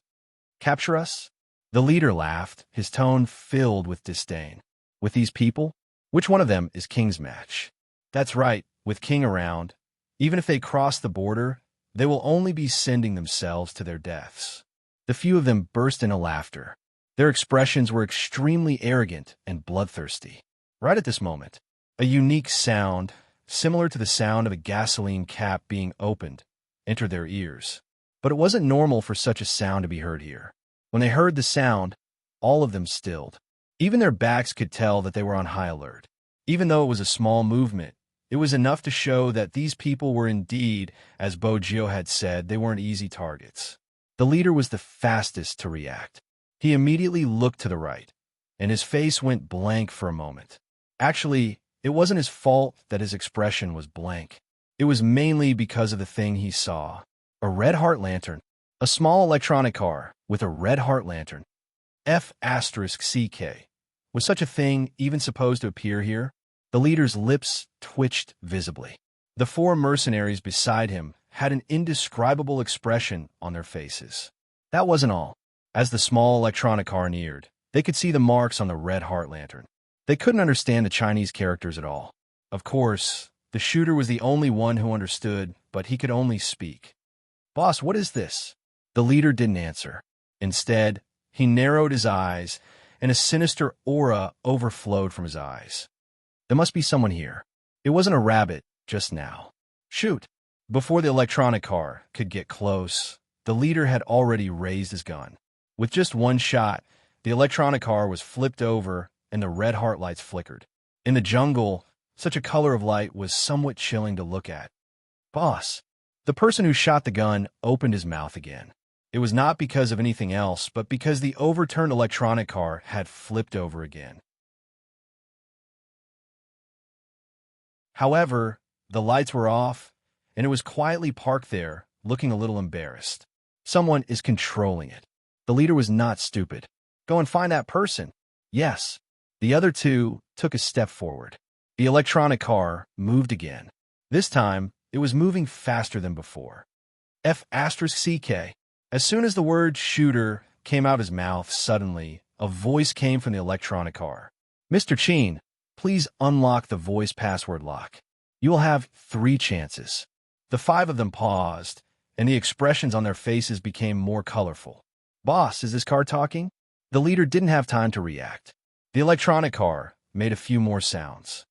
Capture us? The leader laughed, his tone filled with disdain. With these people? Which one of them is King's match? That's right, with King around, even if they cross the border, they will only be sending themselves to their deaths. The few of them burst into laughter. Their expressions were extremely arrogant and bloodthirsty. Right at this moment, a unique sound, similar to the sound of a gasoline cap being opened, entered their ears. But it wasn't normal for such a sound to be heard here. When they heard the sound, all of them stilled. Even their backs could tell that they were on high alert. Even though it was a small movement, it was enough to show that these people were indeed, as Bojio had said, they weren't easy targets. The leader was the fastest to react. He immediately looked to the right, and his face went blank for a moment. Actually, it wasn't his fault that his expression was blank. It was mainly because of the thing he saw. A red heart lantern. A small electronic car with a red heart lantern. F***CK. Was such a thing even supposed to appear here? The leader's lips twitched visibly. The four mercenaries beside him had an indescribable expression on their faces. That wasn't all. As the small electronic car neared, they could see the marks on the red heart lantern. They couldn't understand the Chinese characters at all. Of course, the shooter was the only one who understood, but he could only speak. "Boss, what is this?" The leader didn't answer. Instead, he narrowed his eyes, and a sinister aura overflowed from his eyes. There must be someone here. It wasn't a rabbit just now. Shoot! Before the electronic car could get close, the leader had already raised his gun. With just one shot, the electronic car was flipped over and the red heart lights flickered. In the jungle, such a color of light was somewhat chilling to look at. "Boss!" The person who shot the gun opened his mouth again. It was not because of anything else, but because the overturned electronic car had flipped over again. However, the lights were off, and it was quietly parked there, looking a little embarrassed. Someone is controlling it. The leader was not stupid. Go and find that person. Yes. The other two took a step forward. The electronic car moved again. This time, it was moving faster than before. F***CK. As soon as the word shooter came out of his mouth, suddenly, a voice came from the electronic car. "Mr. Chin, please unlock the voice password lock. You will have 3 chances." The 5 of them paused, and the expressions on their faces became more colorful. "Boss, is this car talking?" The leader didn't have time to react. The electronic car made a few more sounds.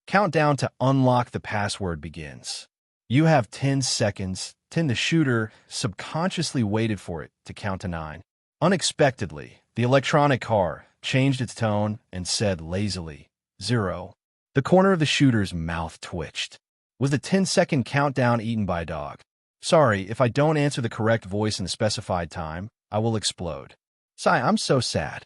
Countdown to unlock the password begins. You have 10 seconds. 10. The shooter subconsciously waited for it to count to 9. Unexpectedly, the electronic car changed its tone and said lazily, 0. The corner of the shooter's mouth twitched. Was the 10-second countdown eaten by a dog? "Sorry, if I don't answer the correct voice in the specified time, I will explode. Sigh, I'm so sad."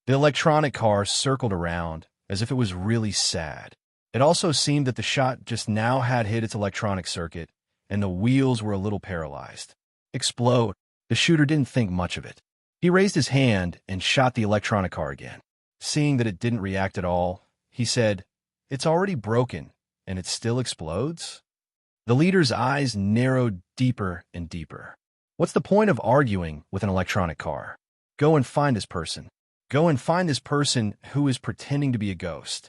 The electronic car circled around as if it was really sad. It also seemed that the shot just now had hit its electronic circuit, and the wheels were a little paralyzed. Explode. The shooter didn't think much of it. He raised his hand and shot the electronic car again. Seeing that it didn't react at all, he said, "It's already broken, and it still explodes?" The leader's eyes narrowed deeper and deeper. What's the point of arguing with an electronic car? Go and find this person. Go and find this person who is pretending to be a ghost.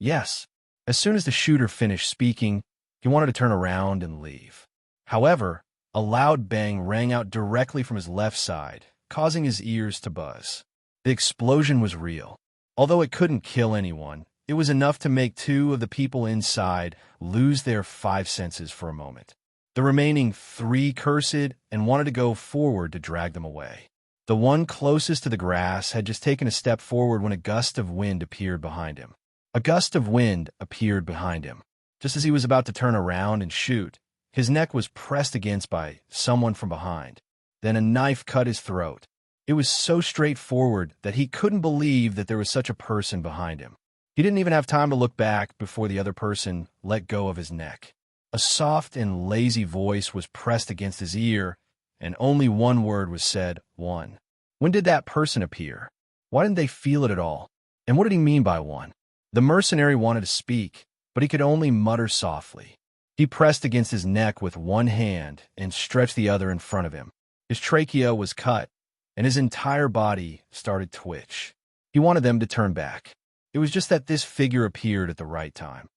Yes. As soon as the shooter finished speaking, he wanted to turn around and leave. However, a loud bang rang out directly from his left side, causing his ears to buzz. The explosion was real. Although it couldn't kill anyone, it was enough to make two of the people inside lose their five senses for a moment. The remaining three cursed and wanted to go forward to drag them away. The one closest to the grass had just taken a step forward when a gust of wind appeared behind him. A gust of wind appeared behind him. Just as he was about to turn around and shoot, his neck was pressed against by someone from behind. Then a knife cut his throat. It was so straightforward that he couldn't believe that there was such a person behind him. He didn't even have time to look back before the other person let go of his neck. A soft and lazy voice was pressed against his ear, and only one word was said, one. When did that person appear? Why didn't they feel it at all? And what did he mean by one? The mercenary wanted to speak, but he could only mutter softly. He pressed against his neck with one hand and stretched the other in front of him. His trachea was cut, and his entire body started to twitch. He wanted them to turn back. It was just that this figure appeared at the right time.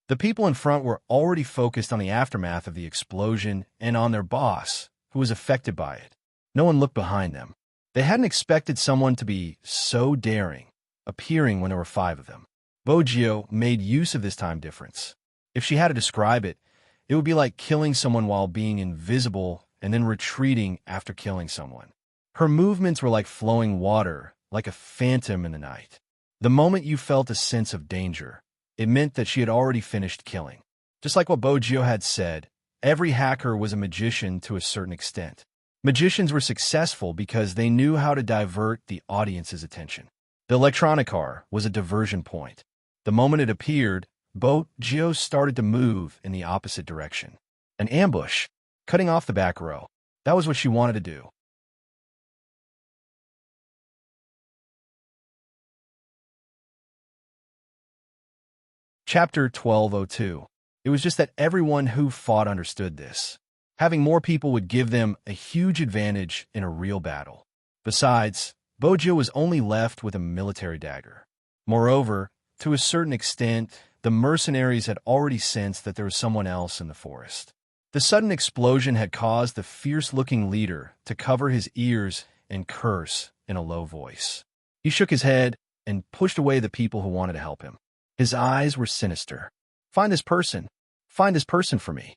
The people in front were already focused on the aftermath of the explosion and on their boss, who was affected by it. No one looked behind them. They hadn't expected someone to be so daring, appearing when there were five of them. Bogio made use of this time difference. If she had to describe it, it would be like killing someone while being invisible and then retreating after killing someone. Her movements were like flowing water, like a phantom in the night. The moment you felt a sense of danger, it meant that she had already finished killing. Just like what Bogio had said, every hacker was a magician to a certain extent. Magicians were successful because they knew how to divert the audience's attention. The electronic car was a diversion point. The moment it appeared, Bogio started to move in the opposite direction. An ambush, cutting off the back row. That was what she wanted to do. Chapter 1202. It was just that everyone who fought understood this. Having more people would give them a huge advantage in a real battle. Besides, Bogio was only left with a military dagger. Moreover, to a certain extent, the mercenaries had already sensed that there was someone else in the forest. The sudden explosion had caused the fierce-looking leader to cover his ears and curse in a low voice. He shook his head and pushed away the people who wanted to help him. His eyes were sinister. Find this person. Find this person for me.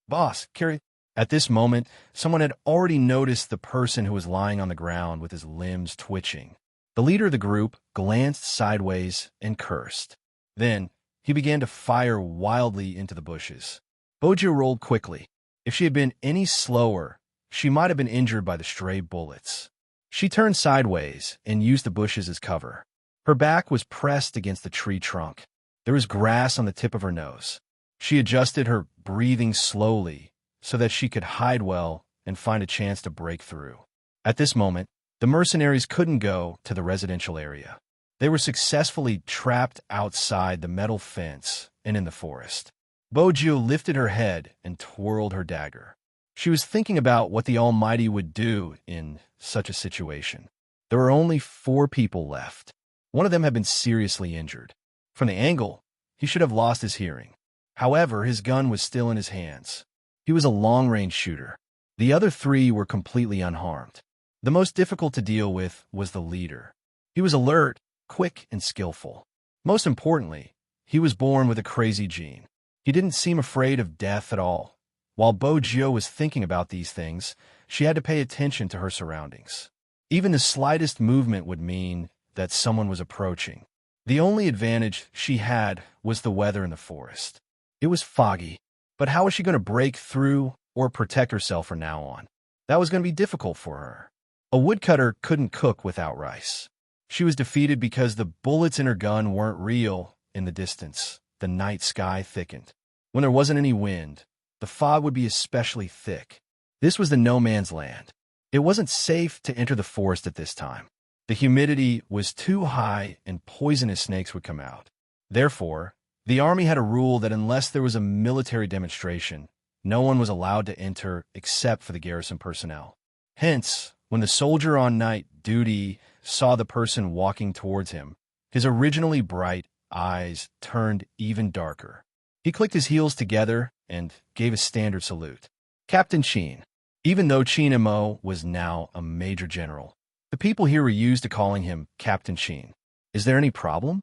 Boss, carry... At this moment, someone had already noticed the person who was lying on the ground with his limbs twitching. The leader of the group glanced sideways and cursed. Then, he began to fire wildly into the bushes. Bogio rolled quickly. If she had been any slower, she might have been injured by the stray bullets. She turned sideways and used the bushes as cover. Her back was pressed against the tree trunk. There was grass on the tip of her nose. She adjusted her breathing slowly so that she could hide well and find a chance to break through. At this moment, the mercenaries couldn't go to the residential area. They were successfully trapped outside the metal fence and in the forest. Bogio lifted her head and twirled her dagger. She was thinking about what the Almighty would do in such a situation. There were only 4 people left. One of them had been seriously injured. From the angle, he should have lost his hearing. However, his gun was still in his hands. He was a long-range shooter. The other 3 were completely unharmed. The most difficult to deal with was the leader. He was alert, quick, and skillful. Most importantly, he was born with a crazy gene. He didn't seem afraid of death at all. While Bogio was thinking about these things, she had to pay attention to her surroundings. Even the slightest movement would mean that someone was approaching. The only advantage she had was the weather in the forest. It was foggy, but how was she going to break through or protect herself from now on? That was going to be difficult for her. A woodcutter couldn't cook without rice. She was defeated because the bullets in her gun weren't real. In the distance, the night sky thickened. When there wasn't any wind, the fog would be especially thick. This was the no man's land. It wasn't safe to enter the forest at this time. The humidity was too high and poisonous snakes would come out. Therefore, the army had a rule that unless there was a military demonstration, no one was allowed to enter except for the garrison personnel. Hence, when the soldier on night duty saw the person walking towards him, his originally bright eyes turned even darker. He clicked his heels together and gave a standard salute. Captain Sheen. Even though Sheen Mo was now a major general, the people here were used to calling him Captain Sheen. Is there any problem?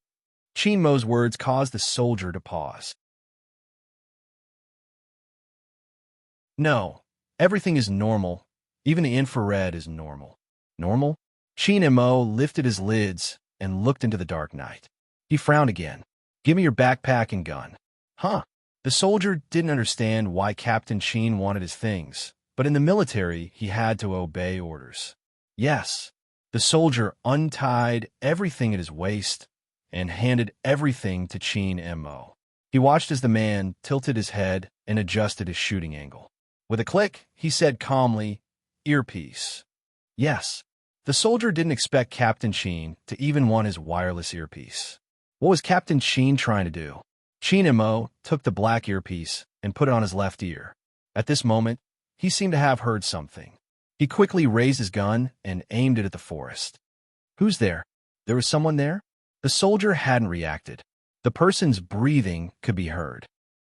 Sheen Mo's words caused the soldier to pause. No, everything is normal. Even the infrared is normal. Normal? Sheen Mo lifted his lids and looked into the dark night. He frowned again. Give me your backpack and gun. Huh? The soldier didn't understand why Captain Sheen wanted his things, but in the military, he had to obey orders. Yes. The soldier untied everything at his waist and handed everything to Sheen Mo. He watched as the man tilted his head and adjusted his shooting angle. With a click, he said calmly, "Earpiece." Yes. The soldier didn't expect Captain Sheen to even want his wireless earpiece. What was Captain Sheen trying to do? Sheen Mo took the black earpiece and put it on his left ear. At this moment, he seemed to have heard something. He quickly raised his gun and aimed it at the forest. Who's there? There was someone there? The soldier hadn't reacted. The person's breathing could be heard.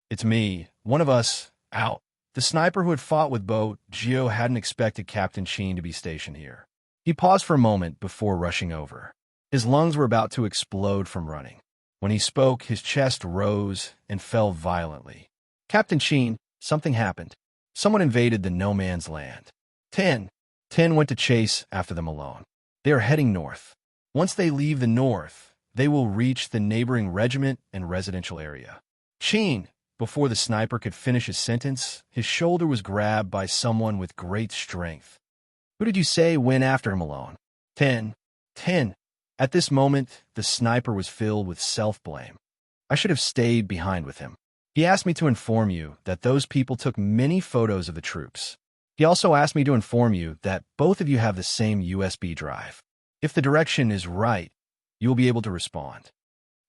It's me, one of us, out. The sniper who had fought with Bo Gio hadn't expected Captain Sheen to be stationed here. He paused for a moment before rushing over. His lungs were about to explode from running. When he spoke, his chest rose and fell violently. Captain Sheen, something happened. Someone invaded the no man's land. 10 went to chase after them alone. They are heading north. Once they leave the north, they will reach the neighboring regiment and residential area. Sheen, before the sniper could finish his sentence, his shoulder was grabbed by someone with great strength. Who did you say went after him alone? 10. At this moment, the sniper was filled with self-blame. I should have stayed behind with him. He asked me to inform you that those people took many photos of the troops. He also asked me to inform you that both of you have the same USB drive. If the direction is right, you will be able to respond.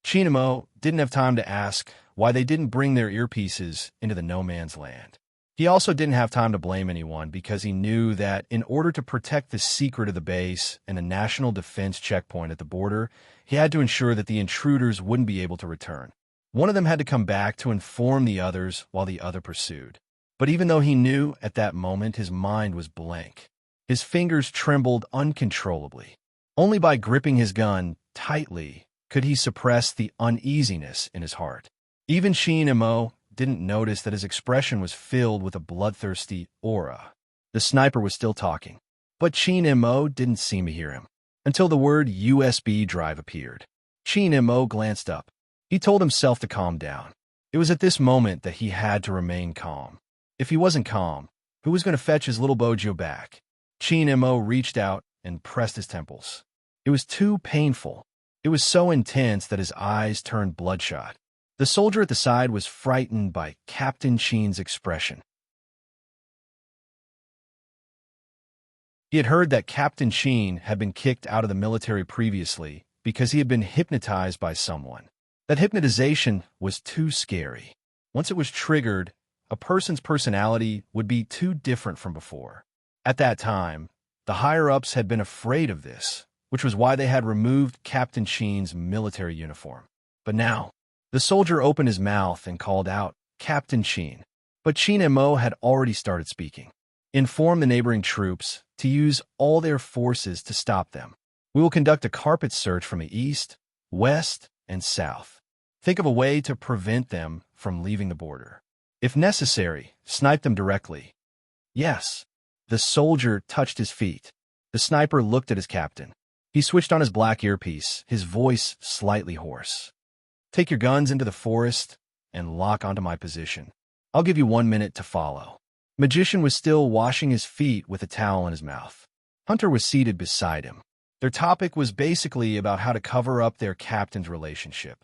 Sheen Mo didn't have time to ask why they didn't bring their earpieces into the no man's land. He also didn't have time to blame anyone because he knew that in order to protect the secret of the base and the national defense checkpoint at the border, he had to ensure that the intruders wouldn't be able to return. One of them had to come back to inform the others while the other pursued. But even though he knew at that moment, his mind was blank. His fingers trembled uncontrollably. Only by gripping his gun tightly could he suppress the uneasiness in his heart. Even Sheen Mo didn't notice that his expression was filled with a bloodthirsty aura. The sniper was still talking, but Sheen Mo didn't seem to hear him until the word USB drive appeared. Sheen Mo glanced up. He told himself to calm down. It was at this moment that he had to remain calm. If he wasn't calm, who was going to fetch his little Bojo back? Sheen Mo reached out and pressed his temples. It was too painful. It was so intense that his eyes turned bloodshot. The soldier at the side was frightened by Captain Sheen's expression. He had heard that Captain Sheen had been kicked out of the military previously because he had been hypnotized by someone. That hypnotization was too scary. Once it was triggered, a person's personality would be too different from before. At that time, the higher-ups had been afraid of this, which was why they had removed Captain Sheen's military uniform. But now, the soldier opened his mouth and called out, "Captain Sheen." But Sheen Mo had already started speaking. Inform the neighboring troops to use all their forces to stop them. We will conduct a carpet search from the east, west, and south. Think of a way to prevent them from leaving the border. If necessary, snipe them directly. Yes. The soldier touched his feet. The sniper looked at his captain. He switched on his black earpiece, his voice slightly hoarse. Take your guns into the forest and lock onto my position. I'll give you 1 minute to follow. Magician was still washing his feet with a towel in his mouth. Hunter was seated beside him. Their topic was basically about how to cover up their captain's relationship.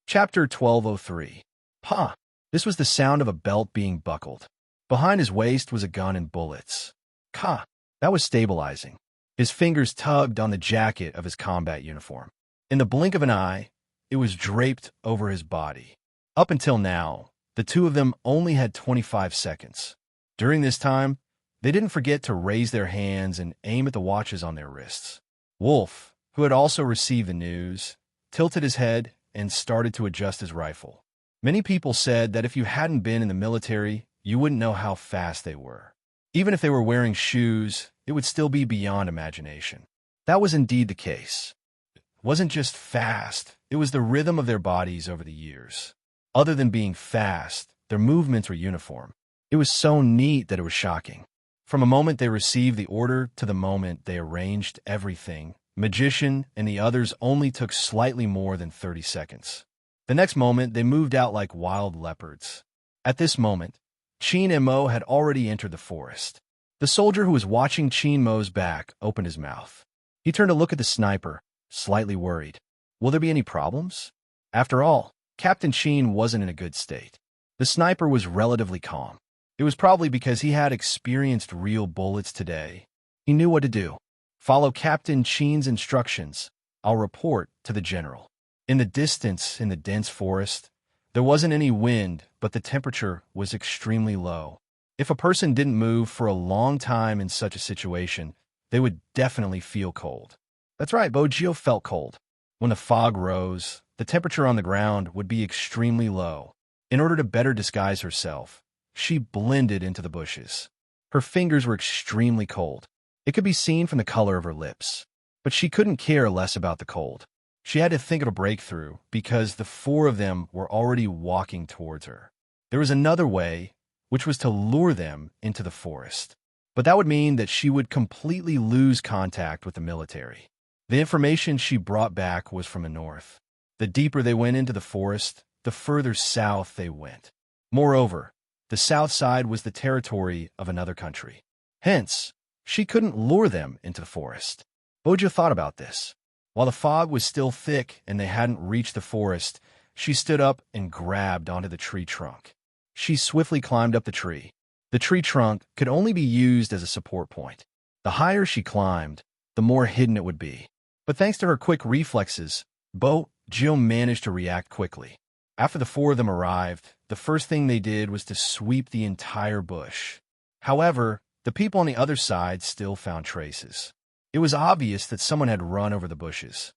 Chapter 1203. Huh. This was the sound of a belt being buckled. Behind his waist was a gun and bullets. Ka. That was stabilizing. His fingers tugged on the jacket of his combat uniform. In the blink of an eye, it was draped over his body. Up until now, the two of them only had 25 seconds. During this time, they didn't forget to raise their hands and aim at the watches on their wrists. Wolf, who had also received the news, tilted his head and started to adjust his rifle. Many people said that if you hadn't been in the military, you wouldn't know how fast they were. Even if they were wearing shoes, it would still be beyond imagination. That was indeed the case. It wasn't just fast, it was the rhythm of their bodies over the years. Other than being fast, their movements were uniform. It was so neat that it was shocking. From the moment they received the order to the moment they arranged everything, Magician and the others only took slightly more than 30 seconds. The next moment, they moved out like wild leopards. At this moment, Qin and Mo had already entered the forest. The soldier who was watching Qin Mo's back opened his mouth. He turned to look at the sniper, slightly worried. Will there be any problems? After all, Captain Qin wasn't in a good state. The sniper was relatively calm. It was probably because he had experienced real bullets today. He knew what to do. Follow Captain Qin's instructions. I'll report to the general. In the distance, in the dense forest, there wasn't any wind, but the temperature was extremely low. If a person didn't move for a long time in such a situation, they would definitely feel cold. That's right, Bojio felt cold. When the fog rose, the temperature on the ground would be extremely low. In order to better disguise herself, she blended into the bushes. Her fingers were extremely cold. It could be seen from the color of her lips. But she couldn't care less about the cold. She had to think of a breakthrough because the four of them were already walking towards her. There was another way, which was to lure them into the forest. But that would mean that she would completely lose contact with the military. The information she brought back was from the north. The deeper they went into the forest, the further south they went. Moreover, the south side was the territory of another country. Hence, she couldn't lure them into the forest. Bojo thought about this. While the fog was still thick and they hadn't reached the forest, she stood up and grabbed onto the tree trunk. She swiftly climbed up the tree. The tree trunk could only be used as a support point. The higher she climbed, the more hidden it would be. But thanks to her quick reflexes, Bojo managed to react quickly. After the four of them arrived, the first thing they did was to sweep the entire bush. However, the people on the other side still found traces. It was obvious that someone had run over the bushes.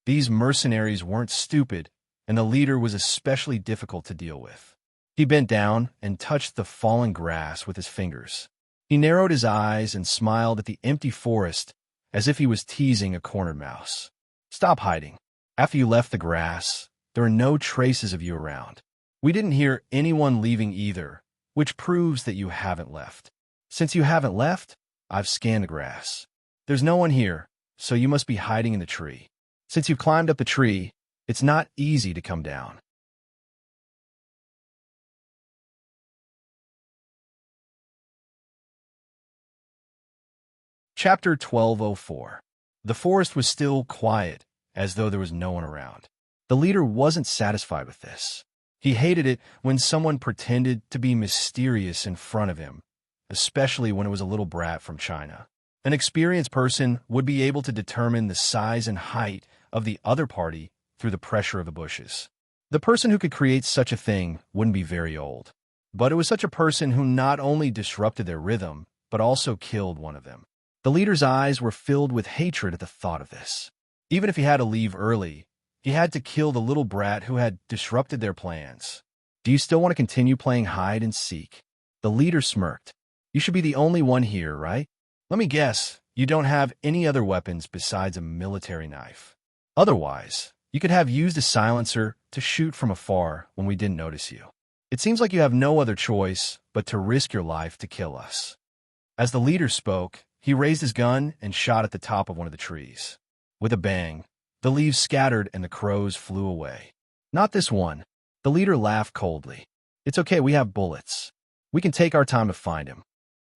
These mercenaries weren't stupid, and the leader was especially difficult to deal with. He bent down and touched the fallen grass with his fingers. He narrowed his eyes and smiled at the empty forest as if he was teasing a cornered mouse. Stop hiding. After you left the grass, there are no traces of you around. We didn't hear anyone leaving either, which proves that you haven't left. Since you haven't left, I've scanned the grass. There's no one here, so you must be hiding in the tree. Since you've climbed up the tree, it's not easy to come down. Chapter 1204. The forest was still quiet, as though there was no one around. The leader wasn't satisfied with this. He hated it when someone pretended to be mysterious in front of him, especially when it was a little brat from China. An experienced person would be able to determine the size and height of the other party through the pressure of the bushes. The person who could create such a thing wouldn't be very old. But it was such a person who not only disrupted their rhythm, but also killed one of them. The leader's eyes were filled with hatred at the thought of this. Even if he had to leave early, he had to kill the little brat who had disrupted their plans. Do you still want to continue playing hide and seek? The leader smirked. You should be the only one here, right? Let me guess, you don't have any other weapons besides a military knife. Otherwise, you could have used a silencer to shoot from afar when we didn't notice you. It seems like you have no other choice but to risk your life to kill us. As the leader spoke, he raised his gun and shot at the top of one of the trees. With a bang, the leaves scattered and the crows flew away. Not this one. The leader laughed coldly. It's okay, we have bullets. We can take our time to find him.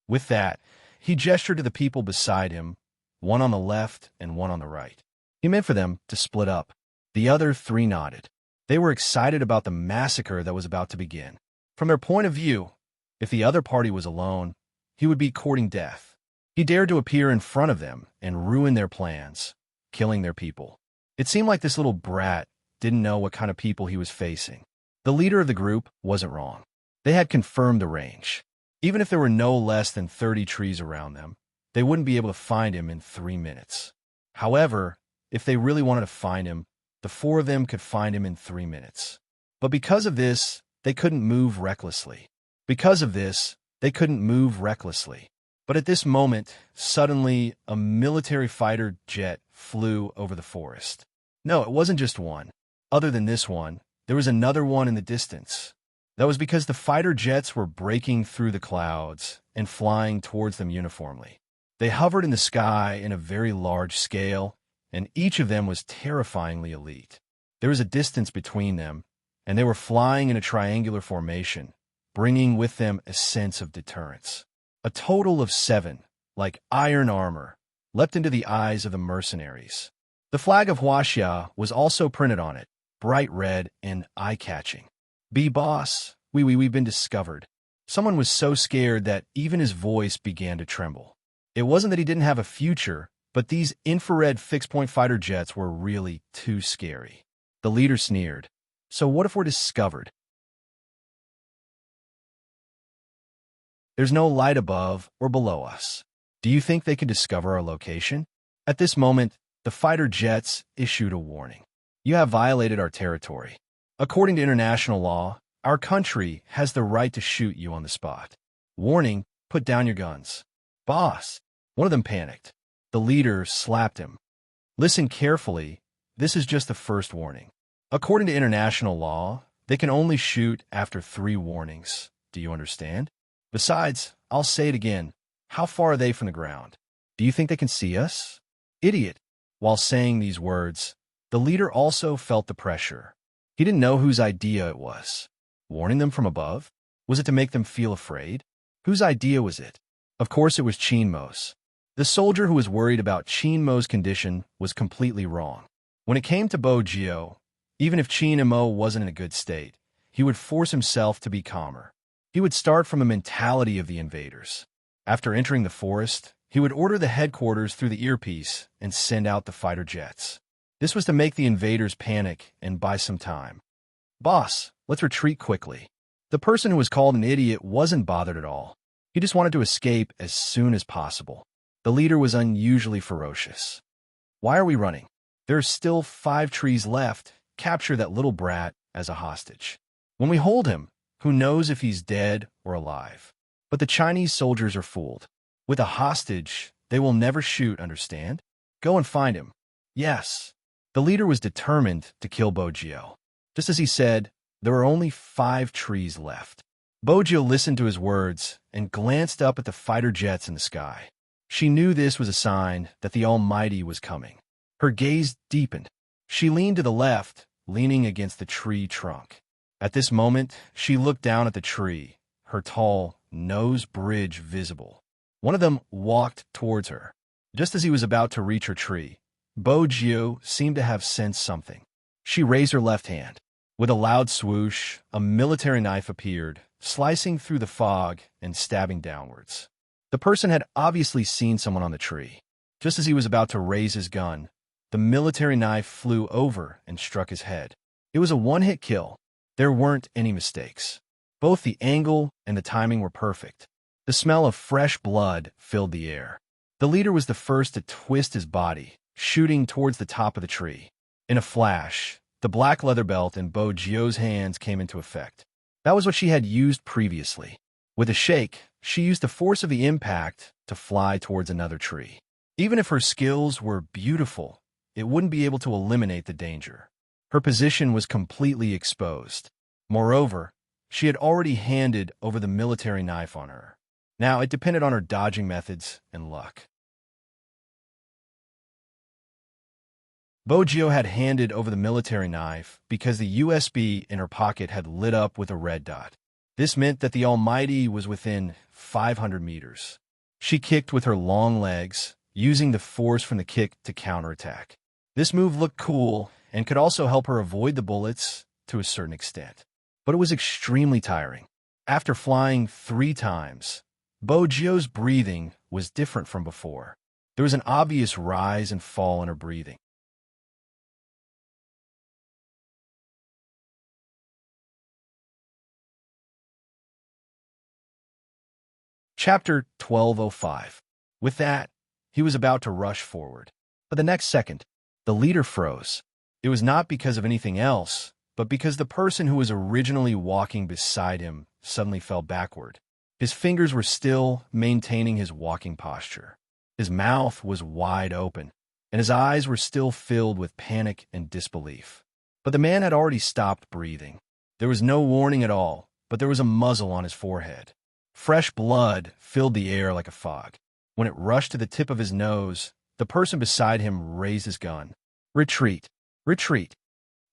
With that, he gestured to the people beside him, one on the left and one on the right. He meant for them to split up. The other three nodded. They were excited about the massacre that was about to begin. From their point of view, if the other party was alone, he would be courting death. He dared to appear in front of them and ruin their plans, killing their people. It seemed like this little brat didn't know what kind of people he was facing. The leader of the group wasn't wrong. They had confirmed the range. Even if there were no less than 30 trees around them, they wouldn't be able to find him in 3 minutes. However, if they really wanted to find him, the 4 of them could find him in 3 minutes. But because of this, they couldn't move recklessly. But at this moment, suddenly, a military fighter jet flew over the forest. No, it wasn't just one. Other than this one, there was another one in the distance. That was because the fighter jets were breaking through the clouds and flying towards them uniformly. They hovered in the sky in a very large scale, and each of them was terrifyingly elite. There was a distance between them, and they were flying in a triangular formation, bringing with them a sense of deterrence. A total of 7, like iron armor, leapt into the eyes of the mercenaries. The flag of Huaxia was also printed on it, bright red and eye-catching. "Be boss, we've been discovered." Someone was so scared that even his voice began to tremble. It wasn't that he didn't have a future, but these infrared fixed-point fighter jets were really too scary. The leader sneered. "So what if we're discovered? There's no light above or below us. Do you think they can discover our location?" At this moment, the fighter jets issued a warning. "You have violated our territory. According to international law, our country has the right to shoot you on the spot. Warning, put down your guns." "Boss!" One of them panicked. The leader slapped him. "Listen carefully, this is just the first warning. According to international law, they can only shoot after 3 warnings. Do you understand? Besides, I'll say it again, how far are they from the ground? Do you think they can see us?" "Idiot!" While saying these words, the leader also felt the pressure. He didn't know whose idea it was. Warning them from above? Was it to make them feel afraid? Whose idea was it? Of course it was Qinmo's. The soldier who was worried about Qinmo's condition was completely wrong. When it came to Bojio, even if Qinmo wasn't in a good state, he would force himself to be calmer. He would start from a mentality of the invaders. After entering the forest, he would order the headquarters through the earpiece and send out the fighter jets. This was to make the invaders panic and buy some time. "Boss, let's retreat quickly." The person who was called an idiot wasn't bothered at all. He just wanted to escape as soon as possible. The leader was unusually ferocious. "Why are we running? There are still 5 trees left. Capture that little brat as a hostage. When we hold him, who knows if he's dead or alive? But the Chinese soldiers are fooled. With a hostage, they will never shoot, understand? Go and find him." "Yes." The leader was determined to kill Bojio. Just as he said, there were only 5 trees left. Bojio listened to his words and glanced up at the fighter jets in the sky. She knew this was a sign that the Almighty was coming. Her gaze deepened. She leaned to the left, leaning against the tree trunk. At this moment, she looked down at the tree, her tall nose bridge visible. One of them walked towards her. Just as he was about to reach her tree, Bojio seemed to have sensed something. She raised her left hand. With a loud swoosh, a military knife appeared, slicing through the fog and stabbing downwards. The person had obviously seen someone on the tree. Just as he was about to raise his gun, the military knife flew over and struck his head. It was a one-hit kill. There weren't any mistakes. Both the angle and the timing were perfect. The smell of fresh blood filled the air. The leader was the first to twist his body, shooting towards the top of the tree. In a flash, the black leather belt in Bojio's hands came into effect. That was what she had used previously. With a shake, she used the force of the impact to fly towards another tree. Even if her skills were beautiful, it wouldn't be able to eliminate the danger. Her position was completely exposed. Moreover, she had already handed over the military knife on her. Now it depended on her dodging methods and luck. Bojio had handed over the military knife because the USB in her pocket had lit up with a red dot. This meant that the Almighty was within 500 meters. She kicked with her long legs, using the force from the kick to counterattack. This move looked cool and could also help her avoid the bullets to a certain extent. But it was extremely tiring. After flying 3 times, Bojio's breathing was different from before. There was an obvious rise and fall in her breathing. Chapter 1205. With that, he was about to rush forward. But the next second, the leader froze. It was not because of anything else, but because the person who was originally walking beside him suddenly fell backward. His fingers were still maintaining his walking posture. His mouth was wide open, and his eyes were still filled with panic and disbelief. But the man had already stopped breathing. There was no warning at all, but there was a muzzle on his forehead. Fresh blood filled the air like a fog. When it rushed to the tip of his nose, the person beside him raised his gun. "Retreat! Retreat!"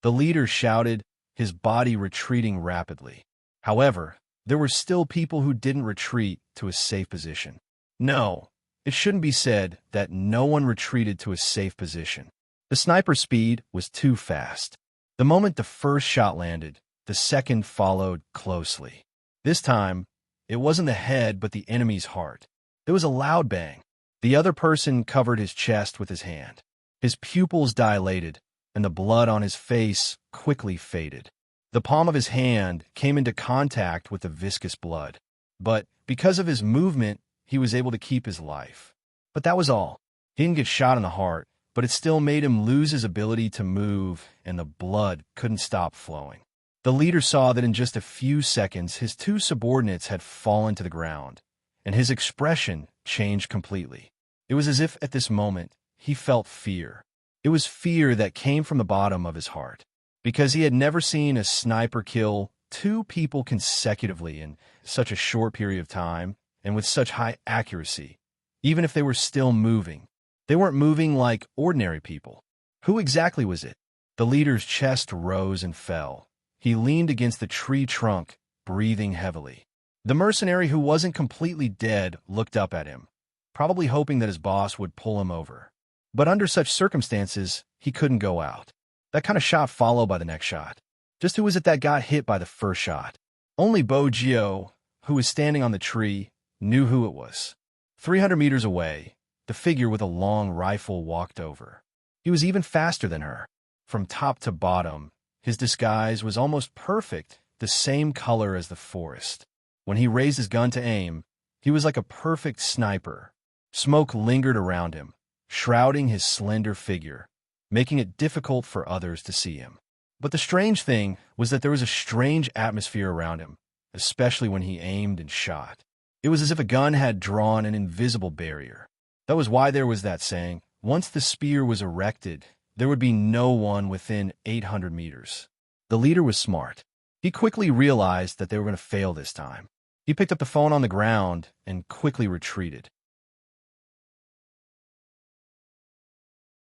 The leader shouted, his body retreating rapidly. However, there were still people who didn't retreat to a safe position. No, it shouldn't be said that no one retreated to a safe position. The sniper's speed was too fast. The moment the first shot landed, the second followed closely. This time, it wasn't the head but the enemy's heart. There was a loud bang. The other person covered his chest with his hand. His pupils dilated, and the blood on his face quickly faded. The palm of his hand came into contact with the viscous blood. But because of his movement, he was able to keep his life. But that was all. He didn't get shot in the heart, but it still made him lose his ability to move, and the blood couldn't stop flowing. The leader saw that in just a few seconds his 2 subordinates had fallen to the ground, and his expression changed completely. It was as if at this moment he felt fear. It was fear that came from the bottom of his heart, because he had never seen a sniper kill 2 people consecutively in such a short period of time and with such high accuracy, even if they were still moving. They weren't moving like ordinary people. Who exactly was it? The leader's chest rose and fell. He leaned against the tree trunk, breathing heavily. The mercenary who wasn't completely dead looked up at him, probably hoping that his boss would pull him over. But under such circumstances, he couldn't go out. That kind of shot followed by the next shot. Just who was it that got hit by the first shot? Only Bojio, who was standing on the tree, knew who it was. 300 meters away, the figure with a long rifle walked over. He was even faster than her. From top to bottom, his disguise was almost perfect, the same color as the forest. When he raised his gun to aim, he was like a perfect sniper. Smoke lingered around him, shrouding his slender figure, making it difficult for others to see him. But the strange thing was that there was a strange atmosphere around him, especially when he aimed and shot. It was as if a gun had drawn an invisible barrier. That was why there was that saying, once the spear was erected, there would be no one within 800 meters. The leader was smart. He quickly realized that they were going to fail this time. He picked up the phone on the ground and quickly retreated.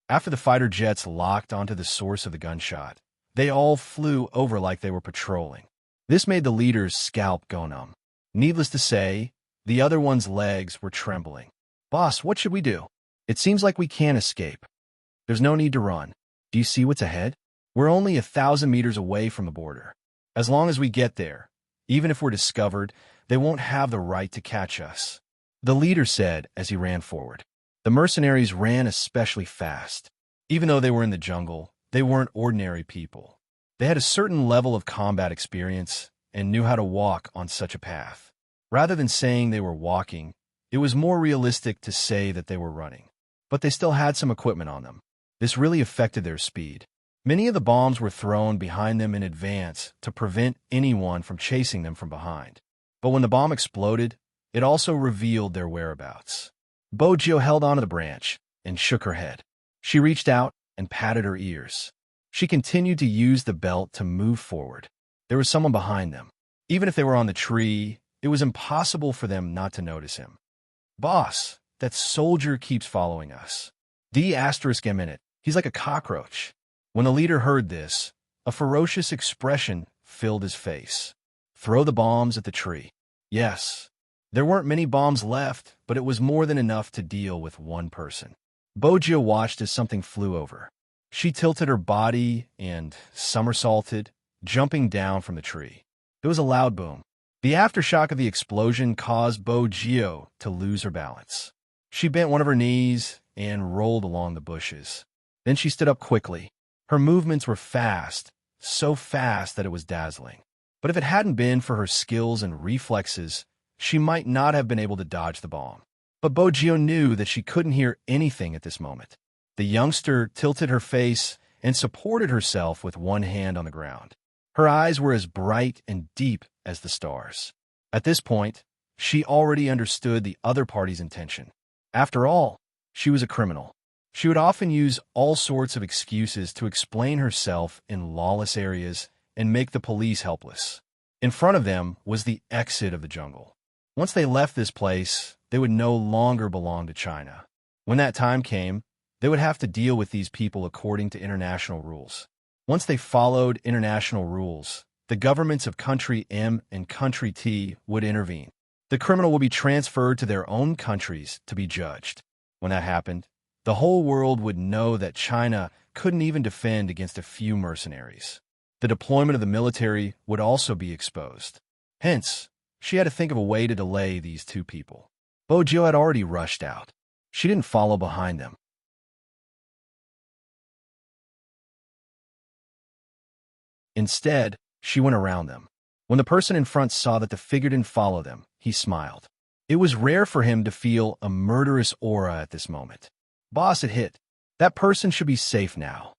After the fighter jets locked onto the source of the gunshot, they all flew over like they were patrolling. This made the leader's scalp go numb. Needless to say, the other one's legs were trembling. "Boss, what should we do? It seems like we can't escape. There's no need to run. Do you see what's ahead? We're only 1,000 meters away from the border. As long as we get there, even if we're discovered, they won't have the right to catch us," the leader said as he ran forward. The mercenaries ran especially fast. Even though they were in the jungle, they weren't ordinary people. They had a certain level of combat experience and knew how to walk on such a path. Rather than saying they were walking, it was more realistic to say that they were running. But they still had some equipment on them. This really affected their speed. Many of the bombs were thrown behind them in advance to prevent anyone from chasing them from behind. But when the bomb exploded, it also revealed their whereabouts. Bojio held onto the branch and shook her head. She reached out and patted her ears. She continued to use the belt to move forward. There was someone behind them. Even if they were on the tree, it was impossible for them not to notice him. "Boss, that soldier keeps following us. D***. He's like a cockroach." When the leader heard this, a ferocious expression filled his face. Throw the bombs at the tree. Yes. There weren't many bombs left, but it was more than enough to deal with one person. Bojio watched as something flew over. She tilted her body and somersaulted, jumping down from the tree. There was a loud boom. The aftershock of the explosion caused Bo Gio to lose her balance. She bent one of her knees and rolled along the bushes. Then she stood up quickly. Her movements were fast, so fast that it was dazzling. But if it hadn't been for her skills and reflexes, she might not have been able to dodge the bomb. But Bo Gio knew that she couldn't hear anything at this moment. The youngster tilted her face and supported herself with one hand on the ground. Her eyes were as bright and deep as the stars. At this point, she already understood the other party's intention. After all, she was a criminal. She would often use all sorts of excuses to explain herself in lawless areas and make the police helpless. In front of them was the exit of the jungle. Once they left this place, they would no longer belong to China. When that time came, they would have to deal with these people according to international rules. Once they followed international rules, the governments of Country M and Country T would intervene. The criminal would be transferred to their own countries to be judged. When that happened, the whole world would know that China couldn't even defend against a few mercenaries. The deployment of the military would also be exposed. Hence, she had to think of a way to delay these two people. Bo Gio had already rushed out. She didn't follow behind them. Instead, she went around them. When the person in front saw that the figure didn't follow them, he smiled. It was rare for him to feel a murderous aura at this moment. Boss, it hit. That person should be safe now.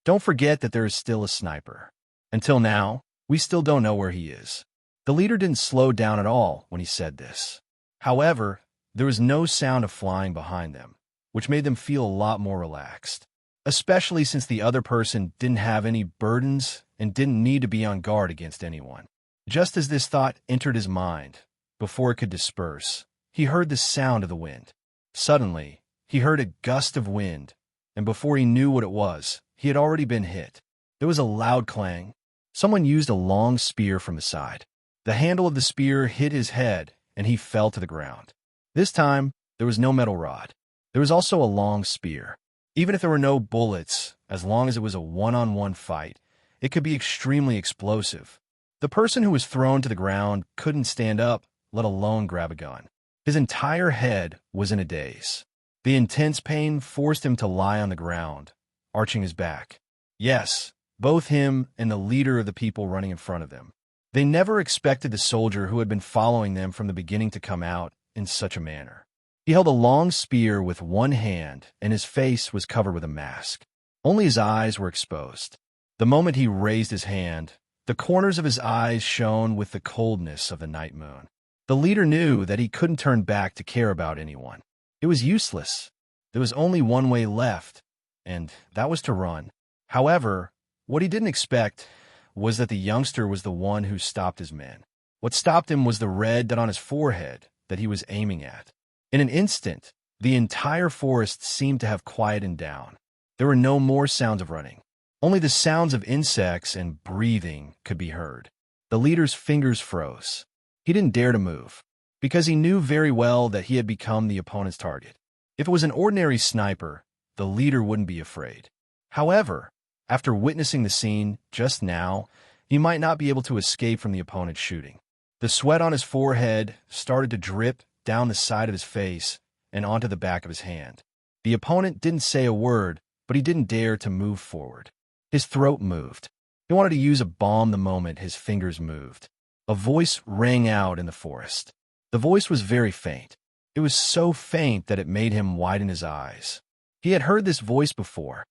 Don't forget that there is still a sniper. Until now, we still don't know where he is. The leader didn't slow down at all when he said this. However, there was no sound of flying behind them, which made them feel a lot more relaxed, especially since the other person didn't have any burdens and didn't need to be on guard against anyone. Just as this thought entered his mind, before it could disperse, he heard the sound of the wind. Suddenly, he heard a gust of wind, and before he knew what it was, he had already been hit. There was a loud clang. Someone used a long spear from the side. The handle of the spear hit his head, and he fell to the ground. This time, there was no metal rod. There was also a long spear. Even if there were no bullets, as long as it was a one-on-one fight, it could be extremely explosive. The person who was thrown to the ground couldn't stand up, let alone grab a gun. His entire head was in a daze. The intense pain forced him to lie on the ground, arching his back. Yes, both him and the leader of the people running in front of them. They never expected the soldier who had been following them from the beginning to come out in such a manner. He held a long spear with one hand, and his face was covered with a mask. Only his eyes were exposed. The moment he raised his hand, the corners of his eyes shone with the coldness of the night moon. The leader knew that he couldn't turn back to care about anyone. It was useless. There was only one way left, and that was to run. However, what he didn't expect was that the youngster was the one who stopped his men. What stopped him was the red dot on his forehead that he was aiming at. In an instant, the entire forest seemed to have quieted down. There were no more sounds of running. Only the sounds of insects and breathing could be heard. The leader's fingers froze. He didn't dare to move, because he knew very well that he had become the opponent's target. If it was an ordinary sniper, the leader wouldn't be afraid. However, after witnessing the scene just now, he might not be able to escape from the opponent's shooting. The sweat on his forehead started to drip down the side of his face and onto the back of his hand. The opponent didn't say a word, but he didn't dare to move forward. His throat moved. He wanted to use a bomb the moment his fingers moved. A voice rang out in the forest. The voice was very faint. It was so faint that it made him widen his eyes. He had heard this voice before.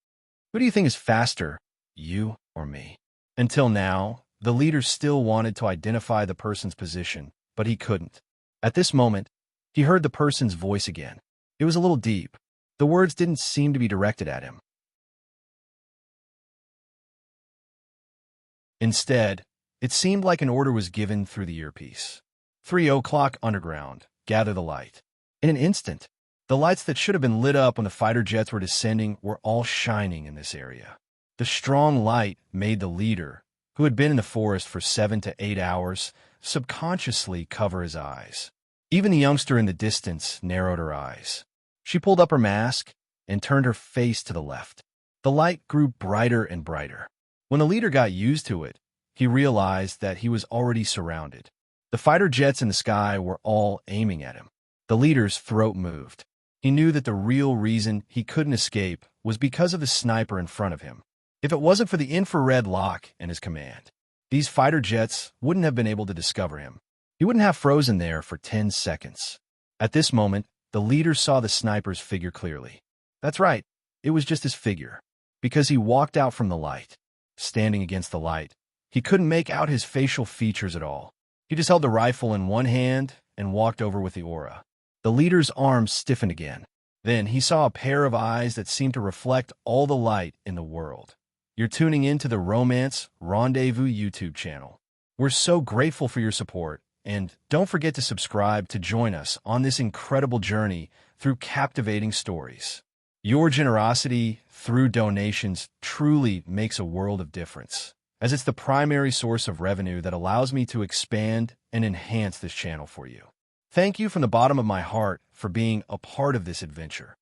Who do you think is faster, you or me? Until now, the leader still wanted to identify the person's position, but he couldn't. At this moment, he heard the person's voice again. It was a little deep. The words didn't seem to be directed at him. Instead, it seemed like an order was given through the earpiece. 3 o'clock underground, gather the light. In an instant, the lights that should have been lit up when the fighter jets were descending were all shining in this area. The strong light made the leader, who had been in the forest for 7 to 8 hours, subconsciously cover his eyes. Even the youngster in the distance narrowed her eyes. She pulled up her mask and turned her face to the left. The light grew brighter and brighter. When the leader got used to it, he realized that he was already surrounded. The fighter jets in the sky were all aiming at him. The leader's throat moved. He knew that the real reason he couldn't escape was because of the sniper in front of him. If it wasn't for the infrared lock and his command, these fighter jets wouldn't have been able to discover him. He wouldn't have frozen there for 10 seconds. At this moment, the leader saw the sniper's figure clearly. That's right, it was just his figure. Because he walked out from the light. Standing against the light, he couldn't make out his facial features at all. He just held the rifle in one hand and walked over with the aura. The leader's arms stiffened again. Then he saw a pair of eyes that seemed to reflect all the light in the world. You're tuning in to the Romance Rendezvous YouTube channel. We're so grateful for your support, and don't forget to subscribe to join us on this incredible journey through captivating stories. Your generosity through donations truly makes a world of difference, as it's the primary source of revenue that allows me to expand and enhance this channel for you. Thank you from the bottom of my heart for being a part of this adventure.